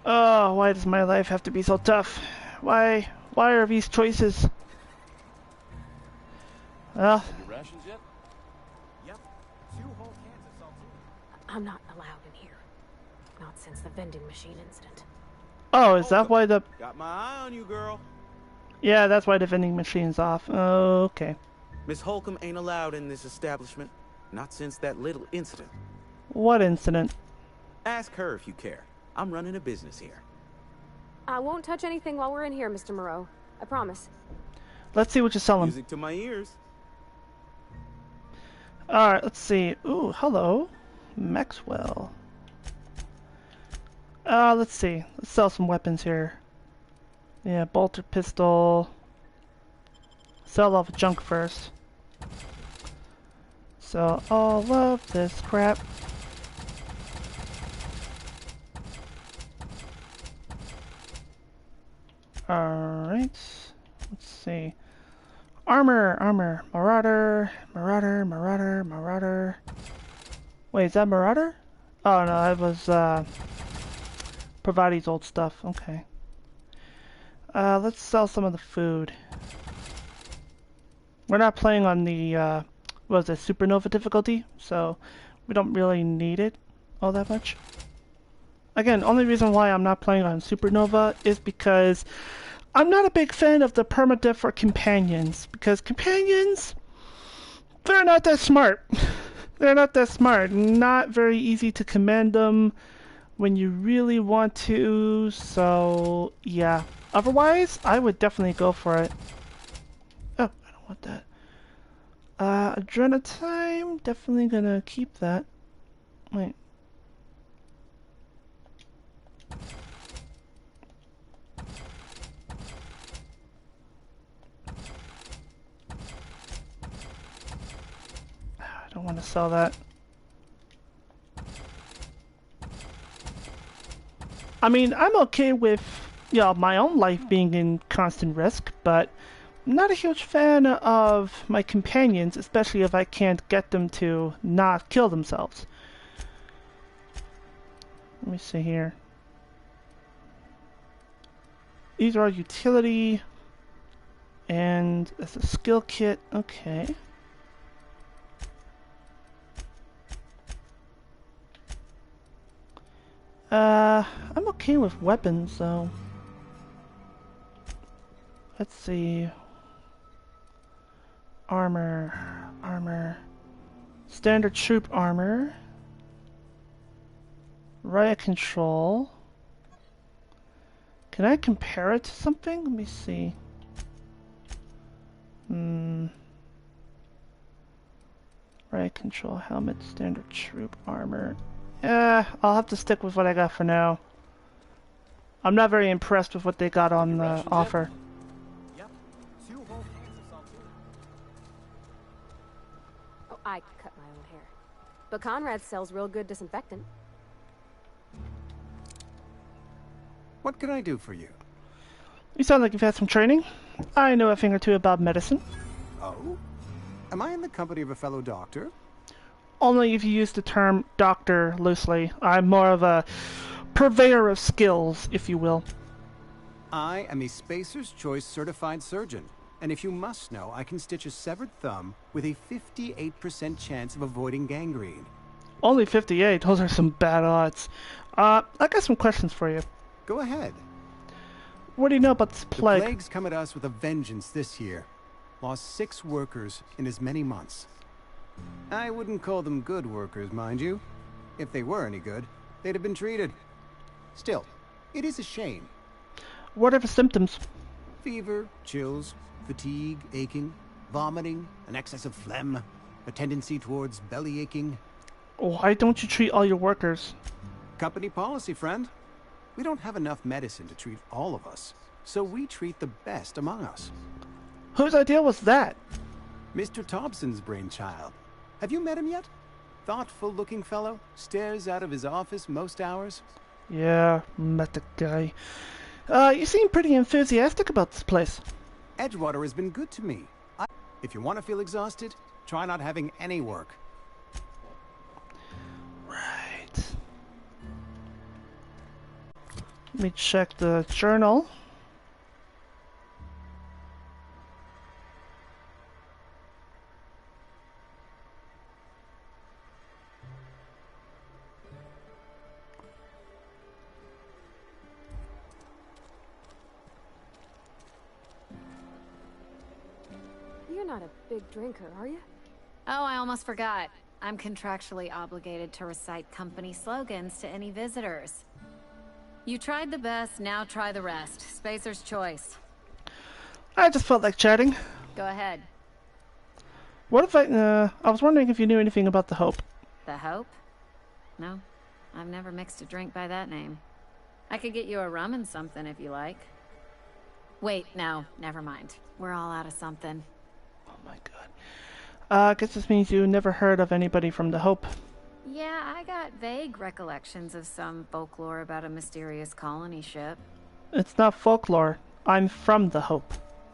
Oh, why does my life have to be so tough? Why are these choices? Well, Your rations yet? Yep. 2 whole cans of saltine. I'm not allowed in here. Not since the vending machine incident. oh, is that why the... Got my eye on you, girl. Yeah, that's why the vending machine's off. Okay. Miss Holcomb ain't allowed in this establishment. Not since that little incident. What incident? Ask her if you care. I'm running a business here. I won't touch anything while we're in here, Mr. Moreau. I promise. Let's see what you're selling. Music to my ears. Alright, let's see. Ooh, hello. Maxwell. Let's see. Let's sell some weapons here. Yeah, bolter pistol. Sell all the junk first. Sell all of this crap. Alright. Let's see. Armor, armor. Marauder, marauder, marauder, marauder. Wait, is that marauder? Oh no, that was Pravati's old stuff. Okay. Let's sell some of the food. We're not playing on the what was it, supernova difficulty, so we don't really need it all that much. Again, only reason why I'm not playing on supernova is because I'm not a big fan of the permadeath for companions, because companions, they're not that smart. They're not that smart. Not very easy to command them when you really want to, so yeah. Otherwise, I would definitely go for it. Oh, I don't want that. Adrenatime, definitely gonna keep that. Wait. I don't want to sell that. I mean, I'm okay with, you know, my own life being in constant risk, but I'm not a huge fan of my companions, especially if I can't get them to not kill themselves. Let me see here. These are utility, and that's a skill kit. Okay. I'm okay with weapons, though. Let's see. Armor. Armor. Standard troop armor. Riot control. Can I compare it to something? Let me see. Riot control helmet, standard troop armor. I'll have to stick with what I got for now. I'm not very impressed with what they got on the offer. Yep. 2 whole cans of saltine. Oh, I cut my own hair. But Conrad sells real good disinfectant. What can I do for you? You sound like you've had some training. I know a thing or two about medicine. Oh? Am I in the company of a fellow doctor? Only if you use the term doctor loosely. I'm more of a purveyor of skills, if you will. I am a Spacer's Choice certified surgeon, and if you must know, I can stitch a severed thumb with a 58% chance of avoiding gangrene. Only 58? Those are some bad odds. I got some questions for you. Go ahead. What do you know about this plague? The plague's come at us with a vengeance this year. Lost 6 workers in as many months. I wouldn't call them good workers, mind you. If they were any good, they'd have been treated. Still, it is a shame. What are the symptoms? Fever, chills, fatigue, aching, vomiting, an excess of phlegm, a tendency towards belly aching. Why don't you treat all your workers? Company policy, friend. We don't have enough medicine to treat all of us, so we treat the best among us. Whose idea was that? Mr. Thompson's brainchild. Have you met him yet? Thoughtful-looking fellow, stares out of his office most hours. Yeah, met the guy. You seem pretty enthusiastic about this place. Edgewater has been good to me. If you want to feel exhausted, try not having any work. Right. Let me check the journal. You're not a big drinker, are you? Oh, I almost forgot. I'm contractually obligated to recite company slogans to any visitors. You tried the best, now try the rest. Spacer's choice. I just felt like chatting. Go ahead. What if I was wondering if you knew anything about the Hope. The Hope? No, I've never mixed a drink by that name. I could get you a rum and something if you like. Wait, no, never mind. We're all out of something. Oh my god. I guess this means you never heard of anybody from the Hope. Yeah, I got vague recollections of some folklore about a mysterious colony ship. It's not folklore. I'm from the Hope.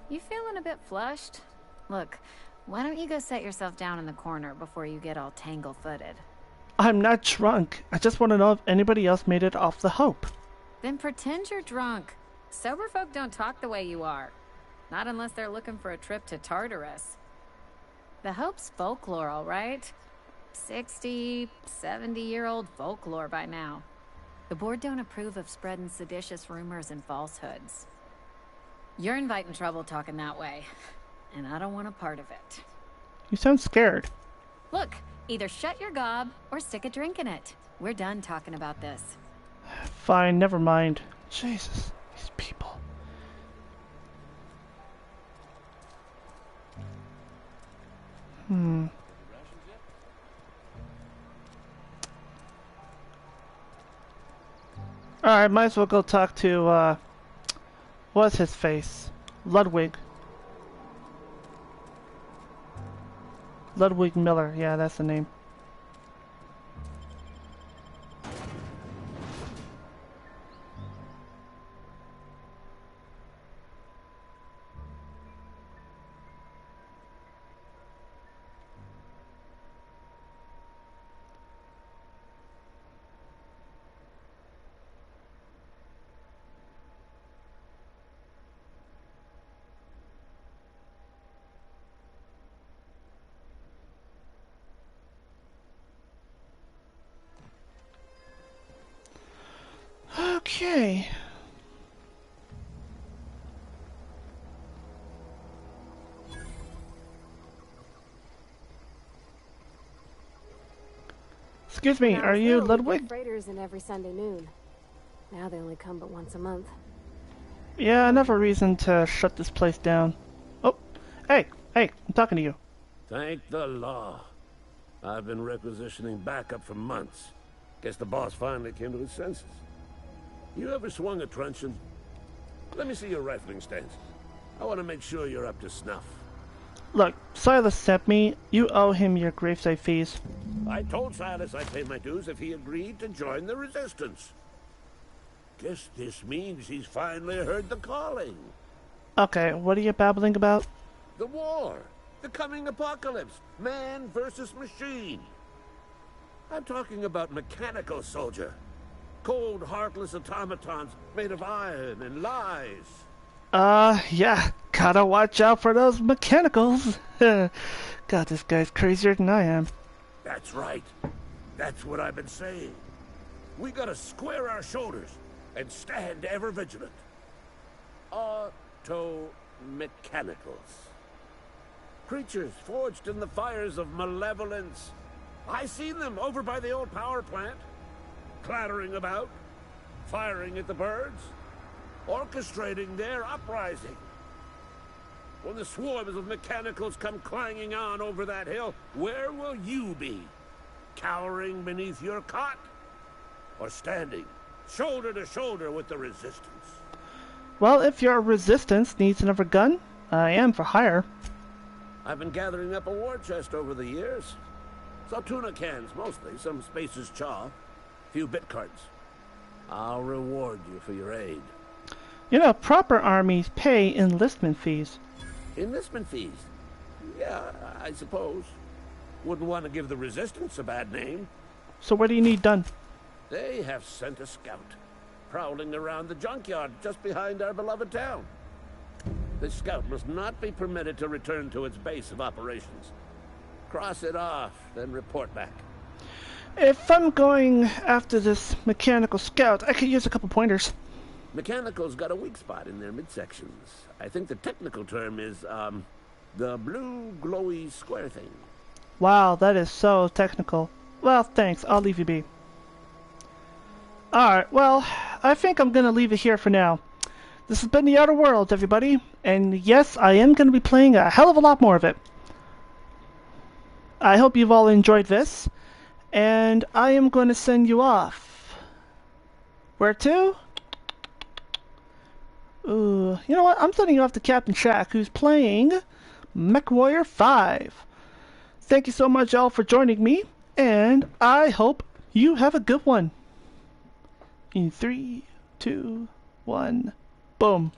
You feeling a bit flushed? Look, why don't you go set yourself down in the corner before you get all tangle-footed? I'm not drunk. I just want to know if anybody else made it off the Hope. Then pretend you're drunk. Sober folk don't talk the way you are. Not unless they're looking for a trip to Tartarus. The Hope's folklore, all right? 60, 70-year-old folklore by now. The board don't approve of spreading seditious rumors and falsehoods. You're inviting trouble talking that way, and I don't want a part of it. You sound scared. Look, either shut your gob or stick a drink in it. We're done talking about this. Fine, never mind. Jesus, these people. Alright, might as well go talk to, what's his face? Ludwig. Ludwig Miller, yeah, that's the name. Okay. Excuse me, are you Ludwig? Freighters in every Sunday noon. Now they only come but once a month. Yeah, enough a reason to shut this place down. Oh, hey, I'm talking to you. Thank the law. I've been requisitioning backup for months. Guess the boss finally came to his senses. You ever swung a truncheon? Let me see your rifling stance. I want to make sure you're up to snuff. Look, Silas sent me. You owe him your gravesite fees. I told Silas I'd pay my dues if he agreed to join the resistance. Guess this means he's finally heard the calling. Okay, what are you babbling about? The war. The coming apocalypse. Man versus machine. I'm talking about mechanical soldier. Cold, heartless automatons made of iron and lies. Yeah. Gotta watch out for those mechanicals. God, this guy's crazier than I am. That's right. That's what I've been saying. We gotta square our shoulders and stand ever vigilant. Auto-mechanicals. Creatures forged in the fires of malevolence. I seen them over by the old power plant. Clattering about, firing at the birds, orchestrating their uprising. When the swarms of mechanicals come clanging on over that hill, where will you be? Cowering beneath your cot? Or standing, shoulder to shoulder with the resistance? Well, if your resistance needs another gun, I am for hire. I've been gathering up a war chest over the years. Saltuna cans, mostly, some Spacer's chaw. Few bit cards. I'll reward you for your aid. You know, proper armies pay enlistment fees. Enlistment fees? Yeah, I suppose. Wouldn't want to give the resistance a bad name. So what do you need done? They have sent a scout, prowling around the junkyard just behind our beloved town. This scout must not be permitted to return to its base of operations. Cross it off, then report back. If I'm going after this mechanical scout, I could use a couple pointers. Mechanical's got a weak spot in their midsections. I think the technical term is, the blue glowy square thing. Wow, that is so technical. Well, thanks. I'll leave you be. Alright, well, I think I'm gonna leave it here for now. This has been The Outer Worlds, everybody. And yes, I am gonna be playing a hell of a lot more of it. I hope you've all enjoyed this. And I am going to send you off. Where to? Ooh, you know what? I'm sending you off to Captain Shack, who's playing MechWarrior 5. Thank you so much, all, for joining me, and I hope you have a good one. In 3, 2, 1, boom.